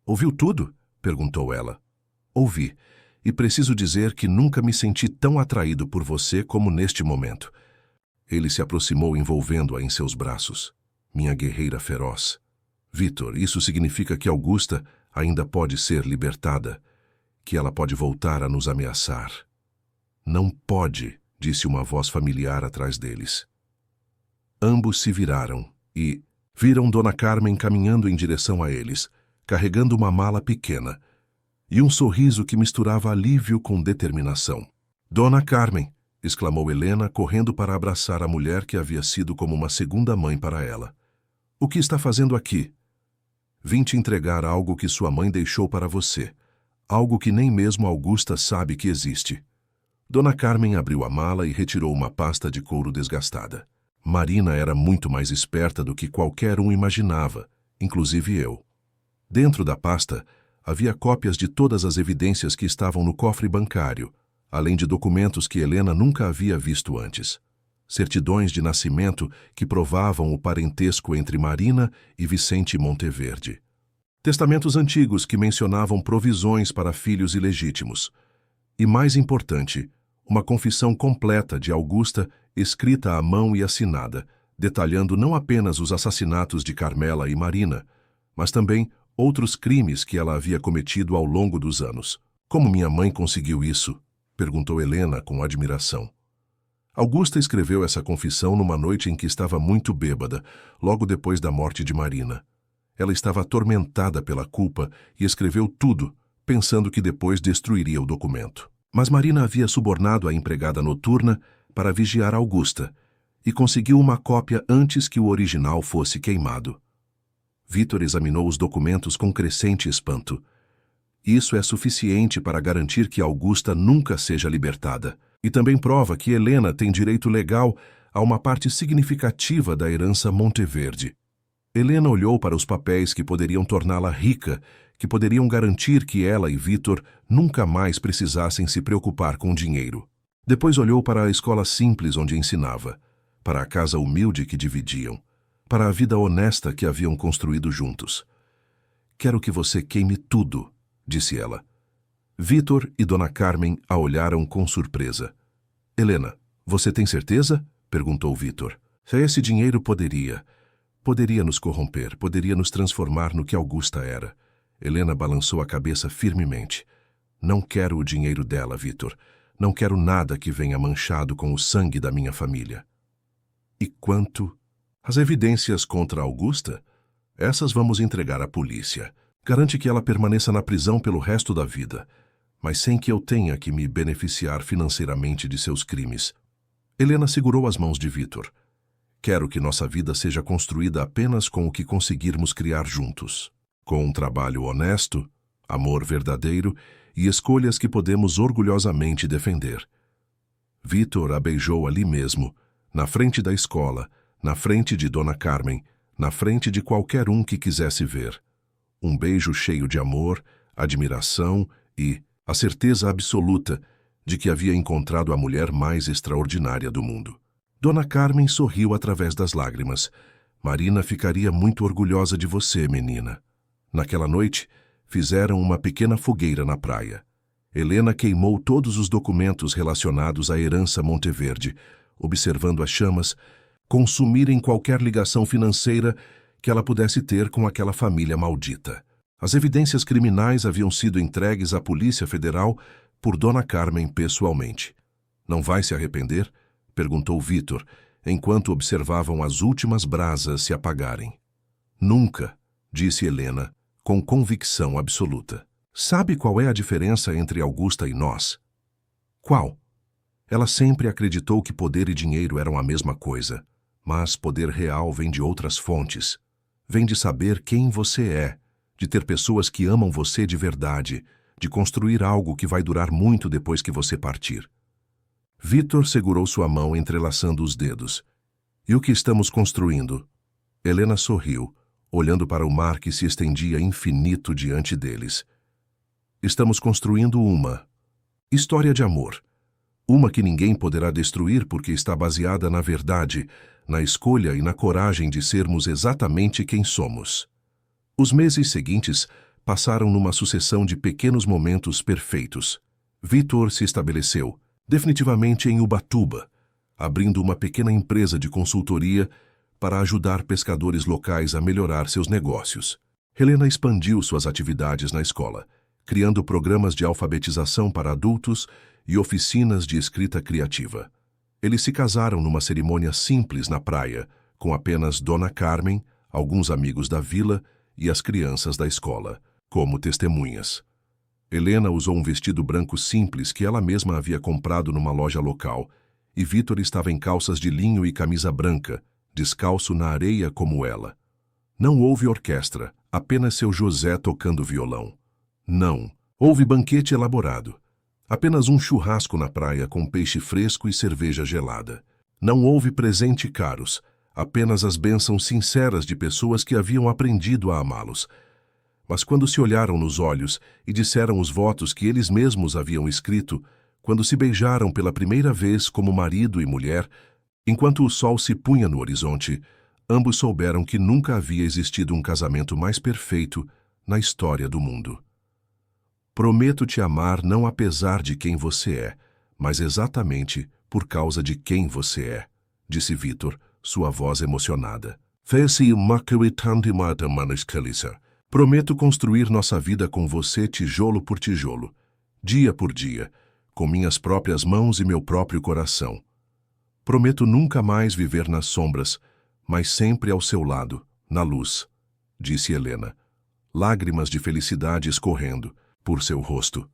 "Ouviu tudo?" perguntou ela. "Ouvi. E preciso dizer que nunca me senti tão atraído por você como neste momento." Ele se aproximou envolvendo-a em seus braços. "Minha guerreira feroz." "Vitor, isso significa que Augusta ainda pode ser libertada, que ela pode voltar a nos ameaçar." "Não pode", disse uma voz familiar atrás deles. Ambos se viraram e viram Dona Carmen caminhando em direção a eles, carregando uma mala pequena, e um sorriso que misturava alívio com determinação. Dona Carmen! Exclamou Helena, correndo para abraçar a mulher que havia sido como uma segunda mãe para ela. O que está fazendo aqui? Vim te entregar algo que sua mãe deixou para você, algo que nem mesmo Augusta sabe que existe. Dona Carmen abriu a mala e retirou uma pasta de couro desgastada. Marina era muito mais esperta do que qualquer um imaginava, inclusive eu. Dentro da pasta, havia cópias de todas as evidências que estavam no cofre bancário, além de documentos que Helena nunca havia visto antes. Certidões de nascimento que provavam o parentesco entre Marina e Vicente Monteverde. Testamentos antigos que mencionavam provisões para filhos ilegítimos. E, mais importante, uma confissão completa de Augusta, escrita à mão e assinada, detalhando não apenas os assassinatos de Carmela e Marina, mas também outros crimes que ela havia cometido ao longo dos anos. Como minha mãe conseguiu isso? Perguntou Helena com admiração. Augusta escreveu essa confissão numa noite em que estava muito bêbada, logo depois da morte de Marina. Ela estava atormentada pela culpa e escreveu tudo, pensando que depois destruiria o documento. Mas Marina havia subornado a empregada noturna para vigiar Augusta e conseguiu uma cópia antes que o original fosse queimado. Vitor examinou os documentos com crescente espanto. Isso é suficiente para garantir que Augusta nunca seja libertada. E também prova que Helena tem direito legal a uma parte significativa da herança Monteverde. Helena olhou para os papéis que poderiam torná-la rica, que poderiam garantir que ela e Vitor nunca mais precisassem se preocupar com dinheiro. Depois olhou para a escola simples onde ensinava, para a casa humilde que dividiam, para a vida honesta que haviam construído juntos. Quero que você queime tudo, disse ela. Vitor e Dona Carmen a olharam com surpresa. Helena, você tem certeza? Perguntou Vitor. Se esse dinheiro poderia nos corromper, poderia nos transformar no que Augusta era. Helena balançou a cabeça firmemente. Não quero o dinheiro dela, Vitor. Não quero nada que venha manchado com o sangue da minha família. E quanto às evidências contra Augusta? Essas vamos entregar à polícia. Garante que ela permaneça na prisão pelo resto da vida, mas sem que eu tenha que me beneficiar financeiramente de seus crimes. Helena segurou as mãos de Vitor. Quero que nossa vida seja construída apenas com o que conseguirmos criar juntos. Com um trabalho honesto, amor verdadeiro e escolhas que podemos orgulhosamente defender. Vitor a beijou ali mesmo, na frente da escola, na frente de Dona Carmen, na frente de qualquer um que quisesse ver. Um beijo cheio de amor, admiração e a certeza absoluta de que havia encontrado a mulher mais extraordinária do mundo. Dona Carmen sorriu através das lágrimas. Marina ficaria muito orgulhosa de você, menina. Naquela noite, fizeram uma pequena fogueira na praia. Helena queimou todos os documentos relacionados à herança Monteverde, observando as chamas consumirem qualquer ligação financeira que ela pudesse ter com aquela família maldita. As evidências criminais haviam sido entregues à Polícia Federal por Dona Carmen pessoalmente. Não vai se arrepender? Perguntou Vitor, enquanto observavam as últimas brasas se apagarem. Nunca, disse Helena, com convicção absoluta. Sabe qual é a diferença entre Augusta e nós? Qual? Ela sempre acreditou que poder e dinheiro eram a mesma coisa, mas poder real vem de outras fontes. Vem de saber quem você é, de ter pessoas que amam você de verdade, de construir algo que vai durar muito depois que você partir. Vitor segurou sua mão entrelaçando os dedos. E o que estamos construindo? Helena sorriu, olhando para o mar que se estendia infinito diante deles. Estamos construindo uma história de amor. Uma que ninguém poderá destruir porque está baseada na verdade, na escolha e na coragem de sermos exatamente quem somos. Os meses seguintes passaram numa sucessão de pequenos momentos perfeitos. Vitor se estabeleceu, definitivamente em Ubatuba, abrindo uma pequena empresa de consultoria para ajudar pescadores locais a melhorar seus negócios. Helena expandiu suas atividades na escola, criando programas de alfabetização para adultos e oficinas de escrita criativa. Eles se casaram numa cerimônia simples na praia, com apenas Dona Carmen, alguns amigos da vila e as crianças da escola, como testemunhas. Helena usou um vestido branco simples que ela mesma havia comprado numa loja local, e Vítor estava em calças de linho e camisa branca, descalço na areia como ela. Não houve orquestra, apenas seu José tocando violão. Não, houve banquete elaborado. Apenas um churrasco na praia com peixe fresco e cerveja gelada. Não houve presente caros, apenas as bênçãos sinceras de pessoas que haviam aprendido a amá-los. Mas quando se olharam nos olhos e disseram os votos que eles mesmos haviam escrito, quando se beijaram pela primeira vez como marido e mulher, enquanto o sol se punha no horizonte, ambos souberam que nunca havia existido um casamento mais perfeito na história do mundo. Prometo te amar não apesar de quem você é, mas exatamente por causa de quem você é, disse Vítor, sua voz emocionada. Prometo construir nossa vida com você tijolo por tijolo, dia por dia, com minhas próprias mãos e meu próprio coração. Prometo nunca mais viver nas sombras, mas sempre ao seu lado, na luz, disse Helena, lágrimas de felicidade escorrendo por seu rosto.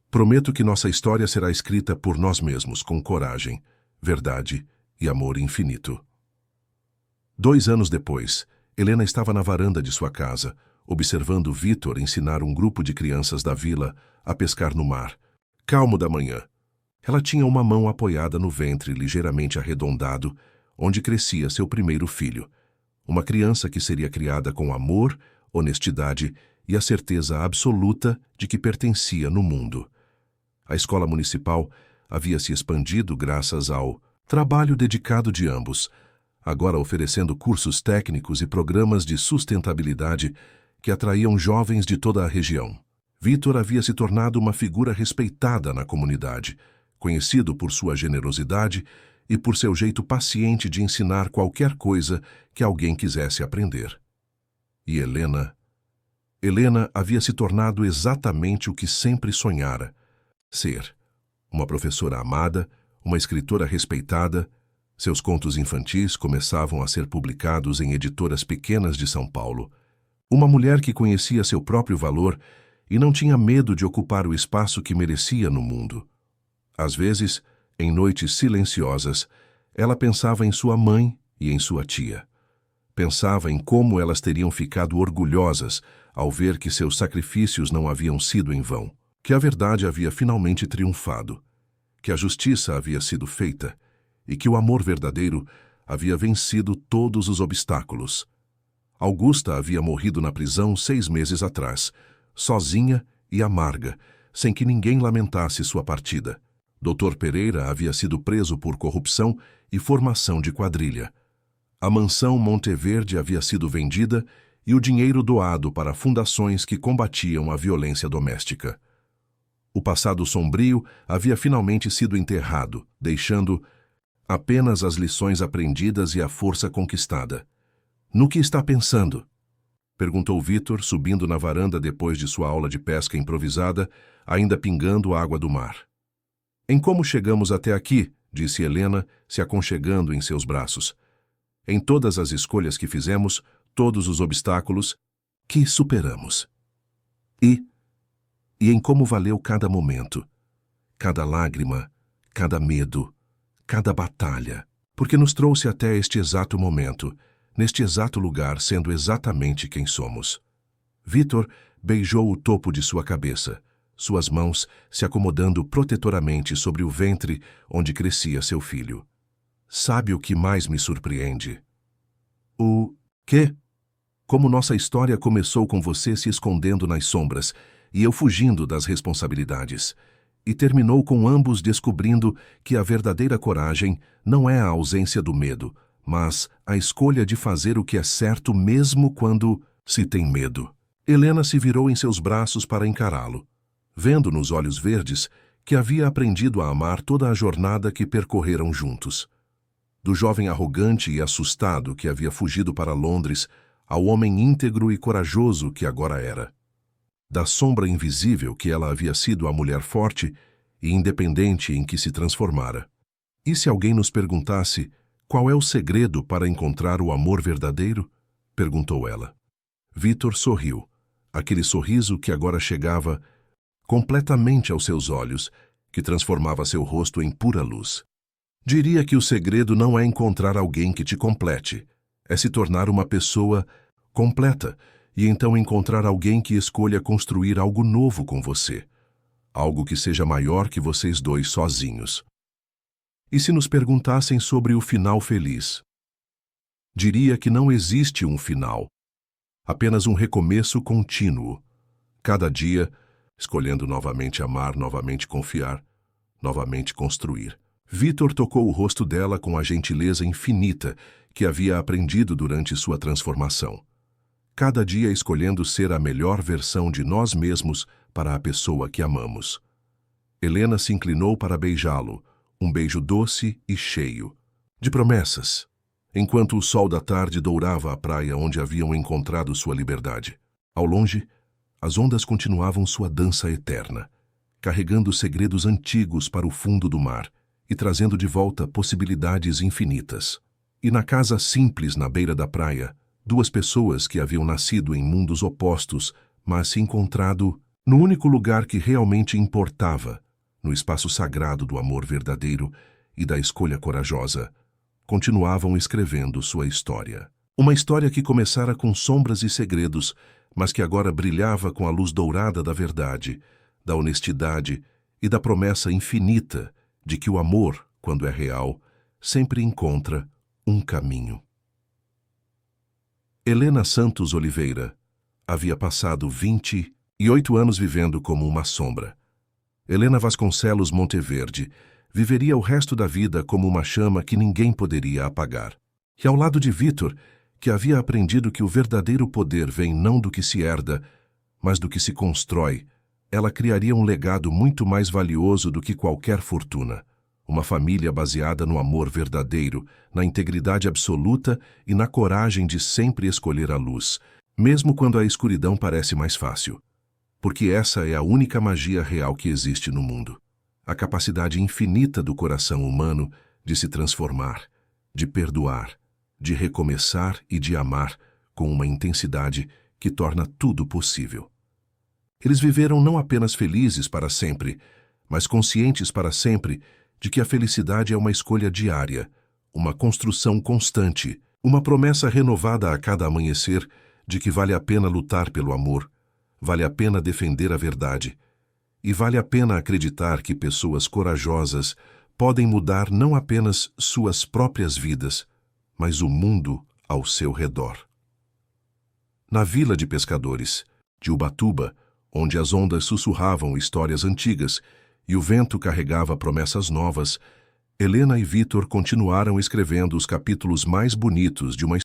Prometo que nossa história será escrita por nós mesmos com coragem, verdade e amor infinito. 2 anos depois, Helena estava na varanda de sua casa, observando Vítor ensinar um grupo de crianças da vila a pescar no mar. Calmo da manhã. Ela tinha uma mão apoiada no ventre ligeiramente arredondado, onde crescia seu primeiro filho. Uma criança que seria criada com amor, honestidade e a certeza absoluta de que pertencia no mundo. A escola municipal havia se expandido graças ao trabalho dedicado de ambos, agora oferecendo cursos técnicos e programas de sustentabilidade que atraíam jovens de toda a região. Vítor havia se tornado uma figura respeitada na comunidade, conhecido por sua generosidade e por seu jeito paciente de ensinar qualquer coisa que alguém quisesse aprender. E Helena havia se tornado exatamente o que sempre sonhara: ser uma professora amada, uma escritora respeitada. Seus contos infantis começavam a ser publicados em editoras pequenas de São Paulo. Uma mulher que conhecia seu próprio valor e não tinha medo de ocupar o espaço que merecia no mundo. Às vezes, em noites silenciosas, ela pensava em sua mãe e em sua tia. Pensava em como elas teriam ficado orgulhosas ao ver que seus sacrifícios não haviam sido em vão, que a verdade havia finalmente triunfado, que a justiça havia sido feita e que o amor verdadeiro havia vencido todos os obstáculos. Augusta havia morrido na prisão 6 meses atrás, sozinha e amarga, sem que ninguém lamentasse sua partida. Dr. Pereira havia sido preso por corrupção e formação de quadrilha. A mansão Monteverde havia sido vendida e o dinheiro doado para fundações que combatiam a violência doméstica. O passado sombrio havia finalmente sido enterrado, deixando apenas as lições aprendidas e a força conquistada. No que está pensando? Perguntou Vítor, subindo na varanda depois de sua aula de pesca improvisada, ainda pingando a água do mar. Em como chegamos até aqui, disse Helena, se aconchegando em seus braços. Em todas as escolhas que fizemos, todos os obstáculos que superamos. E em como valeu cada momento, cada lágrima, cada medo, cada batalha, porque nos trouxe até este exato momento, neste exato lugar, sendo exatamente quem somos. Vítor beijou o topo de sua cabeça, suas mãos se acomodando protetoramente sobre o ventre onde crescia seu filho. Sabe o que mais me surpreende? O quê? Como nossa história começou com você se escondendo nas sombras e eu fugindo das responsabilidades, e terminou com ambos descobrindo que a verdadeira coragem não é a ausência do medo, mas a escolha de fazer o que é certo mesmo quando se tem medo. Helena se virou em seus braços para encará-lo, vendo nos olhos verdes que havia aprendido a amar toda a jornada que percorreram juntos. Do jovem arrogante e assustado que havia fugido para Londres ao homem íntegro e corajoso que agora era. Da sombra invisível que ela havia sido à mulher forte e independente em que se transformara. E se alguém nos perguntasse Qual é o segredo para encontrar o amor verdadeiro? Perguntou ela. Vitor sorriu, aquele sorriso que agora chegava completamente aos seus olhos, que transformava seu rosto em pura luz. Diria que o segredo não é encontrar alguém que te complete, é se tornar uma pessoa completa e então encontrar alguém que escolha construir algo novo com você, algo que seja maior que vocês dois sozinhos. E se nos perguntassem sobre o final feliz? Diria que não existe um final, apenas um recomeço contínuo. Cada dia, escolhendo novamente amar, novamente confiar, novamente construir. Vitor tocou o rosto dela com a gentileza infinita que havia aprendido durante sua transformação. Cada dia escolhendo ser a melhor versão de nós mesmos para a pessoa que amamos. Helena se inclinou para beijá-lo, um beijo doce e cheio, de promessas, enquanto o sol da tarde dourava a praia onde haviam encontrado sua liberdade. Ao longe, as ondas continuavam sua dança eterna, carregando segredos antigos para o fundo do mar e trazendo de volta possibilidades infinitas. E na casa simples na beira da praia, duas pessoas que haviam nascido em mundos opostos, mas se encontrado no único lugar que realmente importava, no espaço sagrado do amor verdadeiro e da escolha corajosa, continuavam escrevendo sua história. Uma história que começara com sombras e segredos, mas que agora brilhava com a luz dourada da verdade, da honestidade e da promessa infinita de que o amor, quando é real, sempre encontra um caminho. Helena Santos Oliveira havia passado 28 anos vivendo como uma sombra. Helena Vasconcelos Monteverde viveria o resto da vida como uma chama que ninguém poderia apagar. E ao lado de Vitor, que havia aprendido que o verdadeiro poder vem não do que se herda, mas do que se constrói, ela criaria um legado muito mais valioso do que qualquer fortuna. Uma família baseada no amor verdadeiro, na integridade absoluta e na coragem de sempre escolher a luz, mesmo quando a escuridão parece mais fácil. Porque essa é a única magia real que existe no mundo. A capacidade infinita do coração humano de se transformar, de perdoar, de recomeçar e de amar com uma intensidade que torna tudo possível. Eles viveram não apenas felizes para sempre, mas conscientes para sempre de que a felicidade é uma escolha diária, uma construção constante, uma promessa renovada a cada amanhecer de que vale a pena lutar pelo amor, vale a pena defender a verdade e vale a pena acreditar que pessoas corajosas podem mudar não apenas suas próprias vidas, mas o mundo ao seu redor. Na vila de pescadores, de Ubatuba, onde as ondas sussurravam histórias antigas e o vento carregava promessas novas, Helena e Vitor continuaram escrevendo os capítulos mais bonitos de uma